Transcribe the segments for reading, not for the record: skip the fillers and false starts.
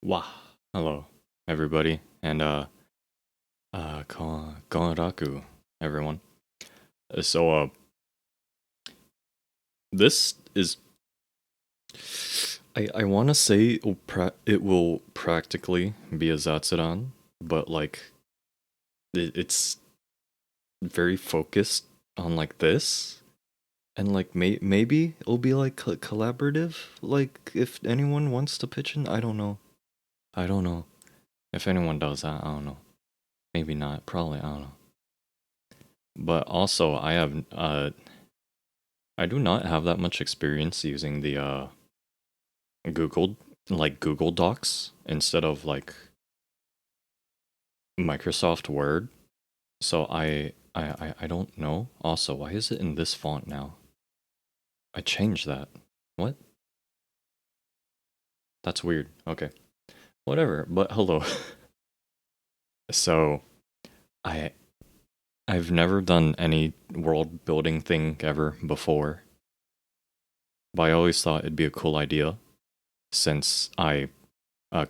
Wow. Hello, everybody, and Raku, everyone. So, this is. I want to say it will practically be a Zatsuran, but like, it's very focused on like this, and like maybe it'll be like collaborative. Like, if anyone wants to pitch in, I don't know. I don't know. If anyone does, I don't know. Maybe not. Probably, I don't know. But also, I do not have that much experience using the Google Google Docs instead of like Microsoft Word. So I don't know. Also, why is it in this font now? I changed that. What? That's weird. Okay. Whatever. But hello. So, I I've never done any world building thing ever before. But I always thought it'd be a cool idea since I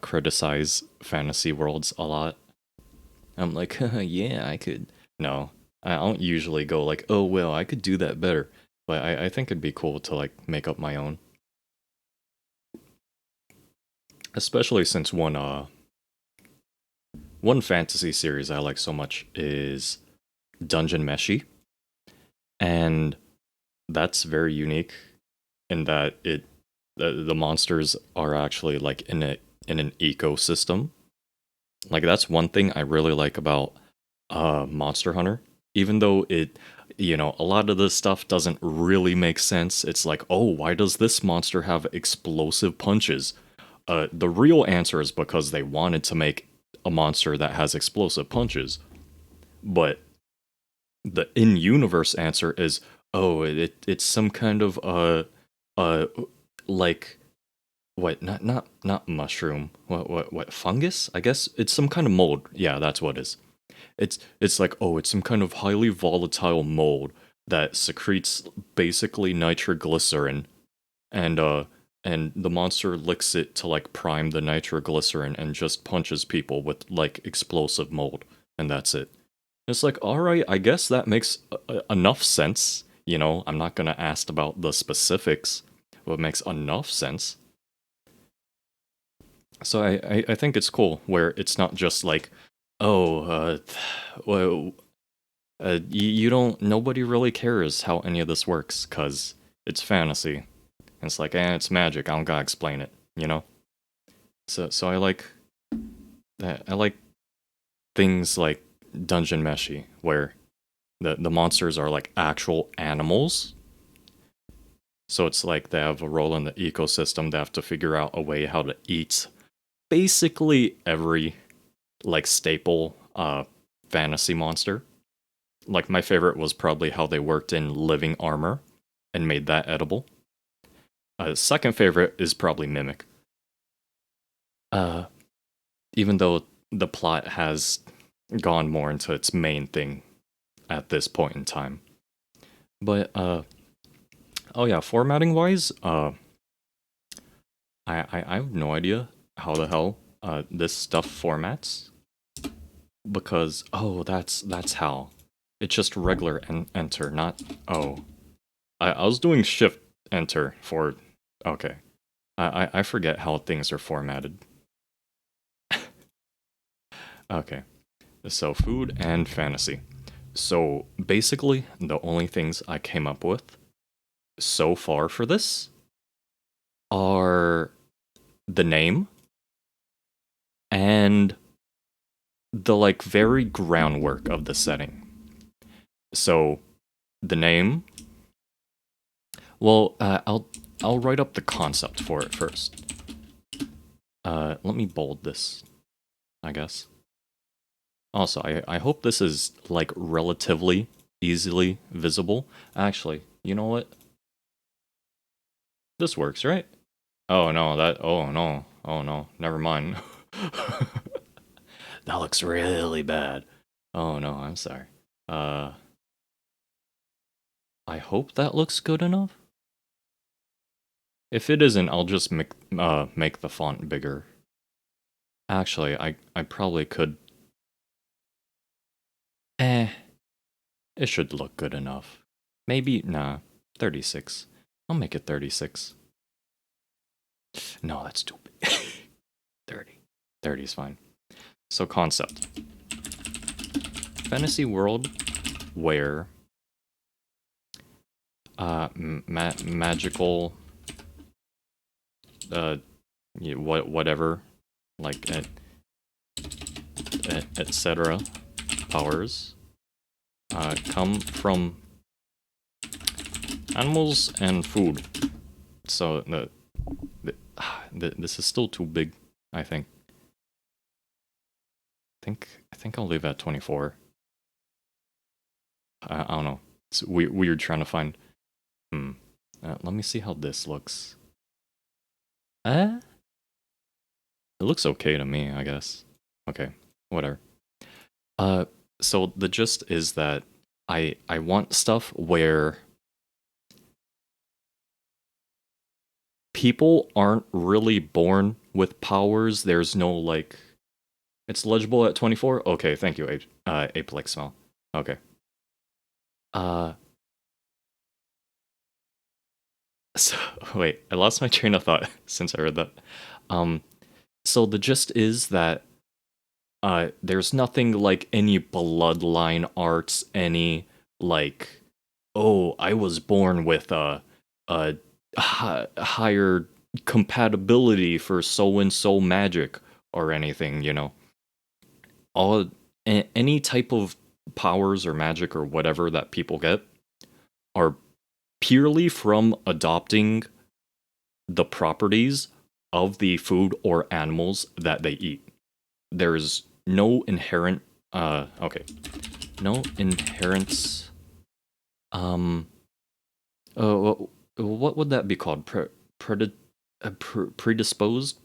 criticize fantasy worlds a lot. I'm like, yeah, I could. No, I don't usually go like, oh, well, I could do that better. But I think it'd be cool to like make up my own. Especially since one fantasy series I like so much is Dungeon Meshi. And that's very unique in that the monsters are actually like in an ecosystem. Like that's one thing I really like about Monster Hunter. Even though a lot of this stuff doesn't really make sense. It's like, oh, why does this monster have explosive punches? The real answer is because they wanted to make a monster that has explosive punches. But the in-universe answer is, oh, it's some kind of uh like what not mushroom, what fungus, I guess it's some kind of mold. Yeah, that's what it is. It's like, oh, it's some kind of highly volatile mold that secretes basically nitroglycerin, and and the monster licks it to like prime the nitroglycerin and just punches people with like explosive mold, and that's it. It's like, all right, I guess that makes enough sense. I'm not gonna ask about the specifics, but it makes enough sense. So I think it's cool where it's not just like, oh, well, you don't. Nobody really cares how any of this works because it's fantasy. And it's like, it's magic. I don't gotta explain it. You know. So I like that. I like things like Dungeon Meshi where the monsters are like actual animals. So it's like they have a role in the ecosystem. They have to figure out a way how to eat basically every like staple fantasy monster. Like my favorite was probably how they worked in living armor and made that edible. Second favorite is probably Mimic. Uh, Even though the plot has gone more into its main thing at this point in time. But oh yeah, formatting wise, I have no idea how the hell this stuff formats because oh that's how it's just regular enter, not oh I was doing shift enter for okay. I forget how things are formatted. Okay. So food and fantasy. So basically the only things I came up with so far for this are the name and the like very groundwork of the setting. So the name, well, I'll write up the concept for it first. Let me bold this, I guess. Also, I hope this is like relatively easily visible. Actually, you know what? This works, right? Oh no, oh no, never mind. That looks really bad. Oh no, I'm sorry. Uh, I hope that looks good enough. If it isn't, I'll just make the font bigger. Actually, I probably could. Eh, it should look good enough. Maybe, nah, 36. I'll make it 36. No, that's too big. 30. 30 is fine. So, concept fantasy world where magical, uh, whatever, like, etc. powers come from animals and food. So, this is still too big, I think. I think I'll leave it at 24. I don't know. It's weird trying to find. Let me see how this looks. It looks okay to me, I guess. Okay, whatever. So the gist is that I want stuff where people aren't really born with powers. There's no like, it's legible at 24. Okay, thank you, Ape like smell. Okay. Uh, so wait, I lost my train of thought since I read that. Um, so the gist is that there's nothing like any bloodline arts, any like, oh, I was born with a higher compatibility for so and so magic or anything, you know. All any type of powers or magic or whatever that people get are purely from adopting the properties of the food or animals that they eat. There's no inherent okay. No inherent um what would that be called? Predisposed?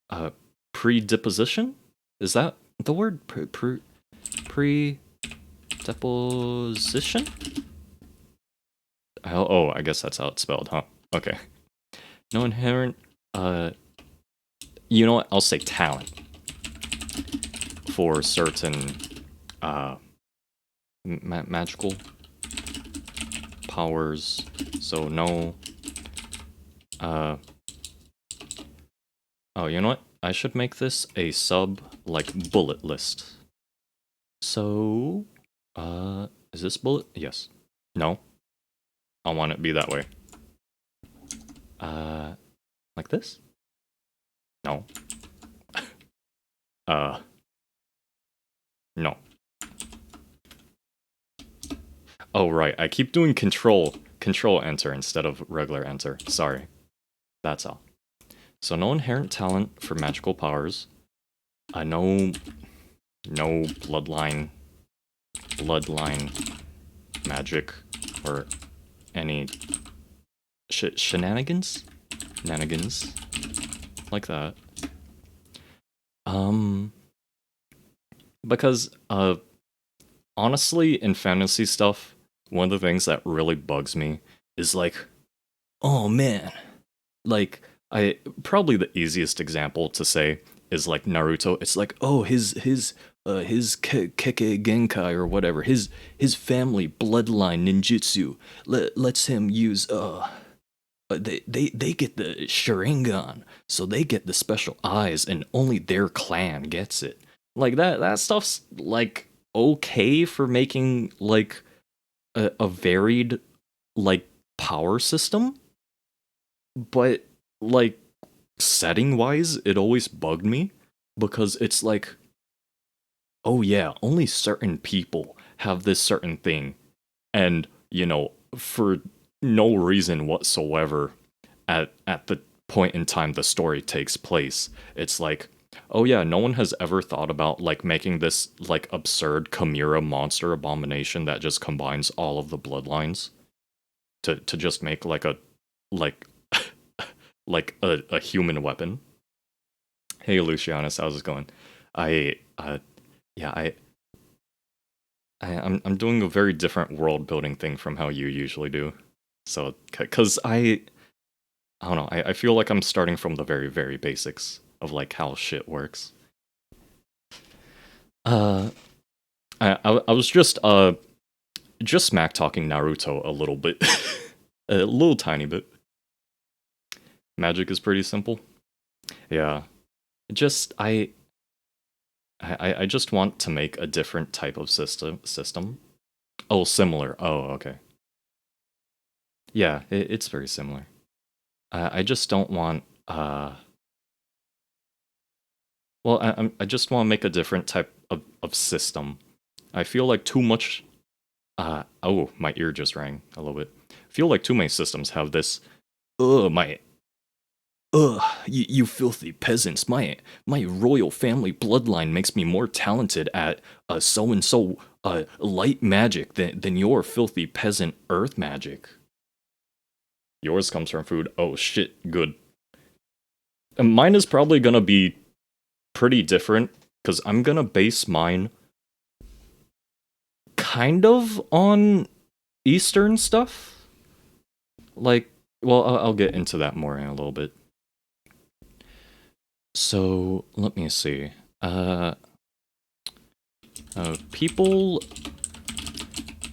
Uh, Predisposition? Is that the word? Predeposition? Oh, I guess that's how it's spelled, huh? Okay. No inherent, you know what? I'll say talent for certain, magical powers. So no, oh, you know what? I should make this a sub, like, bullet list. So, is this bullet? Yes. No. I want it to be that way. Like this? No. No. Oh, right. I keep doing control enter instead of regular enter. Sorry. That's all. So no inherent talent for magical powers. No bloodline magic or any shenanigans like that. Because honestly, in fantasy stuff, one of the things that really bugs me is like, oh man, like, I probably the easiest example to say is like Naruto. It's like, oh, his Keke Genkai or whatever, his family bloodline ninjutsu lets him use they get the Sharingan, so they get the special eyes, and only their clan gets it. Like that stuff's like okay for making like a varied like power system, but like setting wise, it always bugged me because it's like, oh yeah, only certain people have this certain thing, and you know, for no reason whatsoever, at the point in time the story takes place, it's like, oh yeah, no one has ever thought about like making this like absurd chimera monster abomination that just combines all of the bloodlines to just make like a like like a human weapon. Hey Lucianus, how's it going? I yeah, I'm doing a very different world building thing from how you usually do. So cuz I don't know. I feel like I'm starting from the very, very basics of like how shit works. Uh, I was just smack talking Naruto a little bit, a little tiny bit. Magic is pretty simple. Yeah, just I just want to make a different type of system. Oh, similar. Oh, okay. Yeah, it's very similar. I just don't want well, I just want to make a different type of system. I feel like too much. Oh, my ear just rang a little bit. I feel like too many systems have this. My. You filthy peasants! My royal family bloodline makes me more talented at so and so light magic than your filthy peasant earth magic. Yours comes from food. Oh shit, good. And mine is probably gonna be pretty different because I'm gonna base mine kind of on Eastern stuff. Like, well, I'll get into that more in a little bit. So let me see. People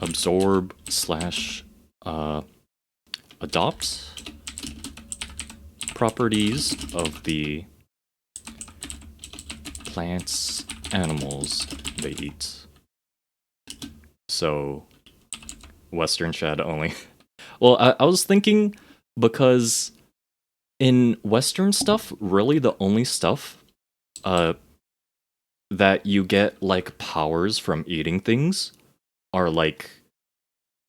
absorb slash adopt properties of the plants, animals they eat. So, Western Shad only. Well, I was thinking because in Western stuff, really the only stuff uh, that you get like powers from eating things are like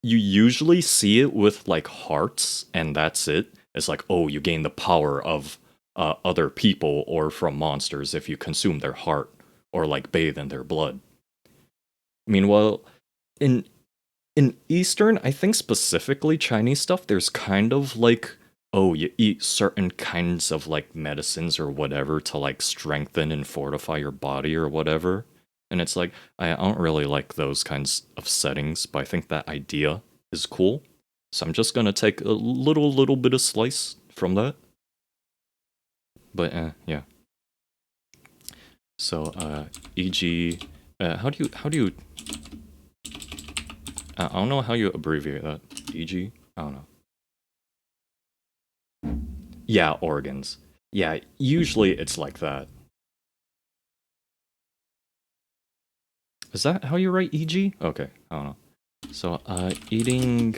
you usually see it with like hearts, and that's it. It's like, oh, you gain the power of other people or from monsters if you consume their heart or like bathe in their blood. Meanwhile, in Eastern, I think specifically Chinese stuff, there's kind of like, oh, you eat certain kinds of like medicines or whatever to like strengthen and fortify your body or whatever. And it's like, I don't really like those kinds of settings, but I think that idea is cool. So I'm just gonna take a little bit of slice from that. But yeah. So e.g., how do you I don't know how you abbreviate that. E.g. I don't know. Yeah, organs. Yeah, usually it's like that. Is that how you write EG? Okay, I don't know. So, eating,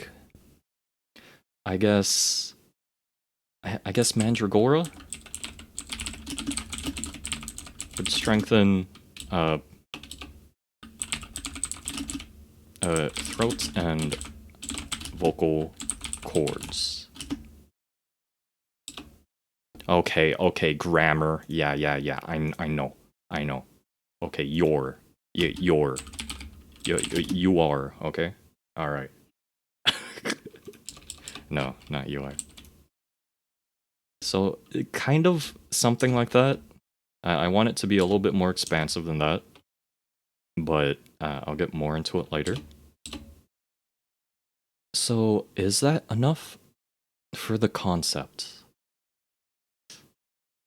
I guess, I guess Mandragora would strengthen, uh, throat and vocal cords. Okay, grammar. Yeah. I know. Okay, you are. Okay, all right. No, not you are. So, kind of something like that. I want it to be a little bit more expansive than that, but I'll get more into it later. So, is that enough for the concept?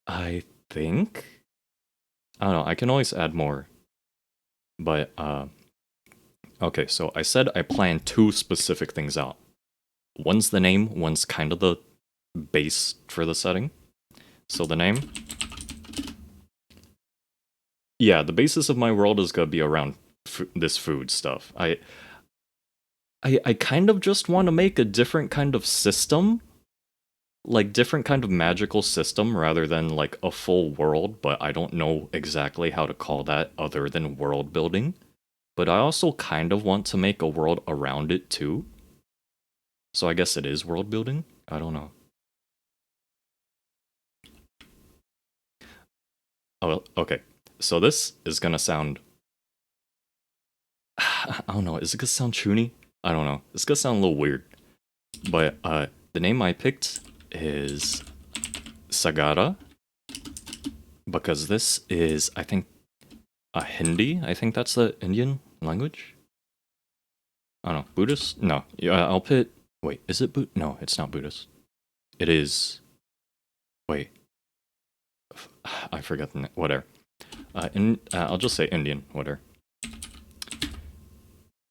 I think. I don't know. I can always add more, but okay. So I said I planned two specific things out. One's the name. One's kind of the base for the setting. So the name. Yeah, the basis of my world is gonna be around this food stuff. I kind of just want to make a different kind of system, like different kind of magical system rather than like a full world, but I don't know exactly how to call that other than world building. But I also kind of want to make a world around it too. So I guess it is world building. I don't know. Oh, well, okay. So this is gonna sound I don't know, is it gonna sound chuny? I don't know. It's gonna sound a little weird. But the name I picked is Sagara because this is, I think, a Hindi. I think that's the Indian language. I don't know. Buddhist? No. Yeah, I'll put. Wait, is it No, it's not Buddhist. It is. Wait, I forgot the name. Whatever. I'll just say Indian. Whatever.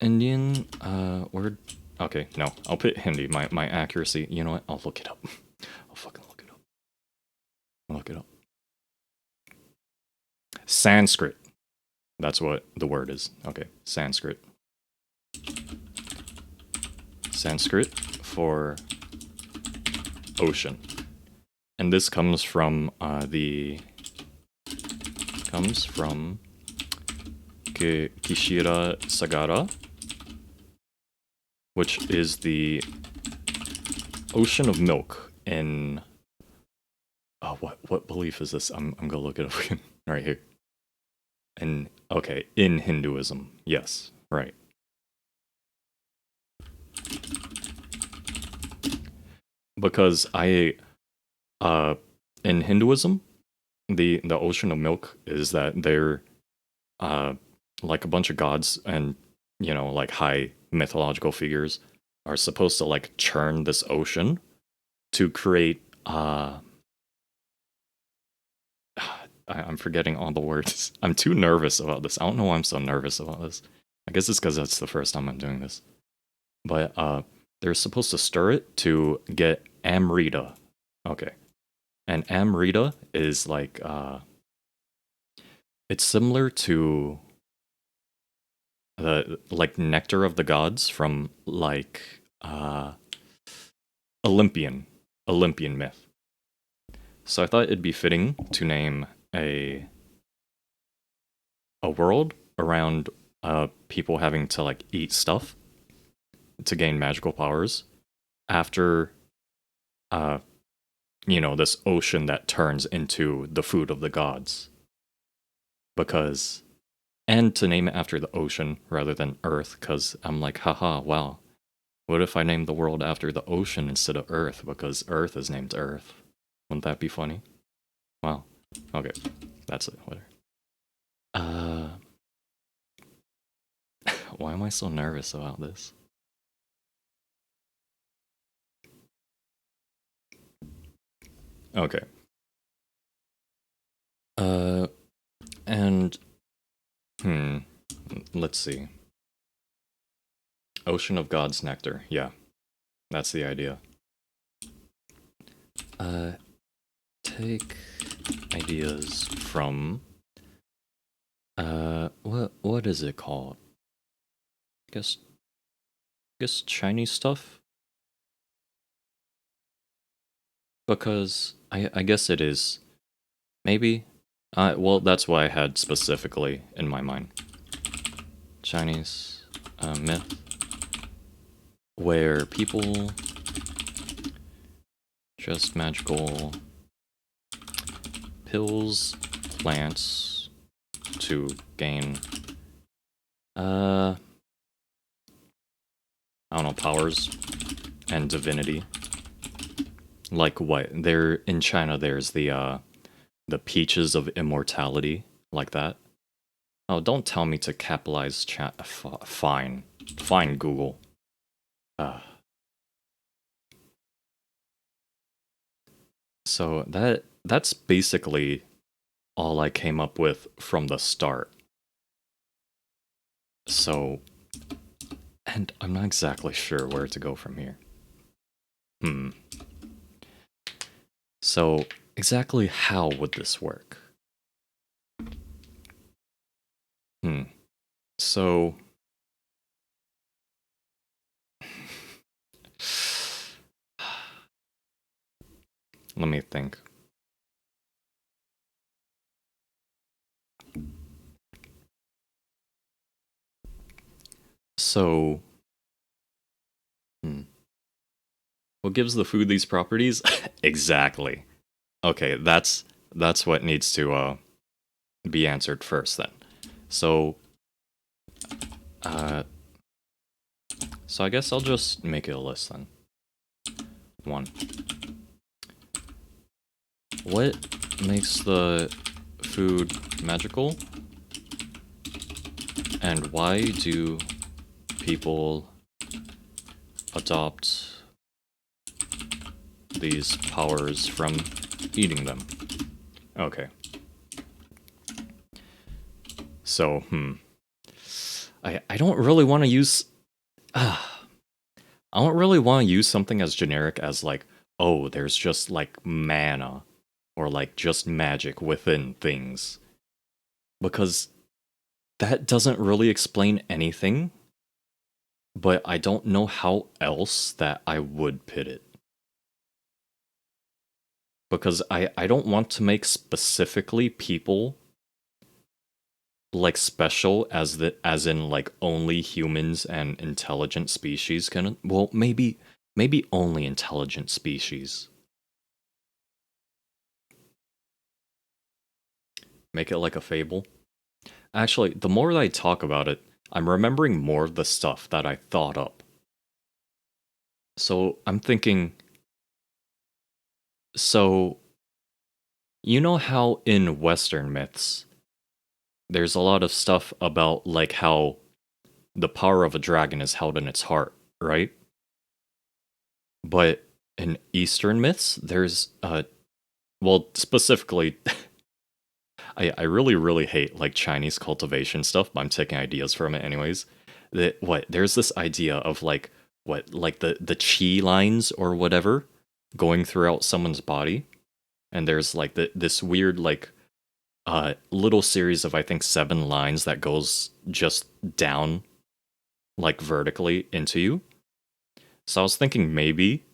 Indian word. Okay, no, I'll put Hindi. My accuracy. You know what? I'll look it up. I'll fucking look it up. Look it up. Sanskrit. That's what the word is. Okay, Sanskrit. Sanskrit for ocean. And this comes from Kishira Sagara, which is the ocean of milk in what belief is this? I'm gonna look it up again. Right here. And okay, in Hinduism. Yes, right. Because in Hinduism, the ocean of milk is that they're like a bunch of gods and like high mythological figures are supposed to like churn this ocean to create I'm forgetting all the words. I'm too nervous about this. I don't know why I'm so nervous about this. I guess it's because that's the first time I'm doing this. But they're supposed to stir it to get amrita. Okay. And amrita is like it's similar to the like nectar of the gods from like Olympian myth. So I thought it'd be fitting to name a world around people having to like eat stuff to gain magical powers after this ocean that turns into the food of the gods. And to name it after the ocean rather than Earth, because I'm like, haha, wow. What if I named the world after the ocean instead of Earth, because Earth is named Earth? Wouldn't that be funny? Wow. Okay, that's it. Whatever. Why am I so nervous about this? Okay. And let's see. Ocean of God's nectar. Yeah, that's the idea. Take ideas from what is it called? Guess Chinese stuff? Because I guess it is. Maybe. Well, that's what I had specifically in my mind. Chinese myth where people just magical pills, plants to gain I don't know, powers and divinity. Like what? There in China there's the peaches of immortality, like that. Oh, don't tell me to capitalize chat. Fine. Fine, Google. So that's basically all I came up with from the start. So, and I'm not exactly sure where to go from here. So, exactly how would this work? So... let me think. So... what gives the food these properties? Exactly. Okay, that's what needs to be answered first then. So I guess I'll just make it a list then. 1. What makes the food magical? And why do people adopt these powers from eating them. Okay. So, I don't really want to use I don't really want to use something as generic as like, oh, there's just like mana or like just magic within things because that doesn't really explain anything, but I don't know how else that I would pit it. Because I don't want to make specifically people like special as in like only humans and intelligent species can, well, maybe only intelligent species. Make it like a fable. Actually, the more that I talk about it, I'm remembering more of the stuff that I thought up. So I'm thinking, so you know how in Western myths, there's a lot of stuff about like how the power of a dragon is held in its heart, right? But in Eastern myths, there's well, specifically, I really, really hate like Chinese cultivation stuff, but I'm taking ideas from it anyways. That what there's this idea of like what like the chi lines or whatever going throughout someone's body, and there's like this weird like little series of I think 7 lines that goes just down like vertically into you. So I was thinking maybe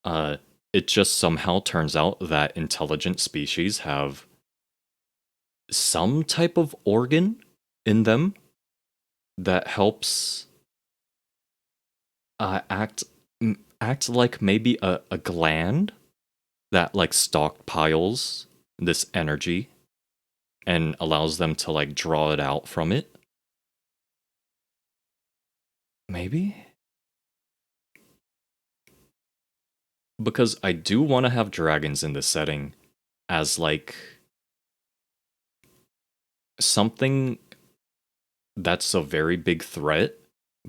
uh it just somehow turns out that intelligent species have some type of organ in them that helps act act like maybe a gland that like stockpiles this energy and allows them to like draw it out from it. Maybe because I do want to have dragons in this setting as like something that's a very big threat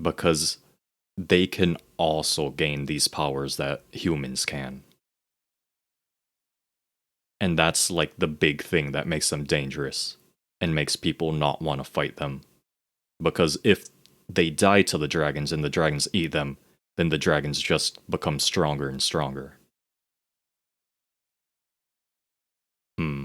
because they can also gain these powers that humans can. And that's like the big thing that makes them dangerous and makes people not want to fight them. Because if they die to the dragons and the dragons eat them, then the dragons just become stronger and stronger. Hmm.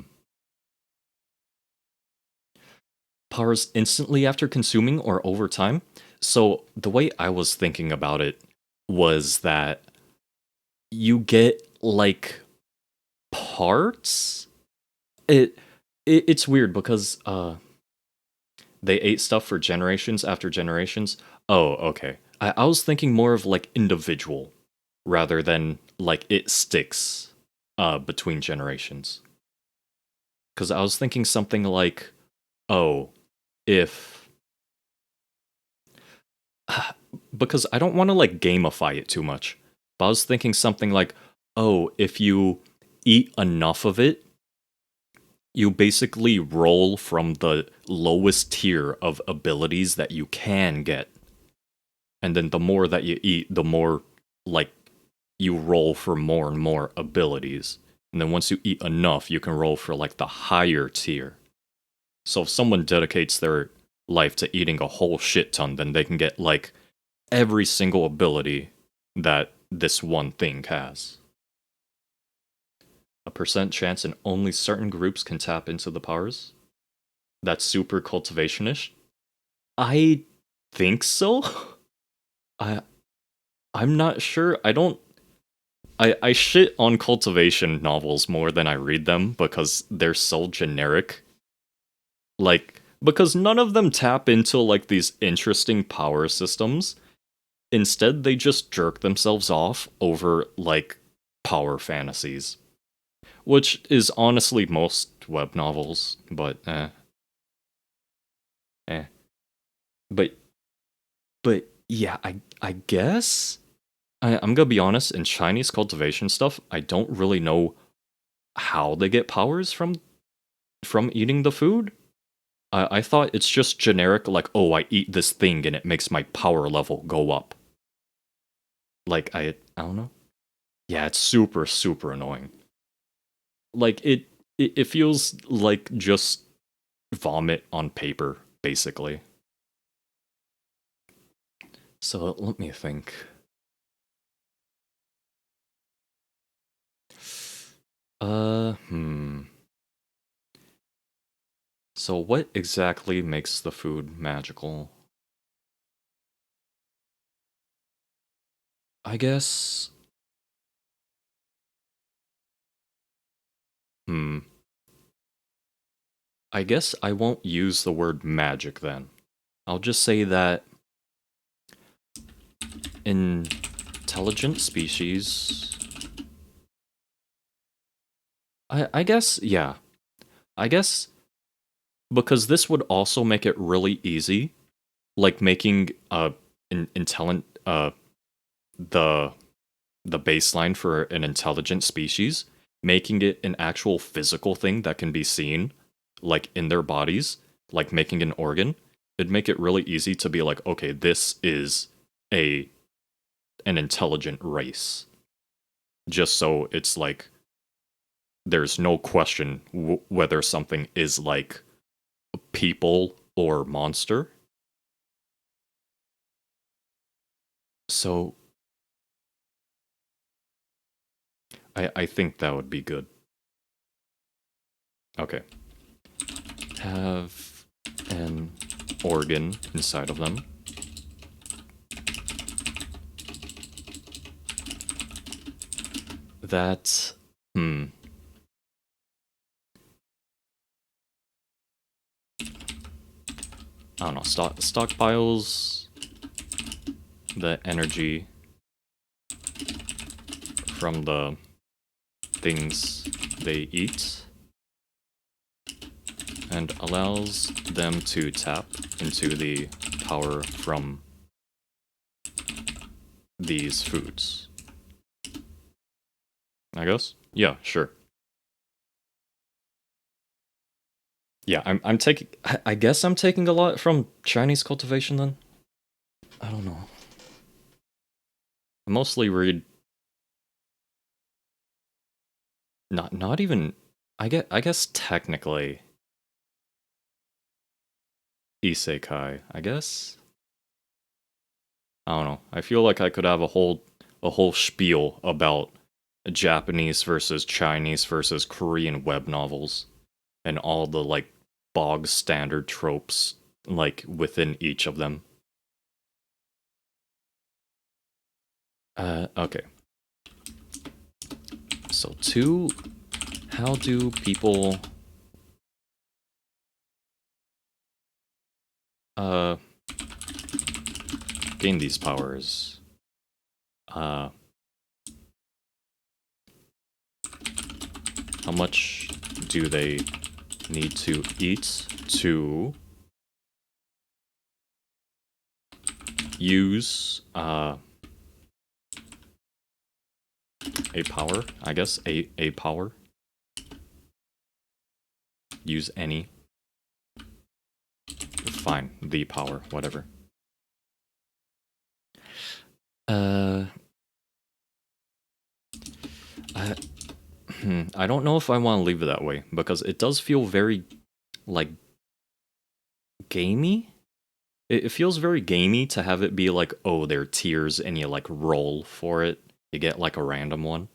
Powers instantly after consuming or over time? So the way I was thinking about it was that you get like parts. It, it's weird because they ate stuff for generations after generations. Oh, okay. I was thinking more of like individual rather than like it sticks between generations. Because I was thinking something like, oh, if. Because I don't want to like gamify it too much. But I was thinking something like, oh, if you eat enough of it, you basically roll from the lowest tier of abilities that you can get. And then the more that you eat, the more like you roll for more and more abilities. And then once you eat enough, you can roll for like the higher tier. So if someone dedicates their life to eating a whole shit ton, then they can get like every single ability that this one thing has. A percent chance and only certain groups can tap into the powers. That's super cultivationish. I think so. I I'm not sure. I shit on cultivation novels more than I read them because they're so generic. Like because none of them tap into like these interesting power systems. Instead, they just jerk themselves off over like power fantasies, which is honestly most web novels, but eh. But yeah, I guess I'm gonna be honest. In Chinese cultivation stuff, I don't really know how they get powers from eating the food. I thought it's just generic, like, oh, I eat this thing and it makes my power level go up. Like, I don't know. Yeah, it's super, super annoying. Like it feels like just vomit on paper, basically. So let me think. Hmm. So what exactly makes the food magical? I guess. Hmm. I guess I won't use the word magic then. I'll just say that intelligent species. I guess, yeah. I guess because this would also make it really easy, like making intelligent the the baseline for an intelligent species, making it an actual physical thing that can be seen, like in their bodies, like making an organ. It'd make it really easy to be like, okay, this is a an intelligent race. Just so it's like there's no question whether something is like people or monster. So I think that would be good. Okay. Have an organ inside of them. That, hmm. I don't know. Stockpiles the energy from the things they eat and allows them to tap into the power from these foods. I guess? Yeah, sure. Yeah, I'm taking. I guess I'm taking a lot from Chinese cultivation then. I don't know. I mostly read not even. I guess technically isekai. I guess I don't know. I feel like I could have a whole spiel about Japanese versus Chinese versus Korean web novels and all the like bog standard tropes like within each of them. Okay. So two, how do people uh gain these powers? Uh how much do they need to eat to use a power? I guess a power. Use any. Fine, the power, whatever. Uh, I, I don't know if I want to leave it that way because it does feel very like gamey. It feels very gamey to have it be like, oh, there are tiers and you like roll for it. You get like a random one.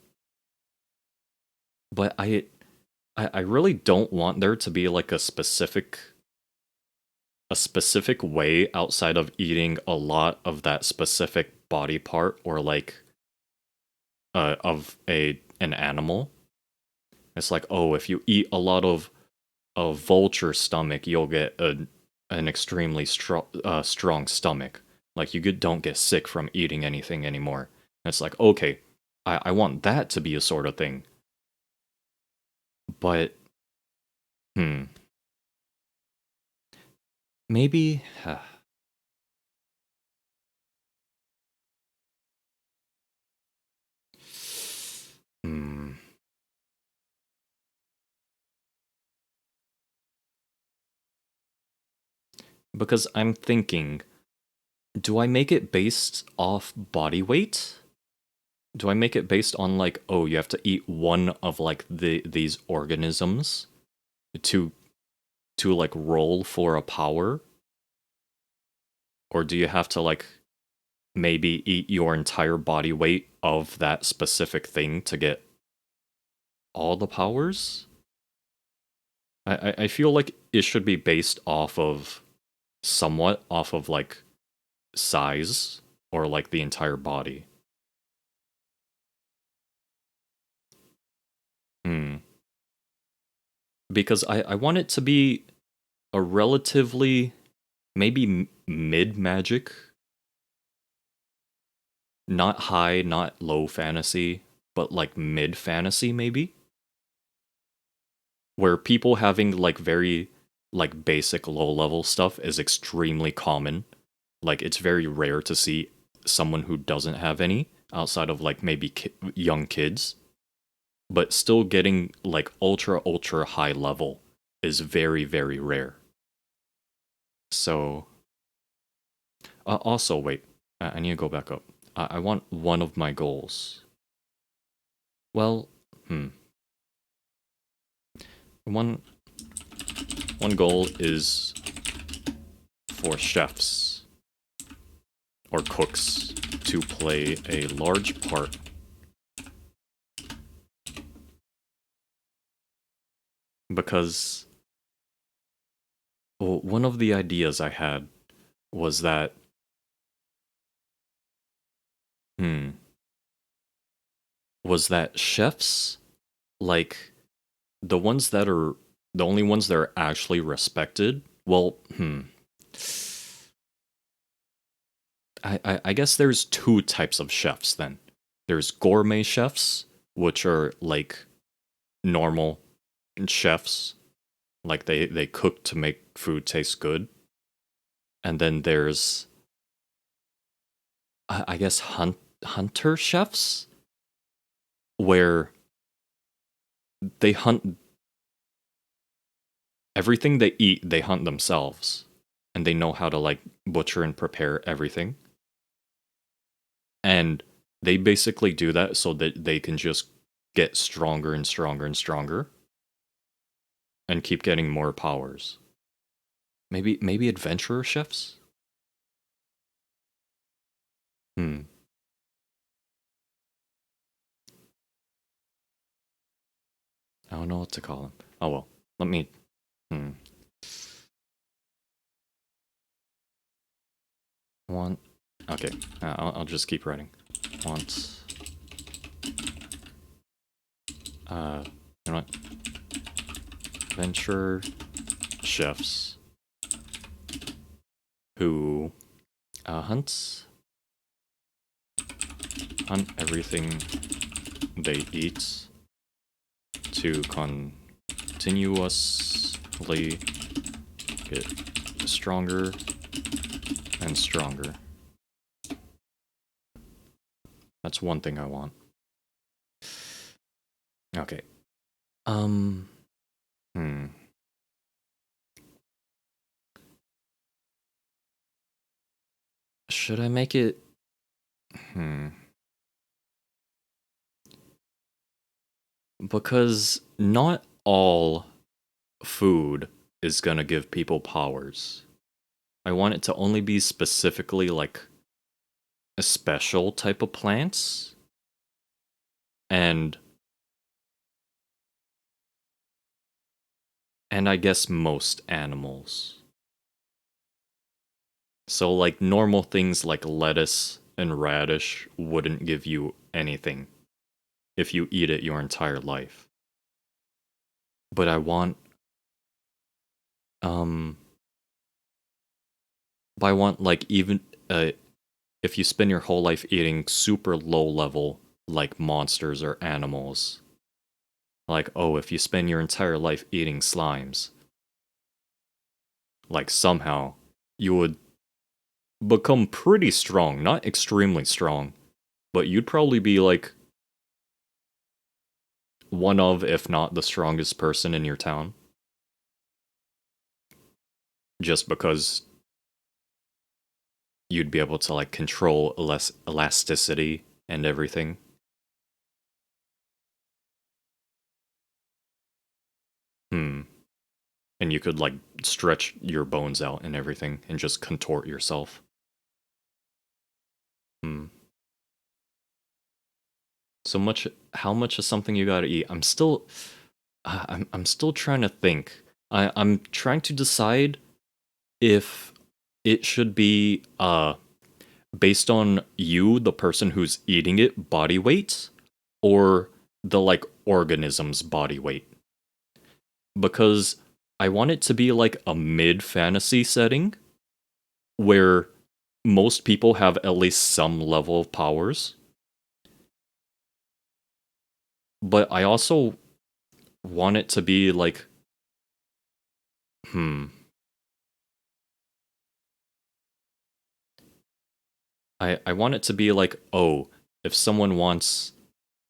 But I really don't want there to be like a specific way outside of eating a lot of that specific body part or like of an animal. It's like, oh, if you eat a lot of a vulture stomach, you'll get an extremely strong stomach. Like don't get sick from eating anything anymore. And it's like, okay, I want that to be a sort of thing. But hmm, maybe hmm, because I'm thinking, do I make it based off body weight? Do I make it based on like, oh, you have to eat one of like these organisms to like roll for a power, or do you have to like maybe eat your entire body weight of that specific thing to get all the powers? I feel like it should be based off of somewhat off of like size or like the entire body. Hmm. Because I want it to be a relatively maybe mid magic, not high, not low fantasy, but like mid fantasy maybe, where people having like very like basic low level stuff is extremely common. Like it's very rare to see someone who doesn't have any outside of like maybe young kids, but still getting like ultra high level is very rare. So also wait, I need to go back up. I want one of my goals. Well, hmm. One one goal is for chefs or cooks to play a large part, because well, one of the ideas I had was that hmm chefs, like the ones that are the only ones that are actually respected, well, I guess there's two types of chefs then. There's gourmet chefs, which are like normal chefs, like they cook to make food taste good. And then there's I guess hunter chefs, where they hunt everything they eat, they hunt themselves, and they know how to like butcher and prepare everything. And they basically do that so that they can just get stronger and stronger and stronger and keep getting more powers. Maybe adventurer chefs? Hmm. I don't know what to call them. Oh well. Let me hmm. Want okay. I'll just keep writing. Want you know what? Adventure chefs who hunt everything they eat to continuously get stronger and stronger. That's one thing I want. Okay. Um. Hmm. Should I make it? Hmm. Because not all food is gonna give people powers. I want it to only be specifically like a special type of plants and I guess most animals. So like normal things like lettuce and radish wouldn't give you anything if you eat it your entire life. But I want um but I want like even if you spend your whole life eating super low level like monsters or animals, like oh, if you spend your entire life eating slimes, like somehow you would become pretty strong, not extremely strong, but you'd probably be like one of, if not the strongest person in your town, just because you'd be able to like control less elasticity and everything. Hmm. And you could, like, stretch your bones out and everything and just contort yourself. Hmm. So much, how much is something you gotta eat? I'm still trying to think. I'm trying to decide if it should be based on you, the person who's eating it, body weight, or the like organism's body weight. Because I want it to be like a mid fantasy setting where most people have at least some level of powers. But I also want it to be like, hmm. I want it to be like, oh, if someone wants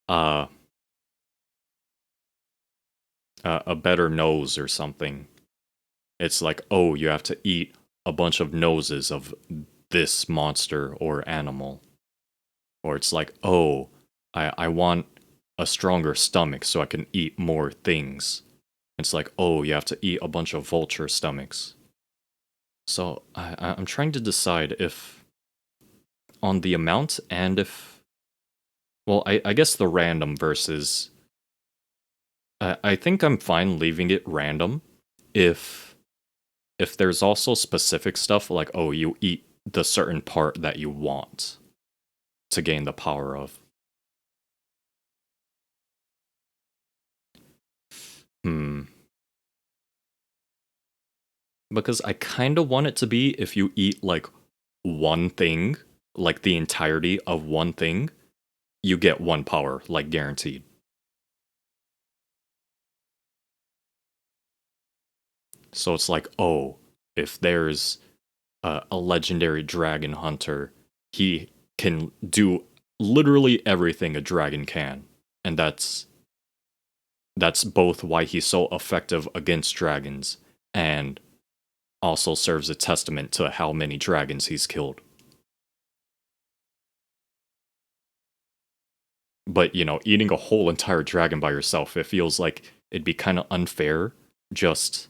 uh a better nose or something, it's like, oh, you have to eat a bunch of noses of this monster or animal. Or it's like, oh, I want a stronger stomach so I can eat more things. It's like, oh, you have to eat a bunch of vulture stomachs. So I'm trying to decide if on the amount and if, well, I guess the random versus. I think I'm fine leaving it random if there's also specific stuff like, oh, you eat the certain part that you want to gain the power of. Hmm. Because I kind of want it to be if you eat like one thing, like the entirety of one thing, you get one power, like guaranteed. So it's like, oh, if there's a legendary dragon hunter, he can do literally everything a dragon can. And that's both why he's so effective against dragons and also serves a testament to how many dragons he's killed. But, you know, eating a whole entire dragon by yourself, it feels like it'd be kind of unfair. Just,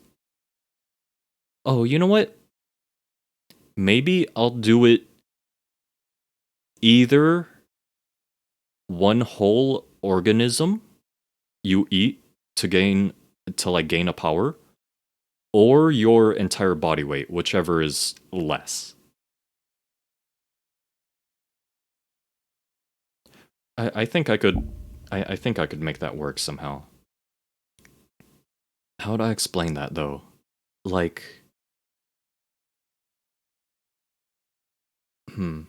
oh, you know what? Maybe I'll do it either one whole organism you eat to like gain a power, or your entire body weight, whichever is less. I think I could. I think I could make that work somehow. How would I explain that though? Like, hmm,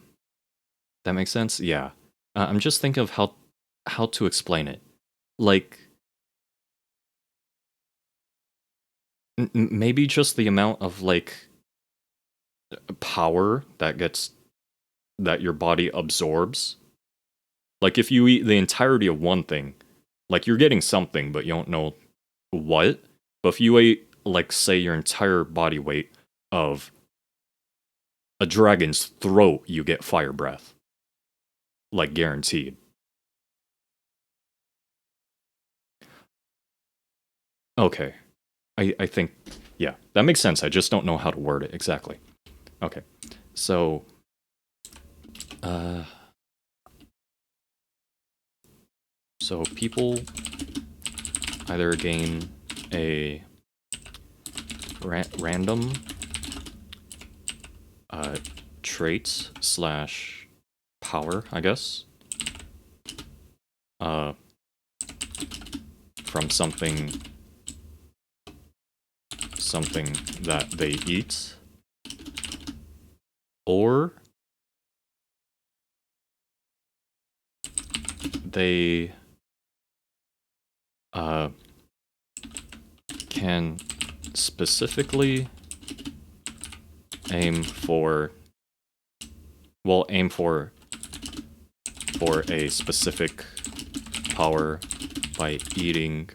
that makes sense. Yeah, I'm just thinking of how to explain it. Like, maybe just the amount of like power that your body absorbs. Like, if you eat the entirety of one thing, like you're getting something, but you don't know what. But if you ate, like, say, your entire body weight of a dragon's throat, you get fire breath, like guaranteed. Okay, I think, yeah, that makes sense. I just don't know how to word it exactly. Okay, so, uh, so people either gain a random uh, trait slash power, I guess, uh, from something that they eat, or they uh, can specifically aim for, well, aim for a specific power by eating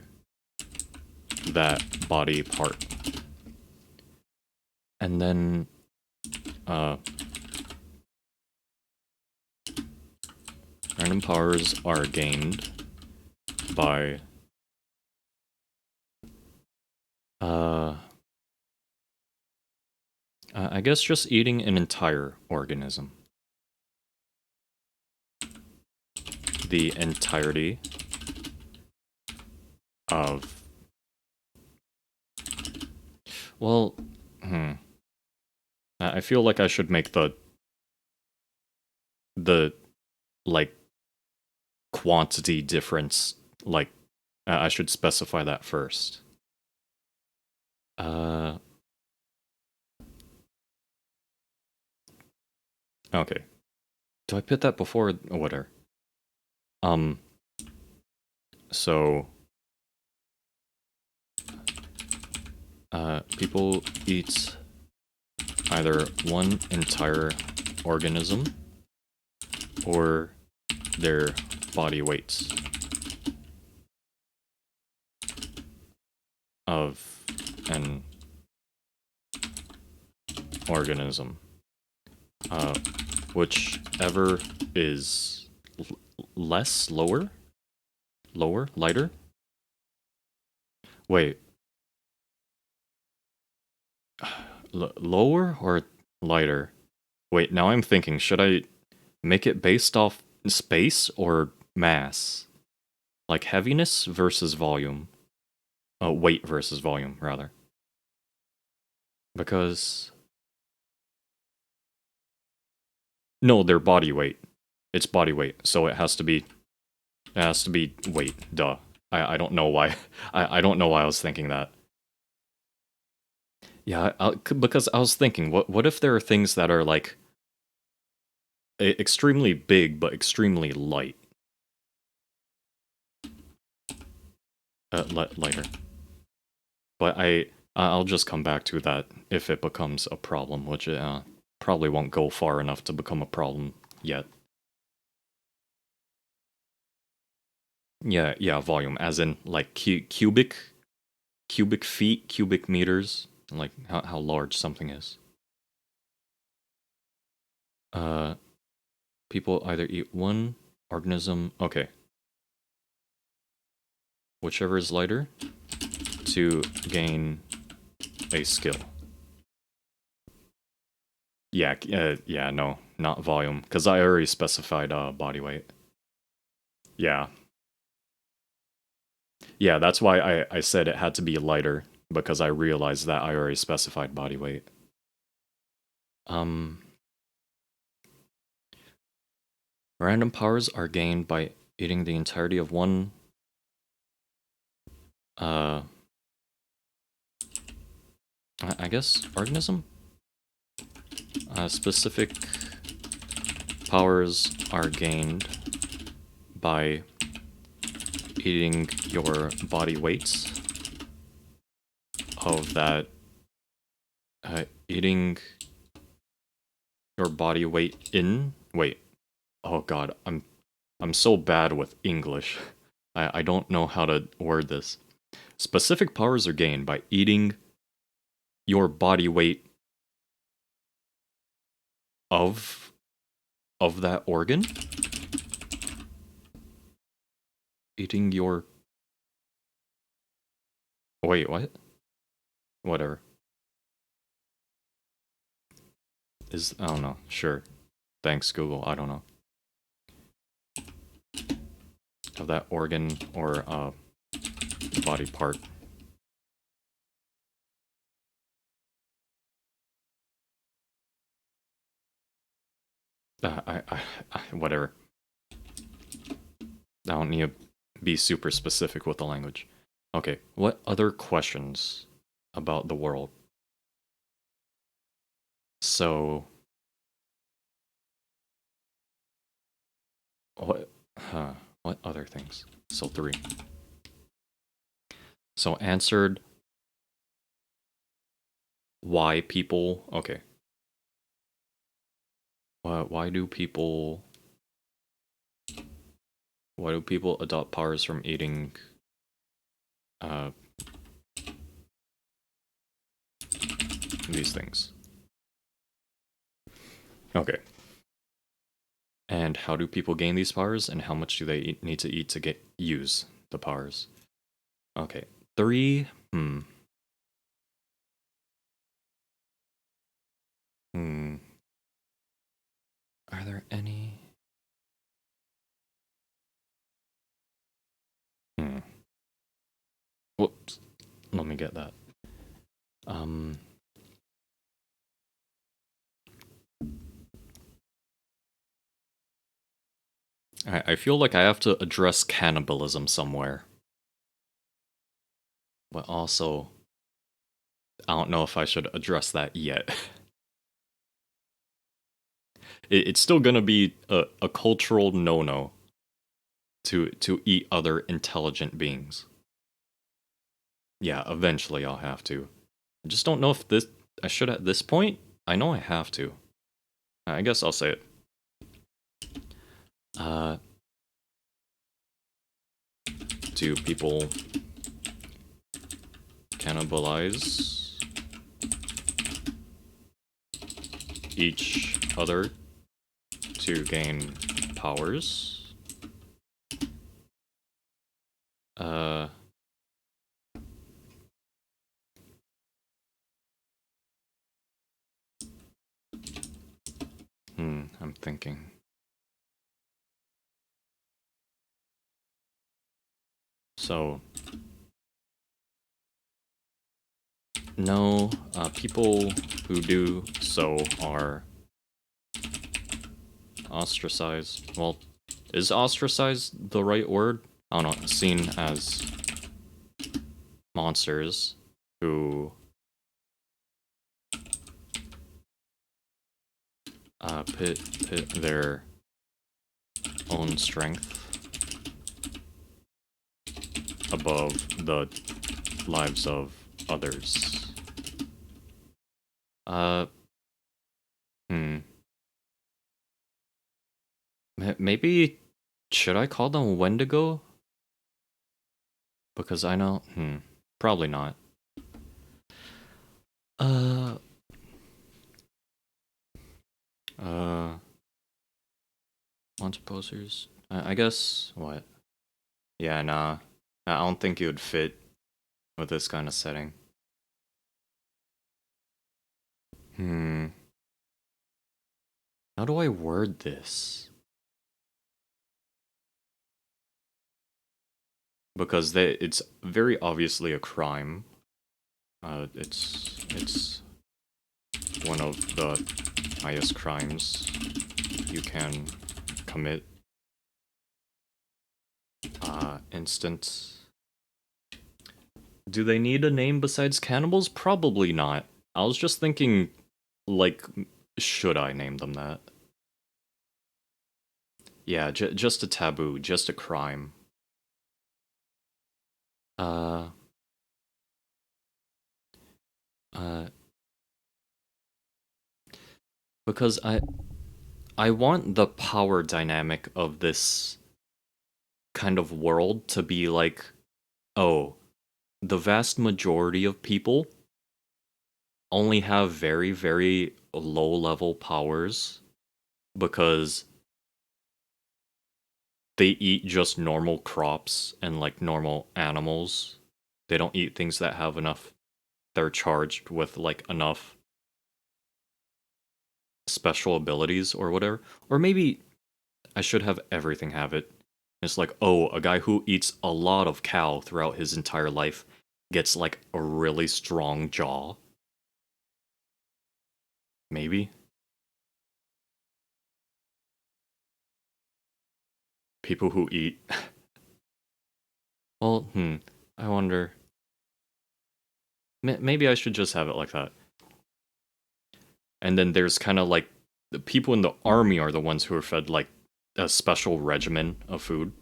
that body part. And then uh, random powers are gained by I guess just eating an entire organism. The entirety of... Well, I feel like I should make the like quantity difference, like I should specify that first. Okay. Do I put that before or whatever? So people eat either one entire organism or their body weights of an organism. Whichever is less, lower, lighter. Wait, lower or lighter? Wait, now I'm thinking, should I make it based off space or mass? Like heaviness versus volume. Weight versus volume, rather. Because... No, their body weight. It's body weight, so it has to be... It has to be weight, duh. I don't know why. I don't know why I was thinking that. Yeah, because I was thinking, what if there are things that are like extremely big but extremely light? Lighter. But I'll just come back to that if it becomes a problem, which probably won't go far enough to become a problem yet. Yeah, volume, as in like cubic feet, cubic meters, like how large something is. People either eat one organism, okay, whichever is lighter, to gain a skill. Yeah, no, not volume, because I already specified body weight. Yeah. Yeah, that's why I said it had to be lighter, because I realized that I already specified body weight. Random powers are gained by eating the entirety of one... I guess organism? Specific powers are gained by eating your body weights of that... eating your body weight in... Wait. Oh god, I'm so bad with English. I don't know how to word this. Specific powers are gained by eating your body weight of that organ? Eating your... Wait, what? Whatever. I don't know. Sure. Thanks, Google. I don't know. Of that organ or body part. Whatever. I don't need to be super specific with the language. Okay, what other questions about the world? So... What other things? So 3. So answered why people... Okay. Why do people adopt powers from eating these things? Okay. And how do people gain these powers, and how much do they need to eat to use the powers? Okay. 3, Hmm. Are there any? Hmm. Whoops. Let me get that. Um. I feel like I have to address cannibalism somewhere, but also I don't know if I should address that yet. It's still gonna be a cultural no-no to eat other intelligent beings. Yeah, eventually I'll have to. I just don't know if this I should at this point. I know I have to. I guess I'll say it. Uh, do people cannibalize each other to gain powers? Uh, I'm thinking. So, no, people who do so are ostracized. Well, is ostracized the right word? I don't know, seen as monsters who pit their own strength above the lives of others. Uh, hmm. Maybe should I call them Wendigo? Because I know, probably not. Uh, uh, Monster posters. I guess what? Yeah, nah. I don't think it would fit with this kind of setting. Hmm. How do I word this? Because it's very obviously a crime. It's one of the highest crimes you can commit. Instant. Do they need a name besides cannibals? Probably not. I was just thinking, like, should I name them that? Yeah, just a taboo, just a crime. Uh, uh, because I want the power dynamic of this kind of world to be like, oh, the vast majority of people only have very, very low level powers because they eat just normal crops and like normal animals. They don't eat things that have enough, they're charged with like enough special abilities or whatever. Or maybe I should have everything have it. It's like, oh, a guy who eats a lot of cow throughout his entire life gets like a really strong jaw. Maybe. People who eat. Well, I wonder. Maybe I should just have it like that. And then there's kind of like the people in the army are the ones who are fed like a special regimen of food.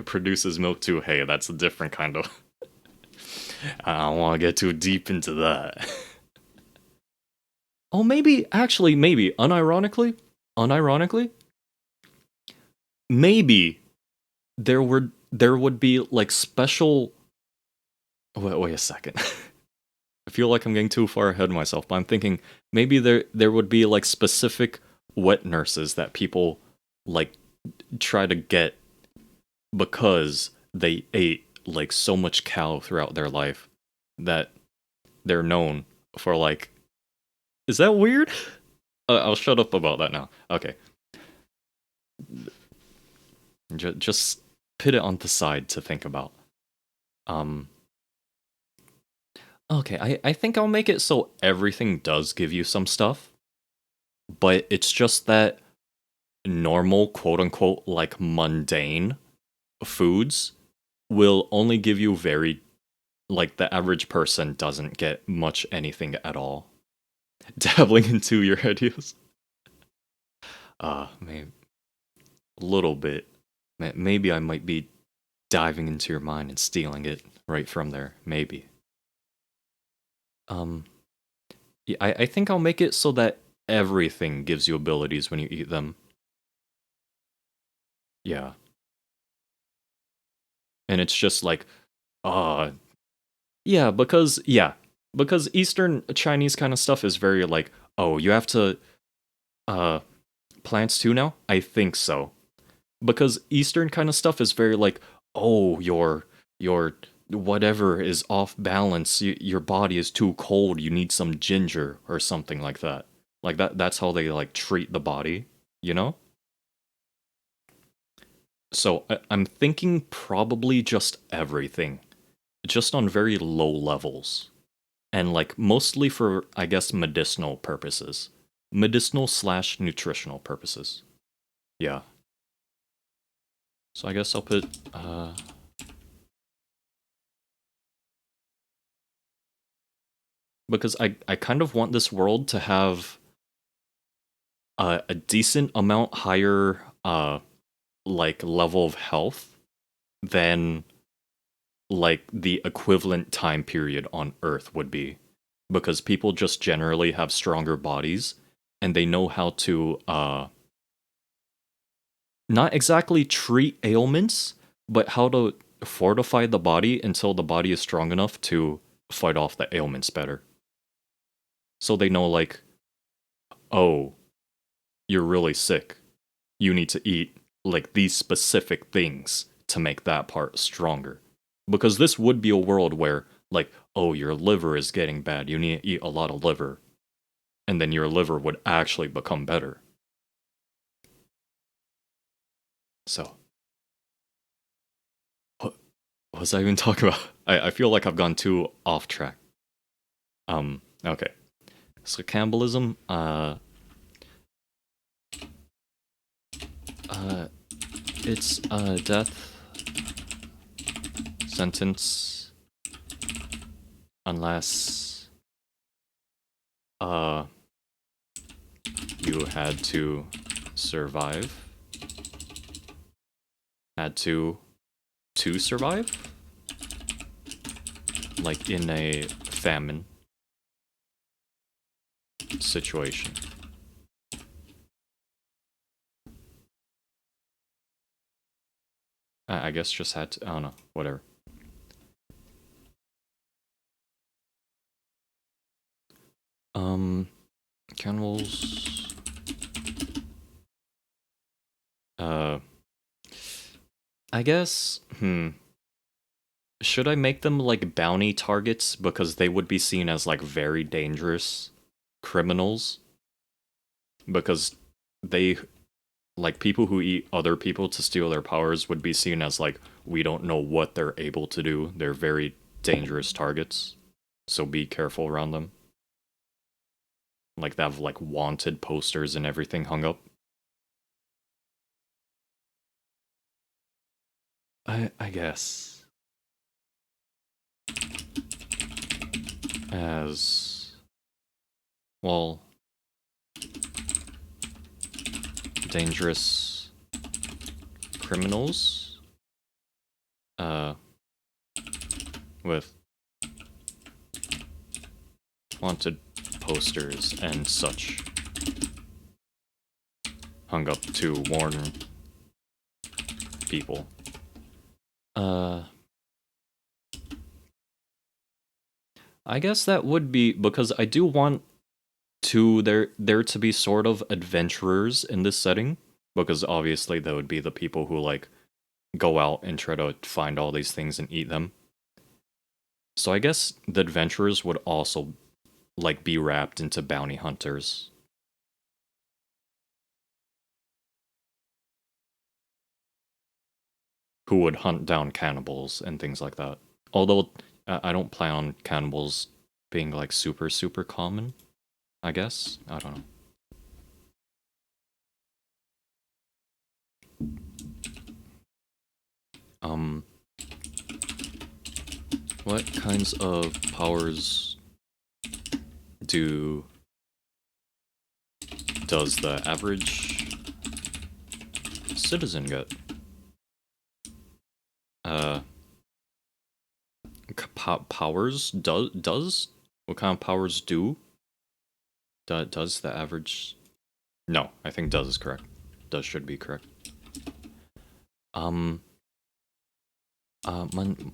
Produces milk too. Hey, that's a different kind of. I don't want to get too deep into that. Oh, maybe actually, maybe unironically, maybe there would be like special. Wait a second. I feel like I'm getting too far ahead of myself, but I'm thinking maybe there would be like specific wet nurses that people like try to get because they ate like so much cow throughout their life that they're known for like is that weird? I'll shut up about that now. Okay, just put it on the side to think about. Um, okay, I think I'll make it so everything does give you some stuff, but it's just that normal, quote unquote, like mundane foods will only give you very, like, the average person doesn't get much anything at all. Dabbling into your ideas. Maybe a little bit. Maybe I might be diving into your mind and stealing it right from there. Maybe. Um, yeah, I think I'll make it so that everything gives you abilities when you eat them. Yeah. And it's just like, uh, because Eastern Chinese kind of stuff is very like, oh, you have to, uh, plants too now? I think so. Because Eastern kind of stuff is very like, oh, your whatever is off balance. Your body is too cold. You need some ginger or something like that. Like that's how they like treat the body, you know? So I'm thinking probably just everything, just on very low levels. And like mostly for, I guess, medicinal purposes. Medicinal slash nutritional purposes. Yeah. So I guess I'll put because I kind of want this world to have a decent amount higher like level of health than like the equivalent time period on Earth would be, because people just generally have stronger bodies and they know how to not exactly treat ailments, but how to fortify the body until the body is strong enough to fight off the ailments better. So they know like, oh, you're really sick. You need to eat like these specific things to make that part stronger. Because this would be a world where, like, oh, your liver is getting bad. You need to eat a lot of liver. And then your liver would actually become better. So, what was I even talking about? I feel like I've gone too off track. Okay. So, cannibalism, uh, it's a death sentence unless uh you had to survive. Had to survive? Like in a famine situation. I guess just had to, I don't know, whatever. Um Cannibals. Uh I guess, should I make them like bounty targets because they would be seen as like very dangerous criminals? Because they, like, people who eat other people to steal their powers would be seen as like, we don't know what they're able to do. They're very dangerous targets. So be careful around them. Like they have like wanted posters and everything hung up. I guess. As well, dangerous criminals uh with wanted posters and such hung up to warn people. Uh I guess that would be because I do want to there to be sort of adventurers in this setting, because obviously that would be the people who like go out and try to find all these things and eat them. So I guess the adventurers would also like be wrapped into bounty hunters. who would hunt down cannibals and things like that. Although I don't plan on cannibals being like super super common. I guess I don't know. Um, what kinds of powers do does the average citizen get? Uh, powers does what kind of powers do? Does the average? No, I think does is correct. Does should be correct. Um, man,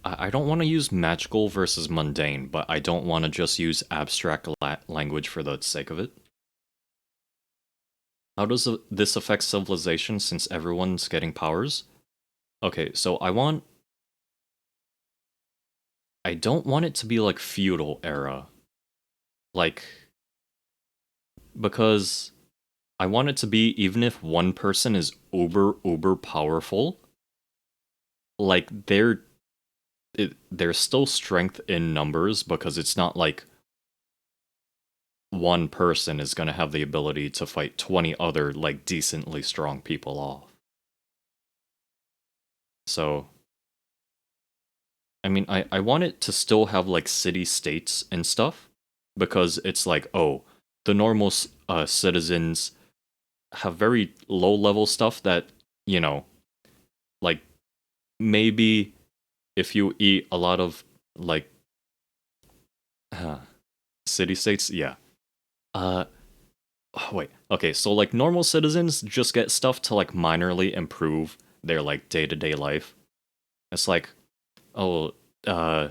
I don't want to use magical versus mundane, but I don't want to just use abstract language for the sake of it. How does this affect civilization since everyone's getting powers? Okay, so I don't want it to be like feudal era. Like, because I want it to be even if one person is uber powerful, like there's still strength in numbers because it's not like one person is going to have the ability to fight 20 other like decently strong people off. So I mean I want it to still have like city states and stuff because it's like, oh, the normal citizens have very low level stuff that, you know, like maybe if you eat a lot of like city states, yeah. Uh wait. Okay, so like normal citizens just get stuff to like minorly improve their like day-to-day life. It's like, oh, uh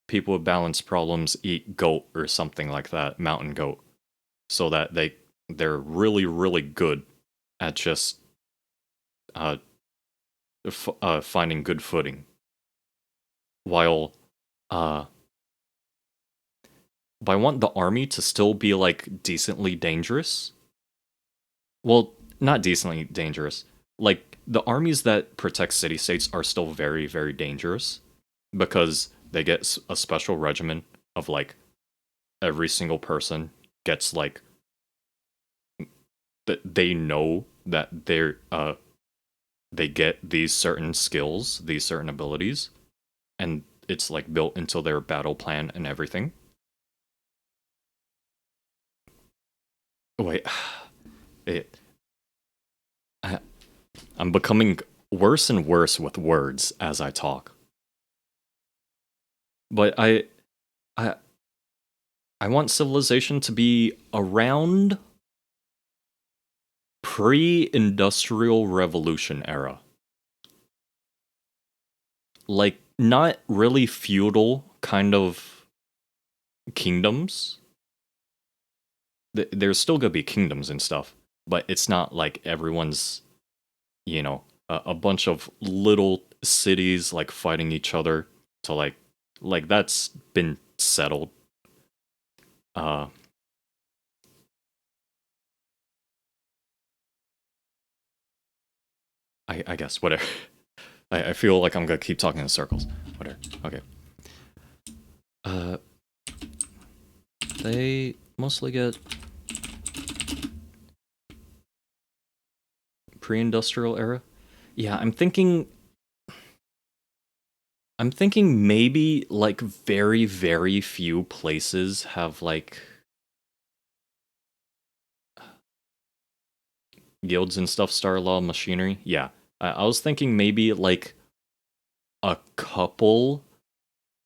people with balance problems eat goat or something like that, mountain goat, so that they're really really good at just uh, finding good footing. While uh but I want the army to still be like decently dangerous. Well, not decently dangerous. Like the armies that protect city states are still very very dangerous because they get a special regimen of like every single person gets like that they know that they get these certain skills, these certain abilities, and it's like built into their battle plan and everything. Wait, it, I, I'm becoming worse and worse with words as I talk. But I, I want civilization to be around pre-industrial revolution era. Like not really feudal kind of kingdoms. There's still gonna be kingdoms and stuff, but it's not like everyone's, you know, a bunch of little cities like fighting each other to like that's been settled. Uh, I guess whatever. I feel like I'm gonna keep talking in circles. Whatever. Okay. Uh, they mostly get pre-industrial era. Yeah, I'm thinking maybe like very very few places have like guilds and stuff, star law machinery. Yeah. I was thinking maybe like a couple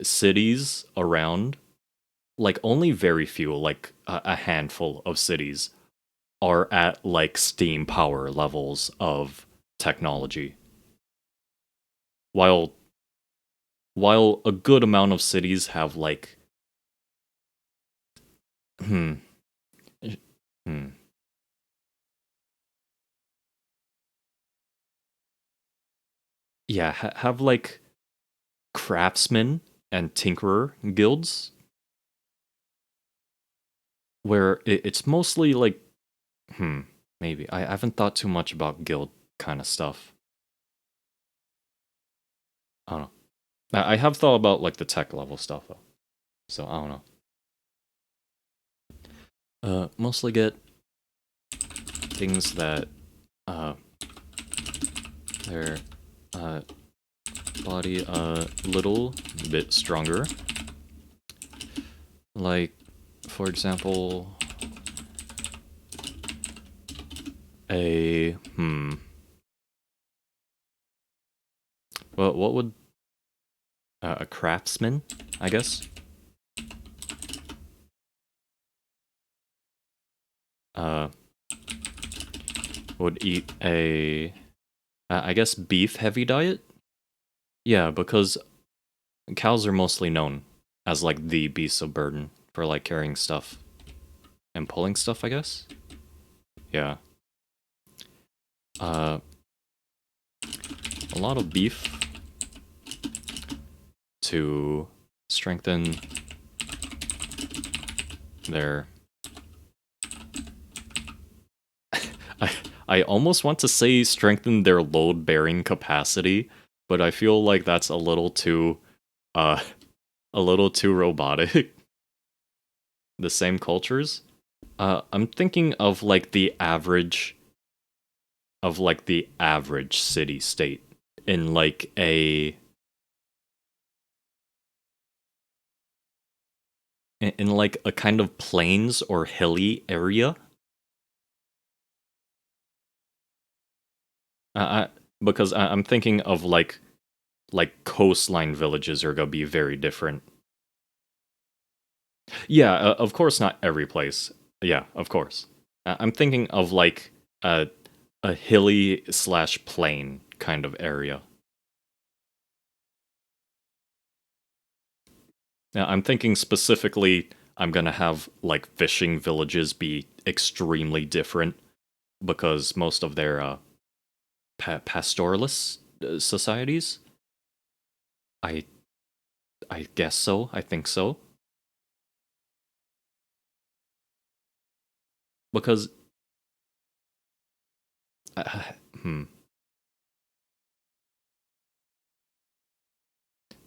cities around, like only very few, like a handful of cities are at like steam power levels of technology. While while a good amount of cities have like hmm hmm yeah, have like craftsmen and tinkerer guilds where it's mostly like hmm maybe I haven't thought too much about guild kind of stuff. I don't know. I have thought about like the tech level stuff though, so I don't know. Mostly get things that uh their uh body a little bit stronger. Like, for example, a well, what would a craftsman, I guess, uh, would eat a, I guess, beef heavy diet. Yeah, because cows are mostly known as like the beasts of burden for like carrying stuff and pulling stuff, I guess. Yeah. Uh, a lot of beef to strengthen their. I I almost want to say strengthen their load bearing capacity, but I feel like that's uh a little too robotic. The same cultures. I'm thinking of like the average city state in like a in like a kind of plains or hilly area. I because I'm thinking of like coastline villages are gonna be very different. Yeah, of course not every place. Yeah, of course. I'm thinking of like a hilly slash plain kind of area. Now, I'm thinking specifically, I'm gonna have like fishing villages be extremely different because most of their pastoralist societies. I I guess so. I think so because uh, hmm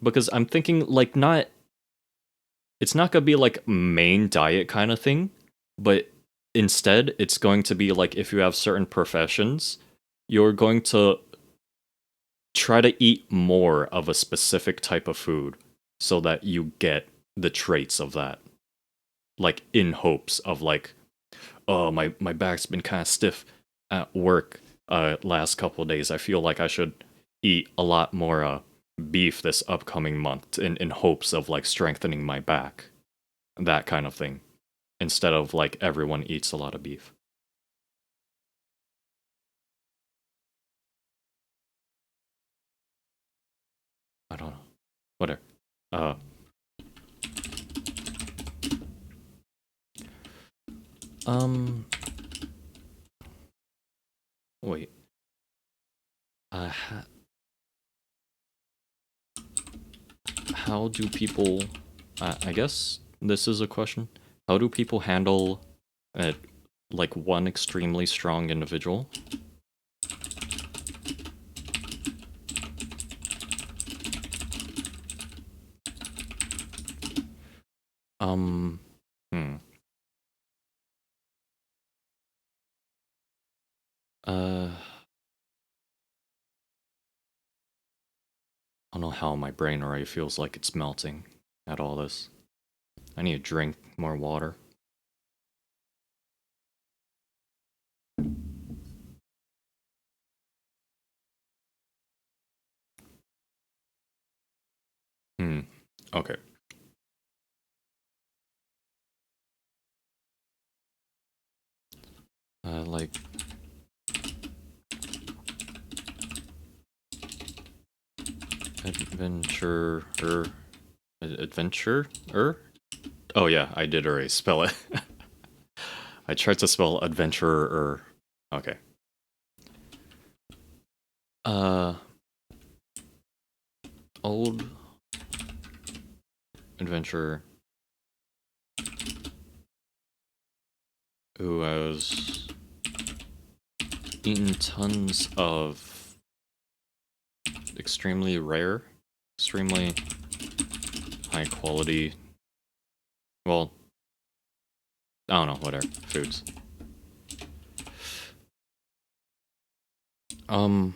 because I'm thinking like not it's not gonna be like main diet kind of thing, but instead it's going to be like if you have certain professions, you're going to try to eat more of a specific type of food so that you get the traits of that. Like in hopes of like, oh my back's been kind of stiff at work last couple of days. I feel like I should eat a lot more beef this upcoming month in hopes of like strengthening my back. That kind of thing. Instead of like everyone eats a lot of beef. I don't know. Whatever. Uh um wait. Uh how do people I guess this is a question. How do people handle uh, like one extremely strong individual? Um hmm. Uh I don't know how my brain already feels like it's melting at all this. I need to drink more water. Hmm. Okay. Like adventure adventure Oh yeah, I did already spell it. I tried to spell adventurer. Okay. Uh, old adventurer who has eaten tons of extremely rare. extremely high quality. Well, I don't know, whatever. Foods. Um,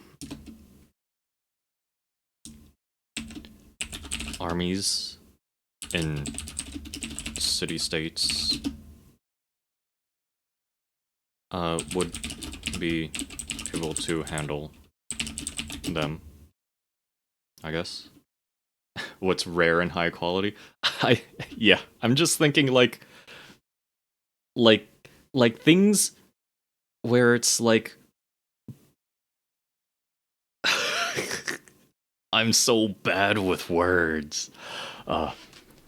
armies in city-states would be able to handle them, I guess. What's rare and high quality? Yeah, I'm just thinking like like things where it's like I'm so bad with words. Uh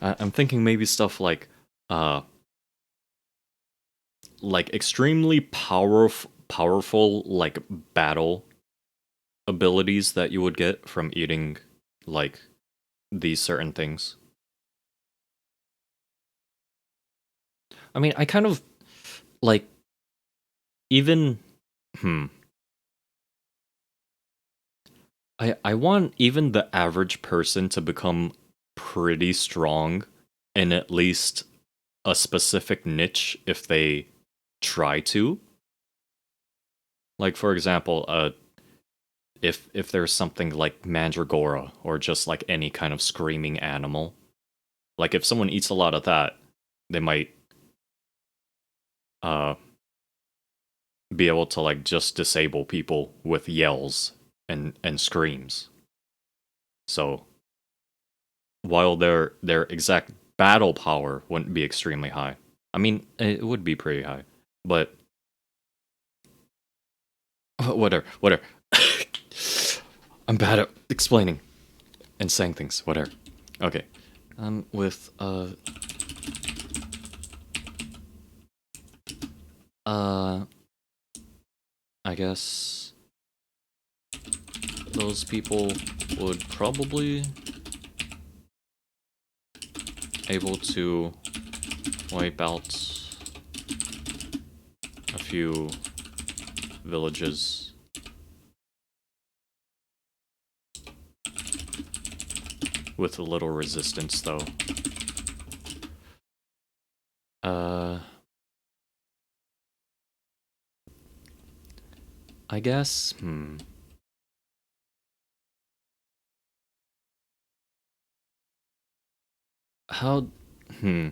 I'm thinking maybe stuff uh like extremely powerful like battle abilities that you would get from eating like these certain things. I mean, I kind of like even hmm I want even the average person to become pretty strong in at least a specific niche if they try to. Like for example, if there's something like mandragora or just like any kind of screaming animal, like if someone eats a lot of that, they might uh be able to like just disable people with yells and screams. So while their exact battle power wouldn't be extremely high. I mean, it would be pretty high, but whatever. I'm bad at explaining and saying things. Whatever. Okay. With uh, I guess those people would probably able to wipe out a few villages. With a little resistance, though. I guess, How, hmm.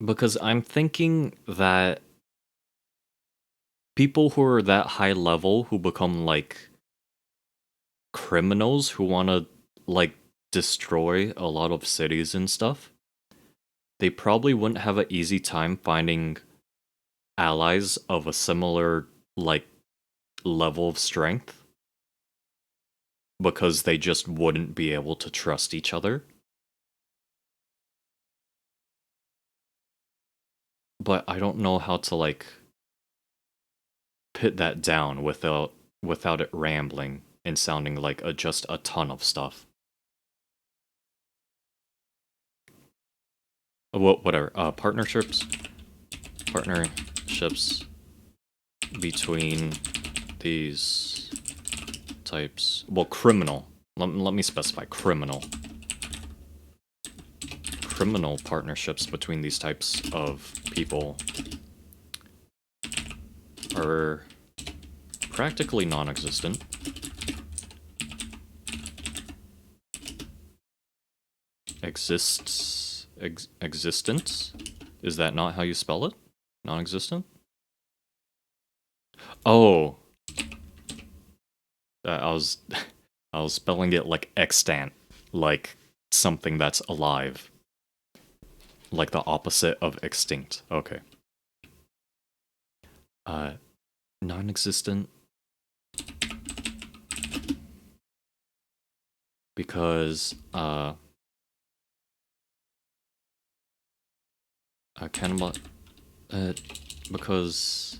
Because I'm thinking that people who are that high level who become like criminals who want to like destroy a lot of cities and stuff, they probably wouldn't have an easy time finding allies of a similar like level of strength because they just wouldn't be able to trust each other. But I don't know how to like put that down without it rambling and sounding like just a ton of stuff. Whatever. Partnerships between these types. Well, criminal. Let me specify criminal. Criminal partnerships between these types of people are practically non-existent. Existence? Is that not how you spell it? Non-existent? Oh, I was I was spelling it like extant, like something that's alive, like the opposite of extinct. Okay. Uh, non-existent because cannibal uh because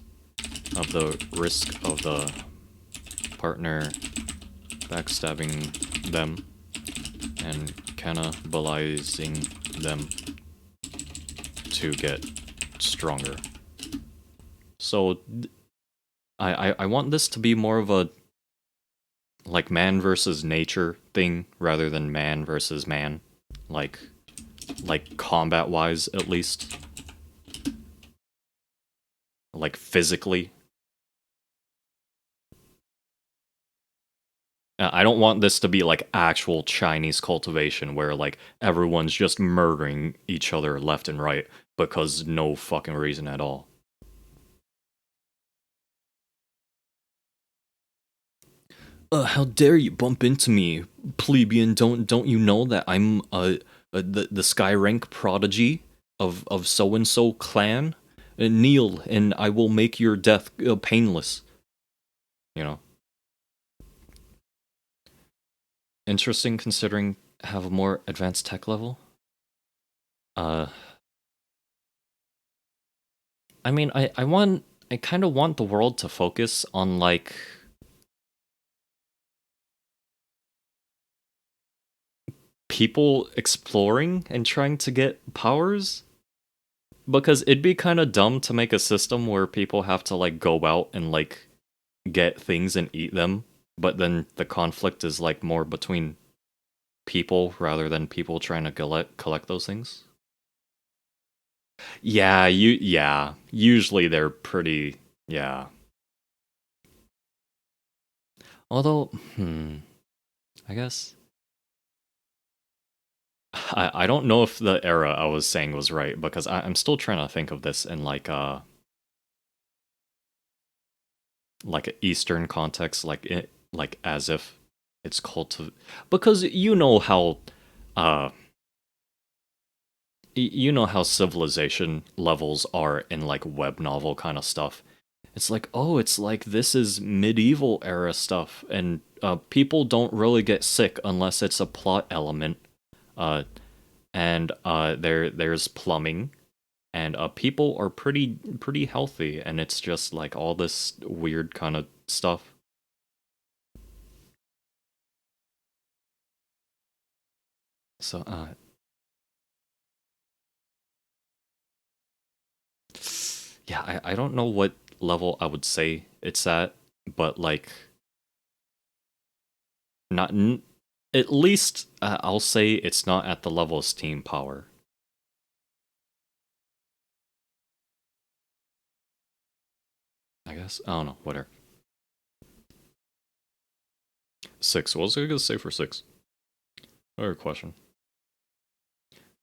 of the risk of the partner backstabbing them and cannibalizing them to get stronger. So I want this to be more of a like man versus nature thing rather than man versus man, like combat wise at least, like physically. I don't want this to be like actual Chinese cultivation where like everyone's just murdering each other left and right because no fucking reason at all. How dare you bump into me, plebeian? Don't you know that I'm the sky rank prodigy of so and so clan? Kneel, and I will make your death painless. You know, interesting considering have a more advanced tech level. Uh, I mean, I kind of want the world to focus on like people exploring and trying to get powers, because it'd be kind of dumb to make a system where people have to like go out and like get things and eat them, but then the conflict is like more between people rather than people trying to collect those things. Yeah, usually they're pretty, yeah. Although, I guess I don't know if the era I was saying was right, because I'm still trying to think of this in like an Eastern context, like like as if it's because you know how uh you know how civilization levels are in like web novel kind of stuff. It's like, oh, it's like this is medieval era stuff, and people don't really get sick unless it's a plot element. Uh, and there's plumbing, and people are pretty healthy, and it's just like all this weird kind of stuff. So yeah, I don't know what level I would say it's at, but like not at least I'll say it's not at the level of Steam Power. I guess I don't know. Whatever. 6. What was I gonna say for 6? Another question.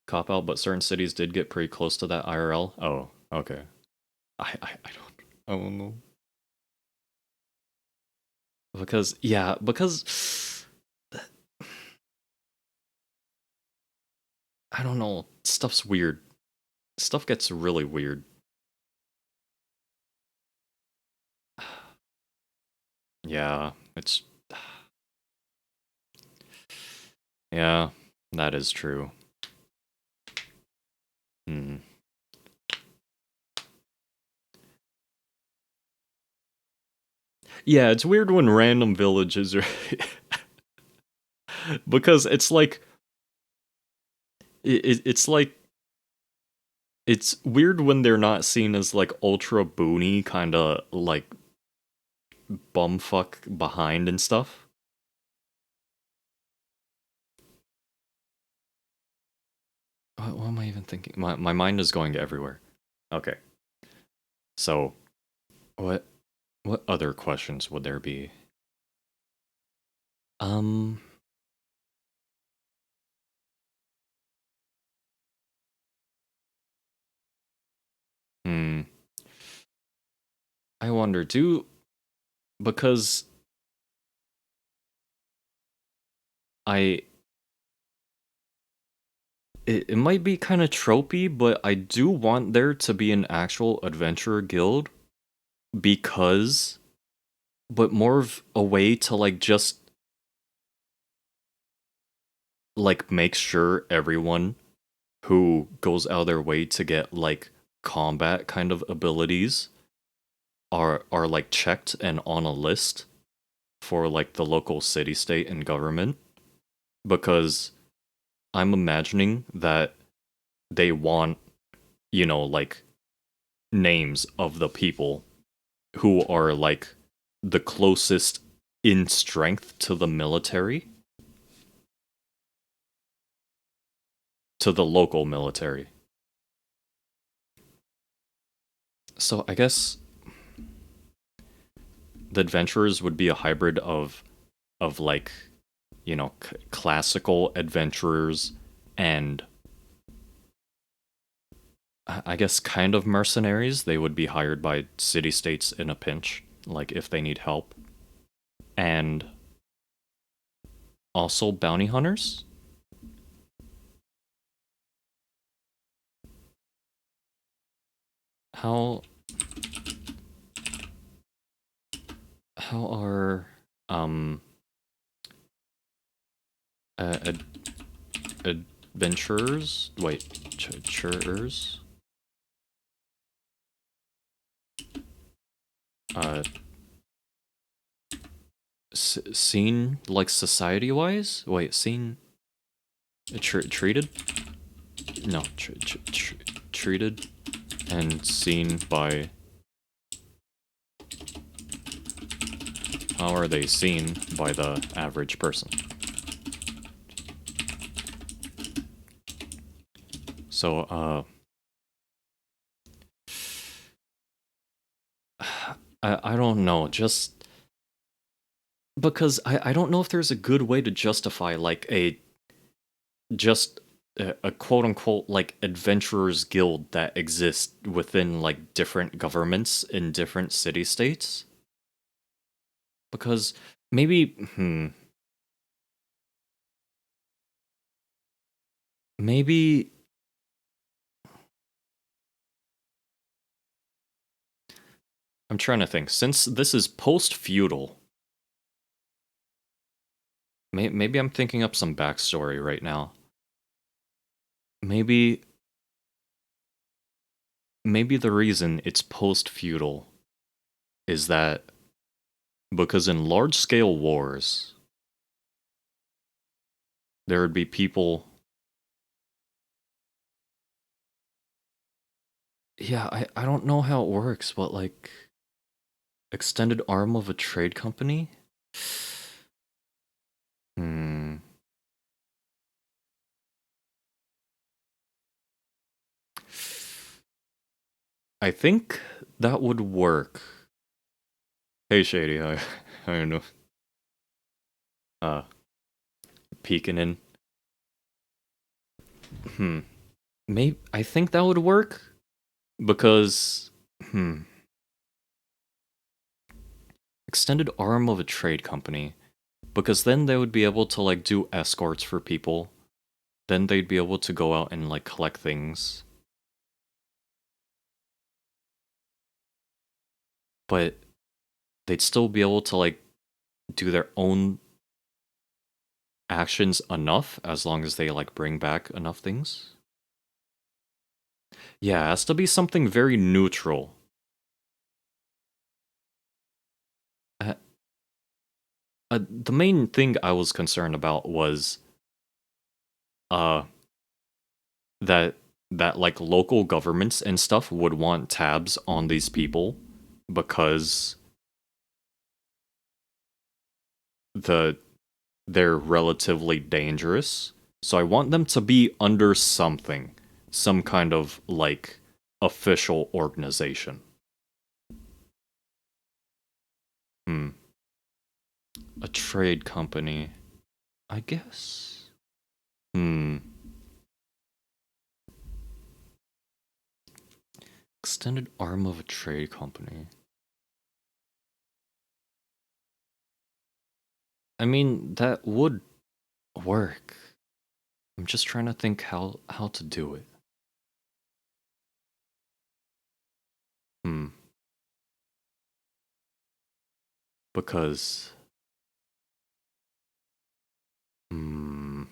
Cop out, but certain cities did get pretty close to that IRL. Oh, okay. I don't know. Because yeah, because I don't know. Stuff's weird. Stuff gets really weird. Yeah, it's yeah, that is true. Hmm. Yeah, it's weird when random villages are because it's like it's like it's weird when they're not seen as like ultra boony kind of like bumfuck behind and stuff. What am I even thinking? My mind is going everywhere. Okay. So, what what other questions would there be? Um, hmm. I wonder, do because I it might be kind of tropey, but I do want there to be an actual adventurer guild, because but more of a way to like just like make sure everyone who goes out of their way to get like combat kind of abilities are like checked and on a list for like the local city state and government, because I'm imagining that they want, like names of the people who are like the closest in strength to the military, to the local military. So I guess the adventurers would be a hybrid of like, classical adventurers and I guess kind of mercenaries. They would be hired by city states in a pinch, like if they need help. And also bounty hunters. How how are um ad- adventurers? Wait, adventurers? Uh, seen like society wise? Wait, seen treated? No, treated and seen by. How are they seen by the average person? So, I don't know, just because I don't know if there's a good way to justify like just a quote unquote like adventurers guild that exists within like different governments in different city states. Because maybe maybe I'm trying to think. Since this is post feudal, maybe I'm thinking up some backstory right now. Maybe maybe the reason it's post feudal is that because in large scale wars there would be people. Yeah, I don't know how it works, but like extended arm of a trade company? Hmm. I think that would work. Hey Shady, I don't know. Uh peeking in. Hmm. Maybe I think that would work because extended arm of a trade company. Because then they would be able to like do escorts for people. Then they'd be able to go out and like collect things. But they'd still be able to like do their own actions enough as long as they like bring back enough things. Yeah, it has to be something very neutral. Uh, the main thing I was concerned about was uh that like local governments and stuff would want tabs on these people because the they're relatively dangerous. So I want them to be under something, some kind of like official organization. Hmm. A trade company, I guess. Hmm. Extended arm of a trade company. I mean, that would work. I'm just trying to think how to do it. Hmm. Because hmm.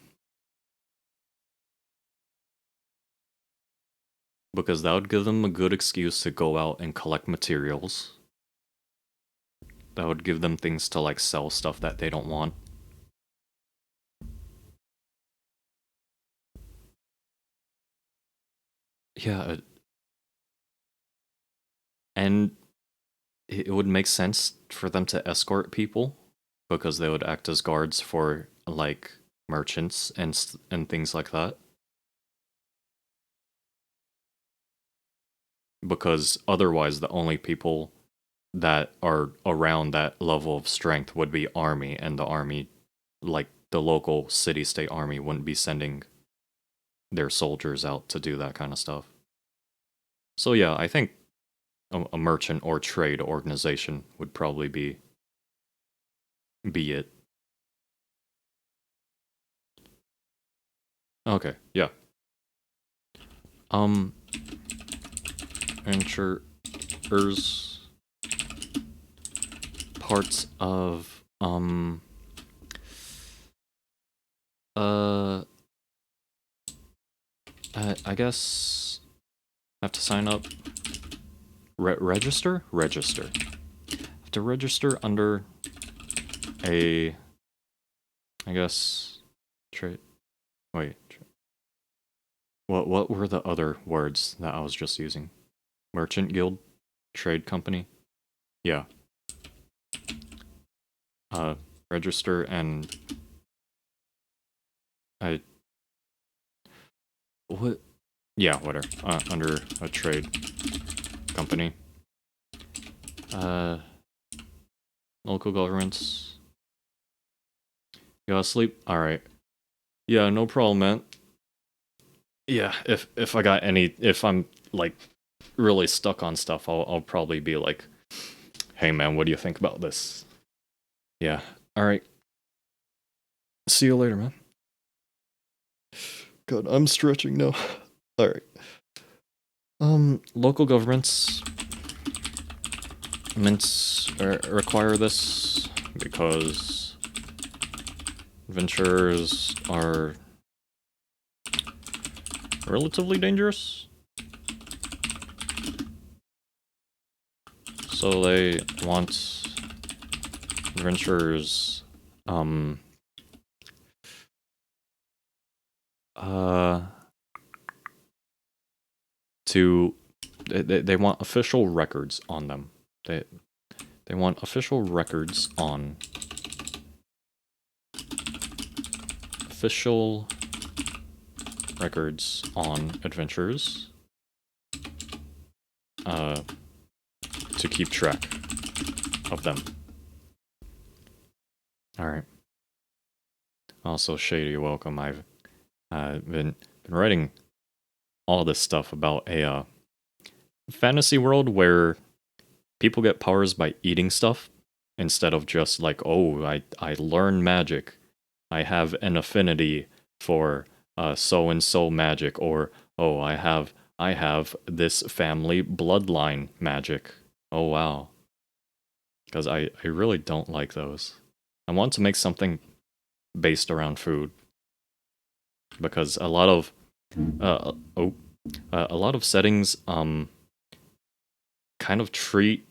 Because that would give them a good excuse to go out and collect materials. That would give them things to like sell stuff that they don't want. Yeah, and it would make sense for them to escort people because they would act as guards for like merchants and things like that. because otherwise the only people that are around that level of strength would be army, and the army, like the local city-state army, wouldn't be sending their soldiers out to do that kind of stuff. So yeah, I think a merchant or trade organization would probably be it. Okay, yeah. Um, Insurers, parts of uh I guess I have to sign up. Register? Register. I have to register under a, I guess, trade. Wait. What were the other words that I was just using? Merchant guild? Trade company? Yeah. Register and I. What? Yeah, whatever. Under a trade company. Local governments. You gotta sleep? Alright. Yeah, no problem, man. Yeah, if I got any, if I'm like really stuck on stuff, I'll probably be like, hey man, what do you think about this? Yeah. Alright. See you later, man. God, I'm stretching now. Alright. Local governments require this because adventurers are relatively dangerous. So they want adventurers to they want official records on them. They want official records on adventurers to keep track of them. Alright. Also, Shady, welcome. I've been writing all this stuff about a fantasy world where people get powers by eating stuff instead of just like, oh, I learn magic. I have an affinity for so and so magic, or oh, I have this family bloodline magic. Oh wow. Because I really don't like those. I want to make something based around food. Because a lot of a lot of settings kind of treat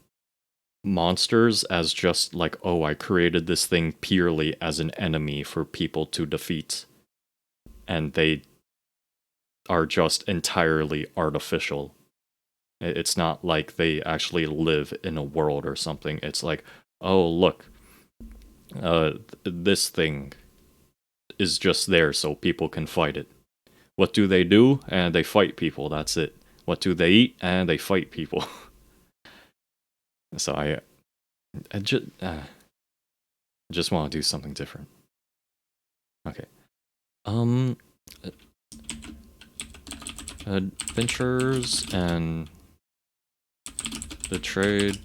monsters as just like, oh, I created this thing purely as an enemy for people to defeat. And they are just entirely artificial. It's not like they actually live in a world or something. It's like, oh, look, this thing is just there so people can fight it. What do? And they fight people, that's it. What do they eat? And they fight people. So I just want to do something different. Okay. Adventures and the trade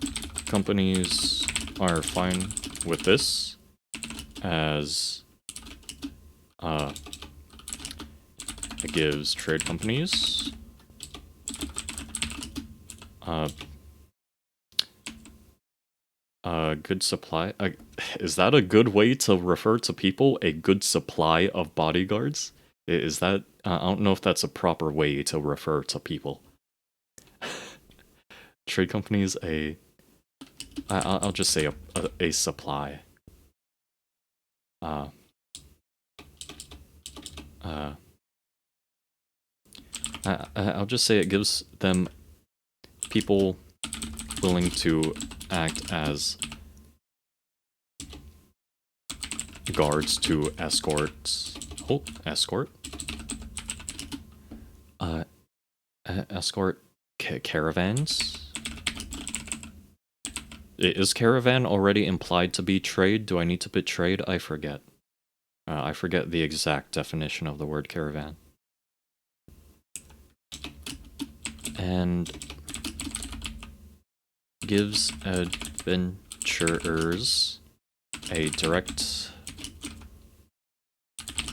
companies are fine with this, as it gives trade companies a good supply. Is that a good way to refer to people? A good supply of bodyguards? Is that? I don't know if that's a proper way to refer to people. Trade companies, I'll just say a supply. I'll just say it gives them people willing to act as guards to escorts. Escort? Escort caravans? Is caravan already implied to be trade? Do I need to put trade? I forget. I forget the exact definition of the word caravan. And gives adventurers a direct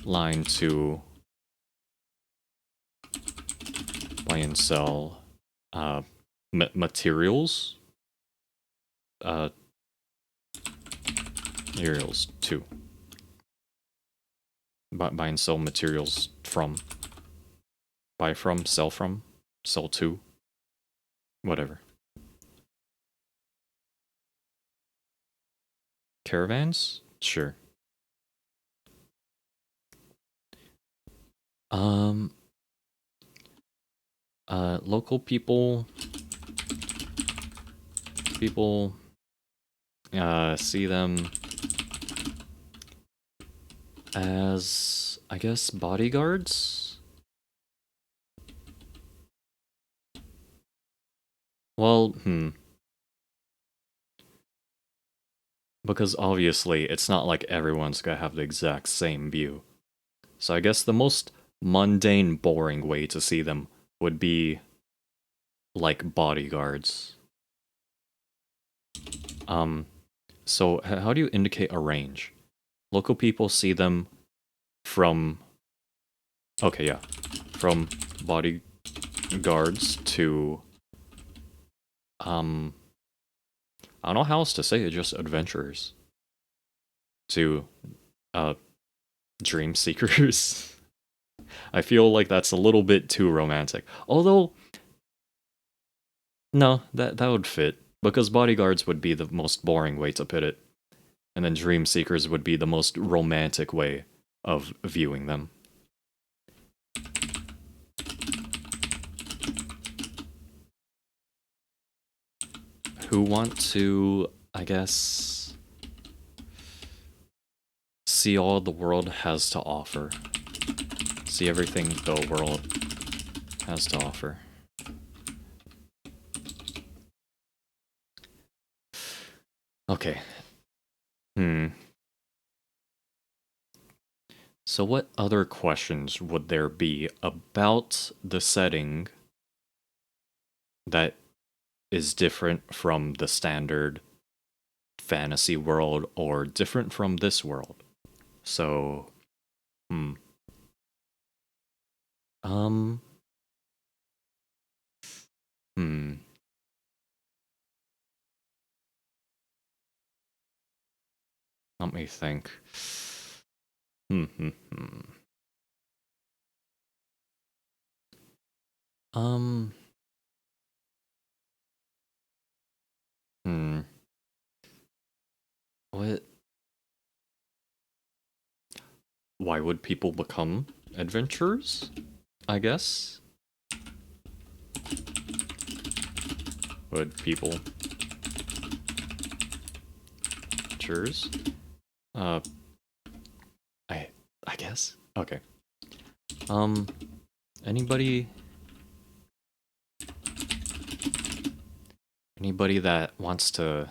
line to buy and sell materials. Materials too. Buy and sell materials from. Buy from, sell to. Whatever. Caravans? Sure. Local people see them as, I guess, bodyguards? Well, because obviously it's not like everyone's gonna have the exact same view. So I guess the most mundane, boring way to see them would be like bodyguards. So how do you indicate a range? Local people see them from... Okay, yeah. From bodyguards to... I don't know how else to say it, just adventurers. To, dream seekers. I feel like that's a little bit too romantic. Although, no, that would fit. Because bodyguards would be the most boring way to put it. And then dream seekers would be the most romantic way of viewing them. Who want to, I guess, see all the world has to offer. See everything the world has to offer. Okay. So what other questions would there be about the setting that is different from the standard fantasy world or different from this world? So, let me think. What? Why would people become adventurers? I guess. Would people adventurers? I guess. Okay. Anybody that wants to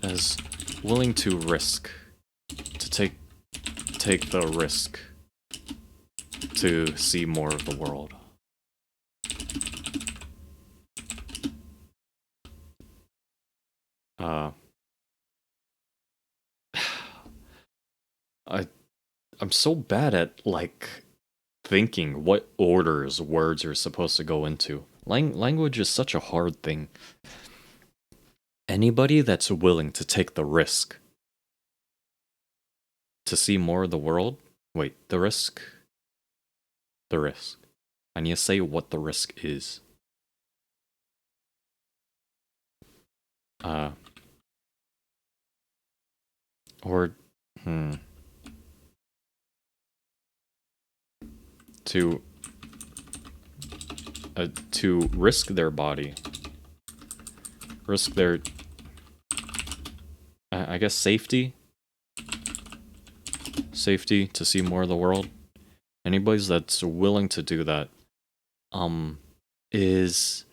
is willing to risk to take the risk to see more of the world. I'm so bad at, like, thinking what orders words are supposed to go into. Language is such a hard thing. Anybody that's willing to take the risk to see more of the world? Wait, the risk? The risk. I need to say what the risk is. Or, to risk their body. Risk their, I guess, safety? Safety to see more of the world. Anybody that's willing to do that um is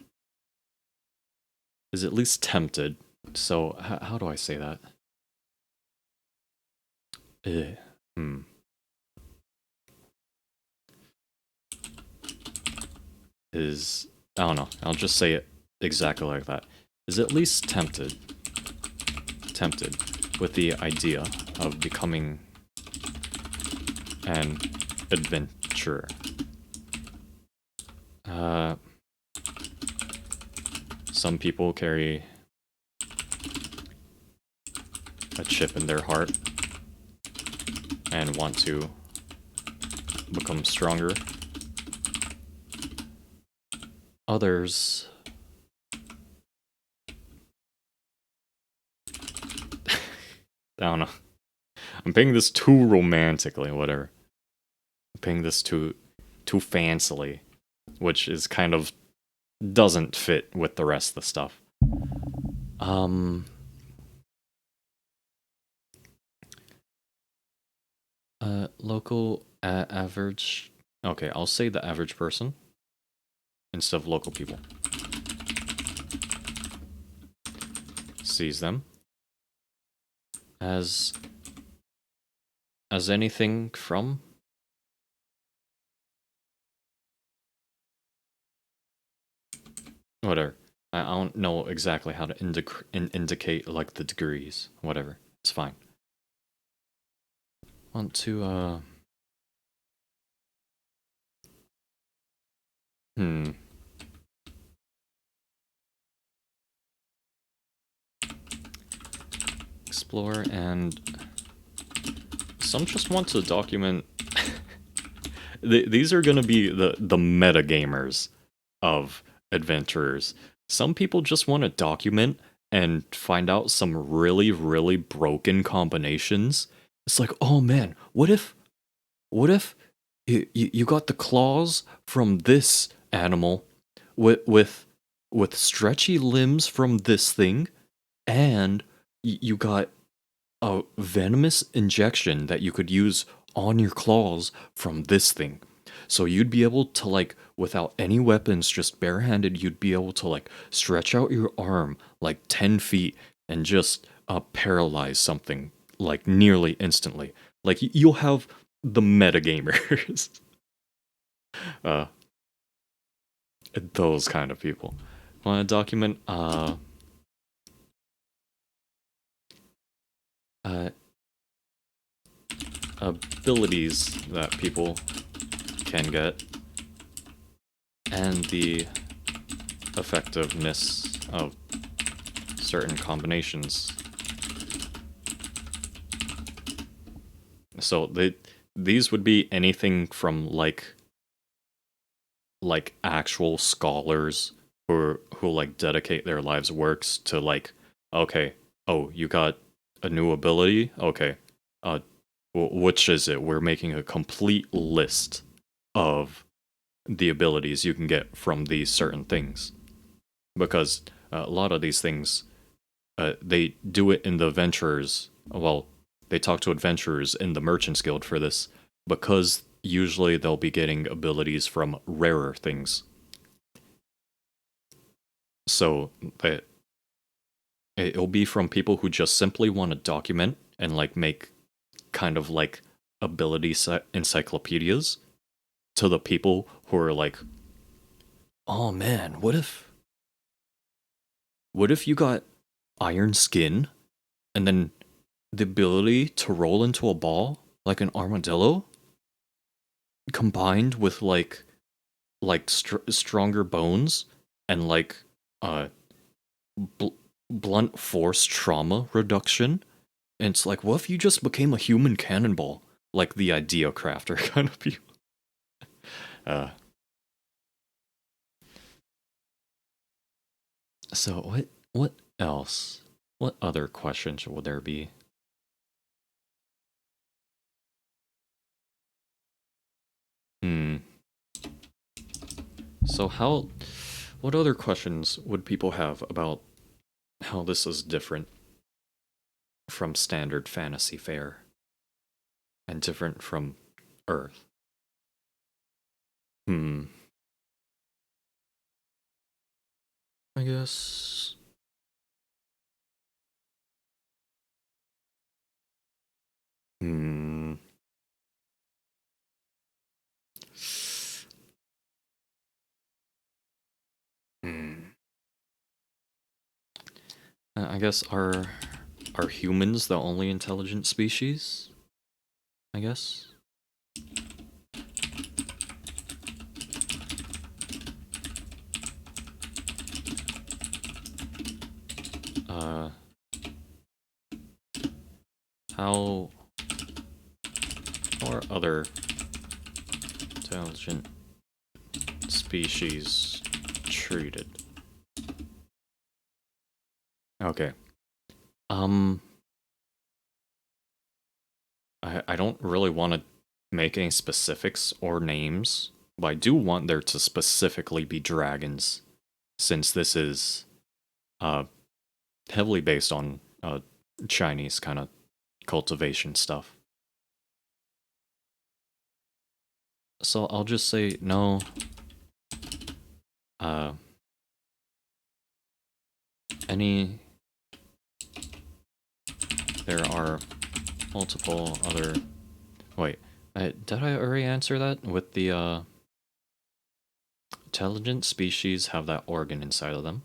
at least tempted. So how do I say that? Eh, hmm. Is I don't know. I'll just say it exactly like that. Is at least tempted with the idea of becoming an adventurer. Uh, some people carry a chip in their heart and want to become stronger. Others, I don't know. I'm paying this too romantically, whatever. I'm paying this too fancily, which is kind of doesn't fit with the rest of the stuff. Um, local average. Okay, I'll say the average person instead of local people. Sees them as anything from whatever. I don't know exactly how to indicate like the degrees. Whatever, it's fine. Want to hmm. Explore, and some just want to document. These are going to be the meta gamers of adventurers. Some people just want to document and find out some really broken combinations. It's like, oh man, what if you got the claws from this animal with stretchy limbs from this thing, and you got a venomous injection that you could use on your claws from this thing. So you'd be able to, like, without any weapons, just barehanded, you'd be able to like stretch out your arm like 10 feet and just paralyze something like nearly instantly. Like you'll have the metagamers. uh those kind of people want to document uh abilities that people can get and the effectiveness of certain combinations. So these would be anything from actual scholars who like dedicate their lives works to like, okay, oh, you got a new ability, okay, uh which is it? We're making a complete list of the abilities you can get from these certain things, because a lot of these things, they do it in the adventurers. Well, they talk to adventurers in the Merchants Guild for this, because usually they'll be getting abilities from rarer things. So it'll be from people who just simply want to document and like make kind of like ability encyclopedias, to the people who are like, oh man, what if you got iron skin and then the ability to roll into a ball like an armadillo, combined with stronger bones and like uh bl- blunt force trauma reduction. And it's like, what if you just became a human cannonball, like the idea crafter kind of people? uh so what else, what other questions would there be? Hmm. So what other questions would people have about how this is different from standard fantasy fare and different from Earth? Hmm. I guess. Hmm. Hmm. I guess are humans the only intelligent species? I guess. Uh, how are other intelligent species treated? Okay. Um, I don't really want to make any specifics or names, but I do want there to specifically be dragons, since this is uh heavily based on Chinese kind of cultivation stuff. So I'll just say no. Uh, any. There are multiple other. Wait, did I already answer that with the intelligent species have that organ inside of them?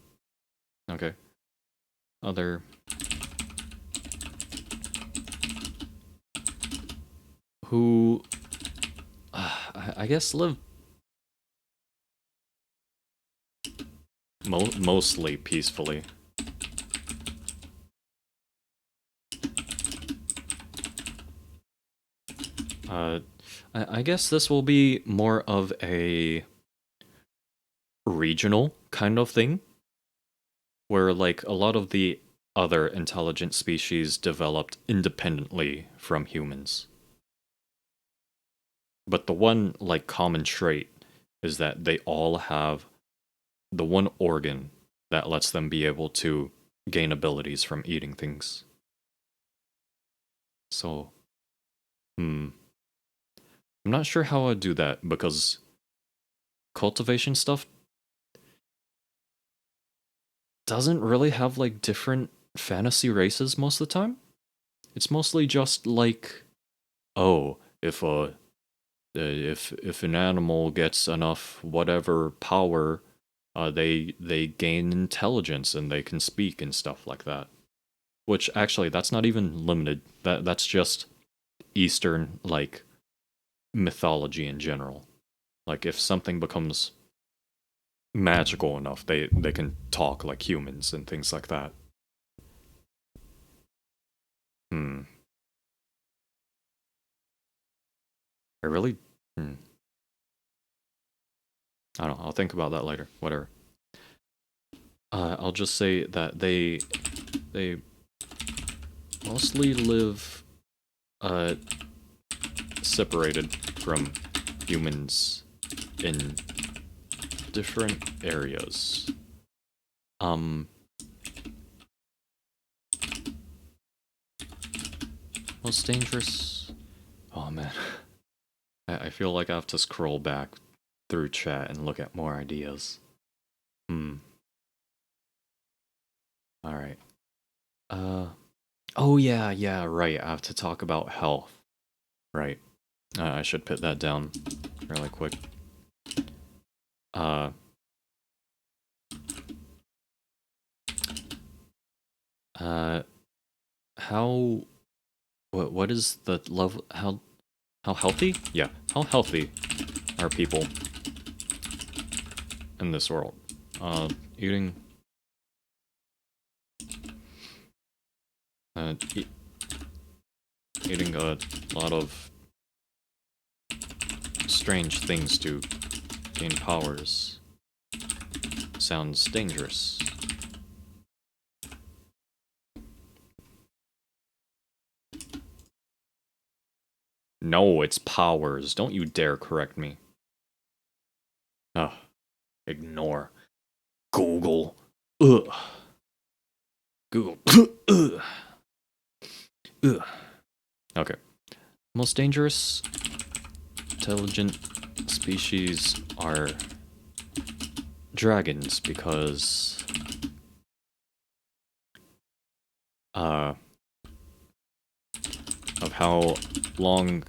Okay. Other. Who. I guess live mostly peacefully. Uh, I guess this will be more of a regional kind of thing, where like a lot of the other intelligent species developed independently from humans. But the one like common trait is that they all have the one organ that lets them be able to gain abilities from eating things. So, I'm not sure how I'd do that because cultivation stuff doesn't really have like different fantasy races most of the time. It's mostly just like, oh, if an animal gets enough whatever power, they gain intelligence and they can speak and stuff like that. Which actually, that's not even limited. That's just Eastern like mythology in general. Like if something becomes magical enough, they can talk like humans and things like that. Hmm. I really. Hmm. I don't know. I'll think about that later. Whatever. I'll just say that they mostly live uh separated from humans in different areas. Um, most dangerous. Oh man, I feel like I have to scroll back through chat and look at more ideas. Hmm. All right. Uh. Oh yeah, yeah. Right. I have to talk about health. Right. I should put that down really quick. Uh. Uh. How? What is the level? How healthy? Yeah. How healthy are people in this world? Eating. Uh, e eating a lot of strange things to gain powers sounds dangerous. No, it's powers. Don't you dare correct me. Ugh. Ignore. Google. Ugh. Google. Ugh. Ugh. Okay. Most dangerous intelligent species are dragons because uh, of how long,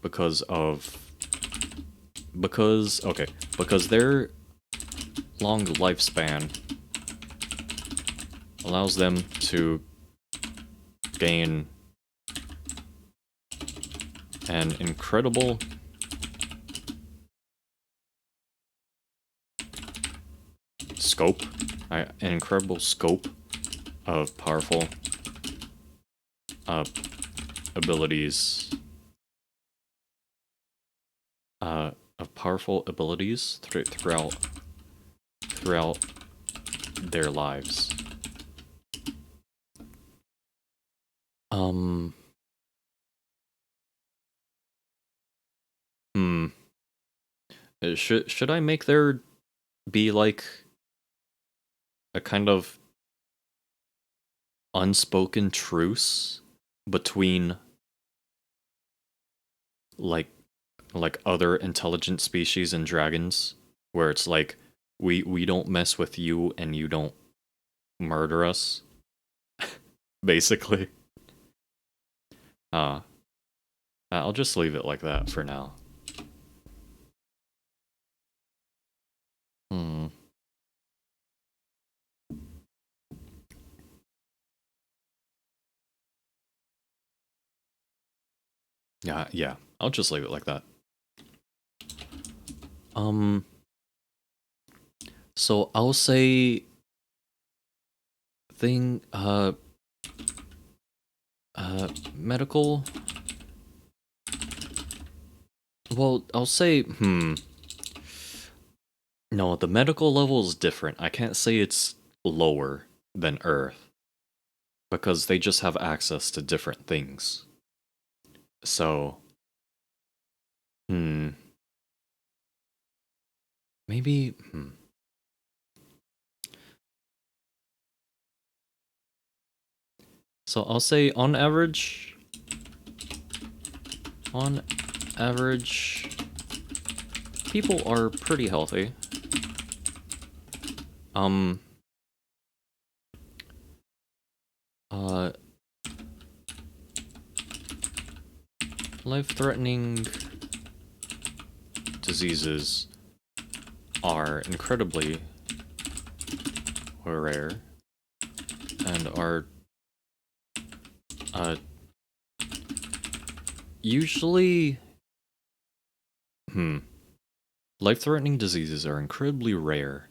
because of, okay, because their long lifespan allows them to gain an incredible scope, an incredible scope of powerful abilities, throughout their lives. Hmm. Should I make there be like a kind of unspoken truce between like other intelligent species and dragons, where it's like we don't mess with you and you don't murder us, basically. Uh I'll just leave it like that for now. Hmm. Yeah, yeah. I'll just leave it like that. Um so I'll say thing medical. Well, I'll say no, the medical level is different. I can't say it's lower than Earth because they just have access to different things. So, hmm, maybe, So I'll say on average, people are pretty healthy. Um, uh, life-threatening diseases are incredibly rare and are uh usually hmm life-threatening diseases are incredibly rare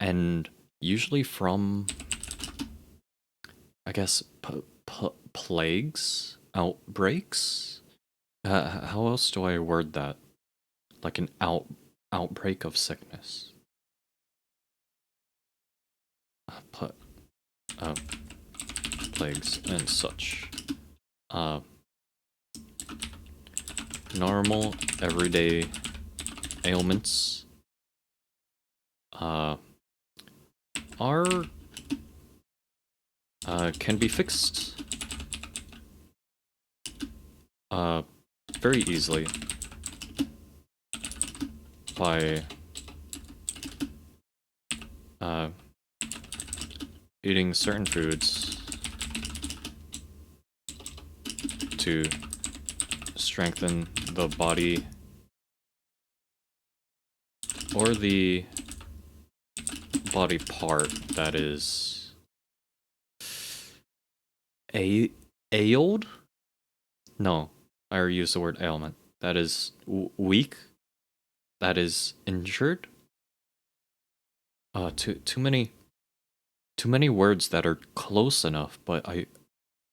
and usually from, I guess, plagues, outbreaks. How else do I word that? Like an outbreak of sickness. Pl- uh, plagues and such. Uh, normal everyday ailments uh, are can be fixed uh, very easily by uh, eating certain foods to strengthen the body or the body part that is a ailed. No, I already used the word ailment. That is weak. That is injured. Too many words that are close enough, but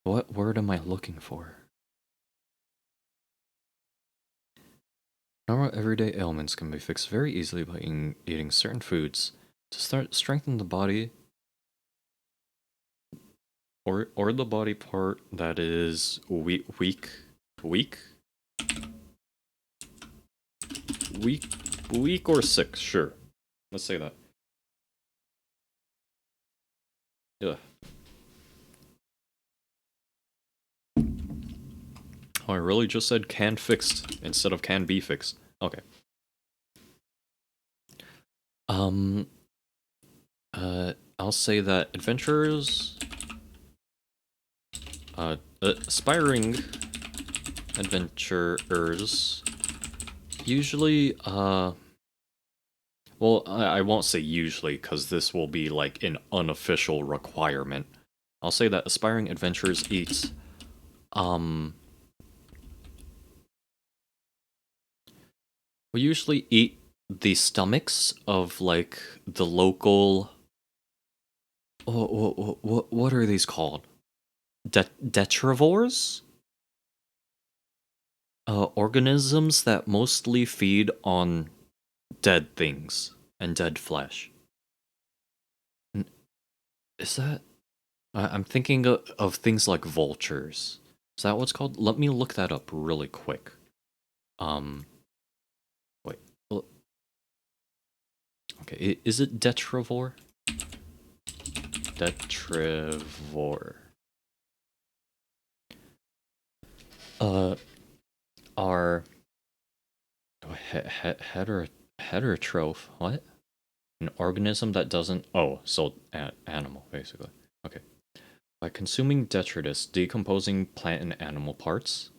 what word am I looking for? Normal everyday ailments can be fixed very easily by eating certain foods to start strengthen the body or the body part that is weak, weak, weak or sick. Sure, let's say that. Yeah. Oh, I really just said can fixed instead of can be fixed. Okay. Um. I'll say that adventurers Aspiring adventurers usually, well, I won't say usually, because this will be like an unofficial requirement. I'll say that aspiring adventurers eat, um, we usually eat the stomachs of like the local. What are these called? Detrivores? Organisms that mostly feed on dead things and dead flesh. Is that? I'm thinking of things like vultures. Is that what's called? Let me look that up really quick. Um, wait. Okay, is it detrivore? Detrivore. Uh, are heterotroph? What? An organism that doesn't. Oh, so animal basically. Okay. By consuming detritus, decomposing plant and animal parts.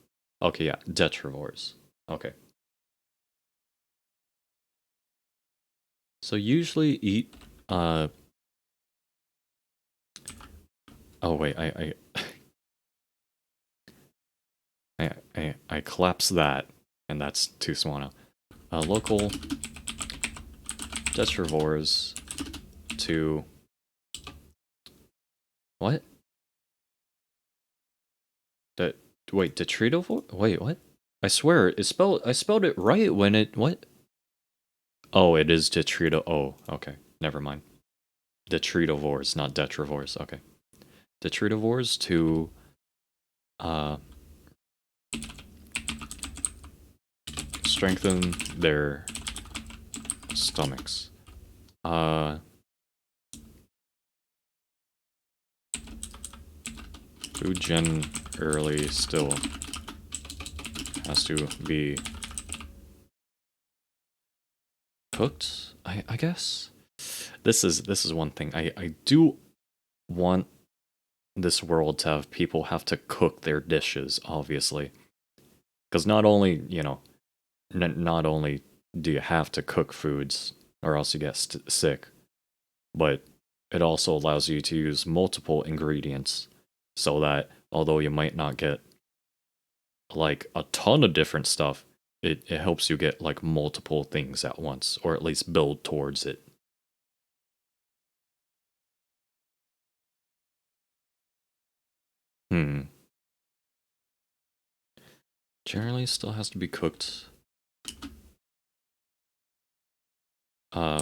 Okay, yeah, detrivores. Okay. So usually eat. Oh wait, I collapse that, and that's too small now. Local detrivores to what? De, wait, detritivore? Wait, what? I swear, I spelled it right when it what? Oh, it is detrito. Oh, okay, never mind. Detritivores, not detrivores. Okay, detritivores to uh strengthen their stomachs. Food gen early still has to be cooked, I guess. This is one thing. I do want this world to have people have to cook their dishes, obviously. Because not only, not only do you have to cook foods or else you get sick, but it also allows you to use multiple ingredients so that although you might not get like a ton of different stuff, it helps you get like multiple things at once, or at least build towards it. Hmm. Generally still has to be cooked. Uh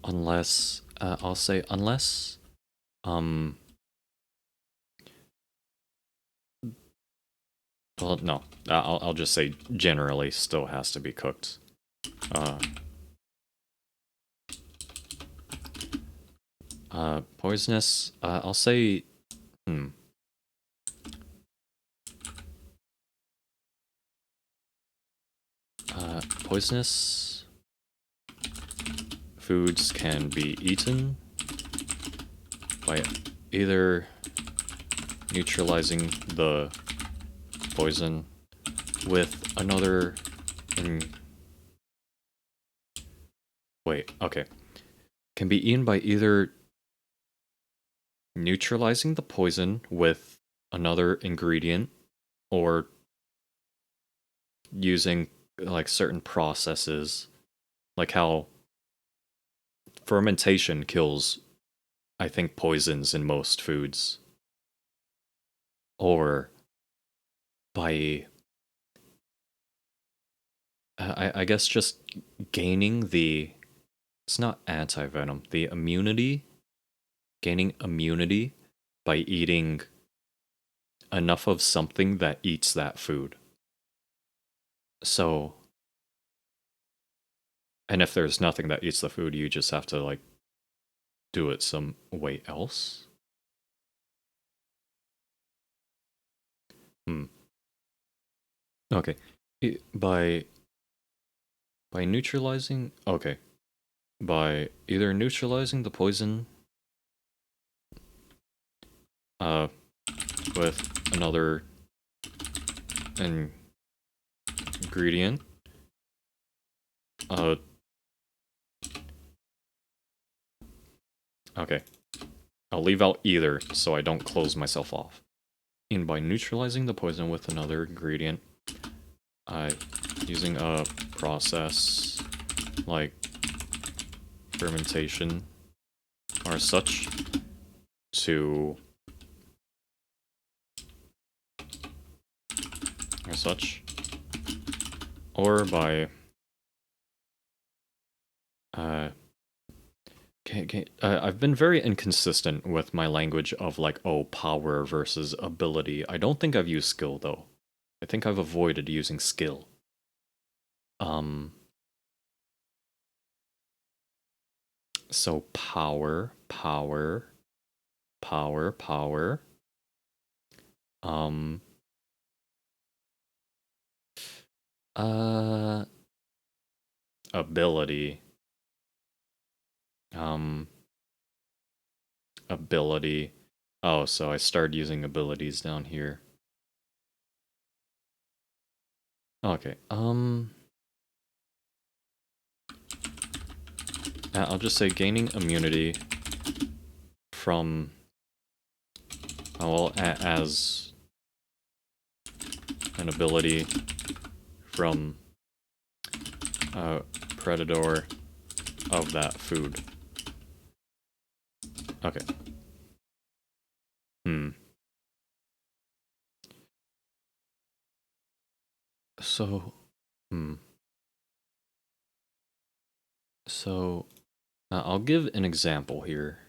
unless I'll say unless um well no. I'll just say generally still has to be cooked. Uh poisonous I'll say hmm. Poisonous foods can be eaten by either neutralizing the poison with another in wait, okay. Can be eaten by either neutralizing the poison with another ingredient or using like certain processes like how fermentation kills I think poisons in most foods or by I guess just gaining the it's not anti-venom, the immunity, gaining immunity by eating enough of something that eats that food. So, and if there's nothing that eats the food, you just have to like do it some way else. Hmm. Okay. By neutralizing, okay. By either neutralizing the poison uh, with another ingredient. Okay. I'll leave out either so I don't close myself off. And by neutralizing the poison with another ingredient, using a process like fermentation or such to or by I've been very inconsistent with my language of like, oh, power versus ability. I don't think I've used skill though. I think I've avoided using skill. So power. Ability. Ability. Oh, so I started using abilities down here. Okay, I'll just say gaining immunity from, well, as an ability from a predator of that food. Okay. So, So, I'll give an example here.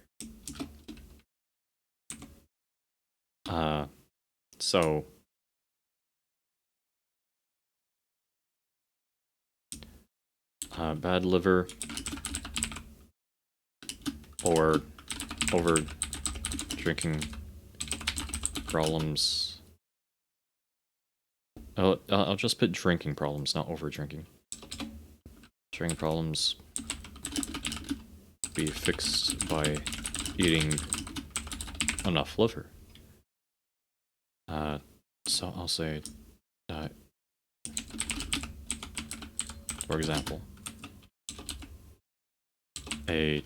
So, bad liver or over drinking problems. I'll just put drinking problems, not over drinking. Drinking problems be fixed by eating enough liver. So I'll say, for example, a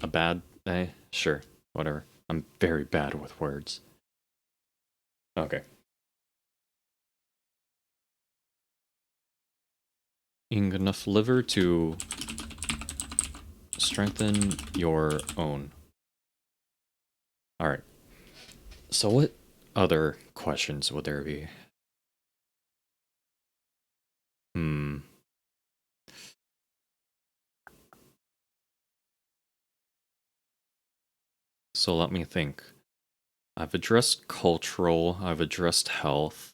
bad, sure, whatever. I'm very bad with words. Okay. Eating enough liver to strengthen your own. Alright. So what other questions would there be? So let me think. I've addressed cultural, I've addressed health.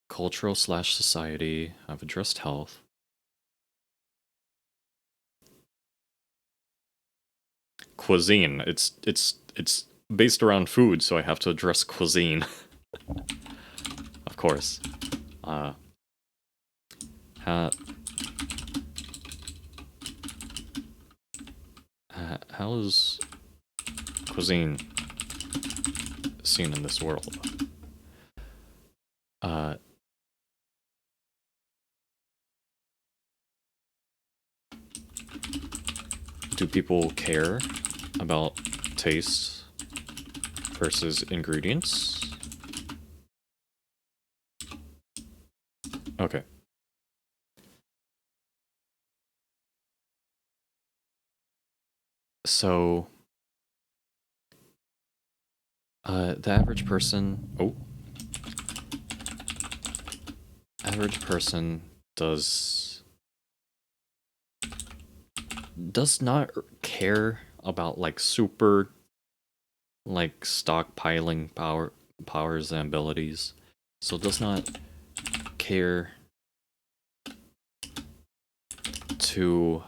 Cultural / society, I've addressed health. Cuisine, it's based around food, so I have to address cuisine. Of course. How is cuisine seen in this world? Do people care about taste versus ingredients? Okay. So, the average person... Oh. Average person does not care about, like, super, like, stockpiling powers and abilities. So does not care to...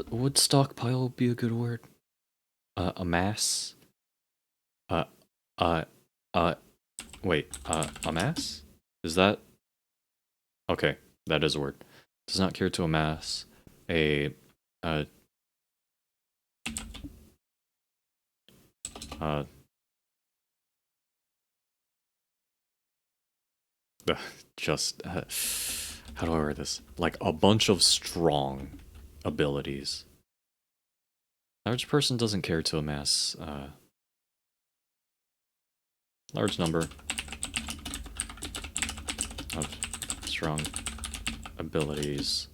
would stockpile be a good word? Amass? Wait, amass? Is that... Okay, that is a word. Does not care to amass a Uh, just how do I word this? Like a bunch of strong abilities. Average person doesn't care to amass large number of strong abilities.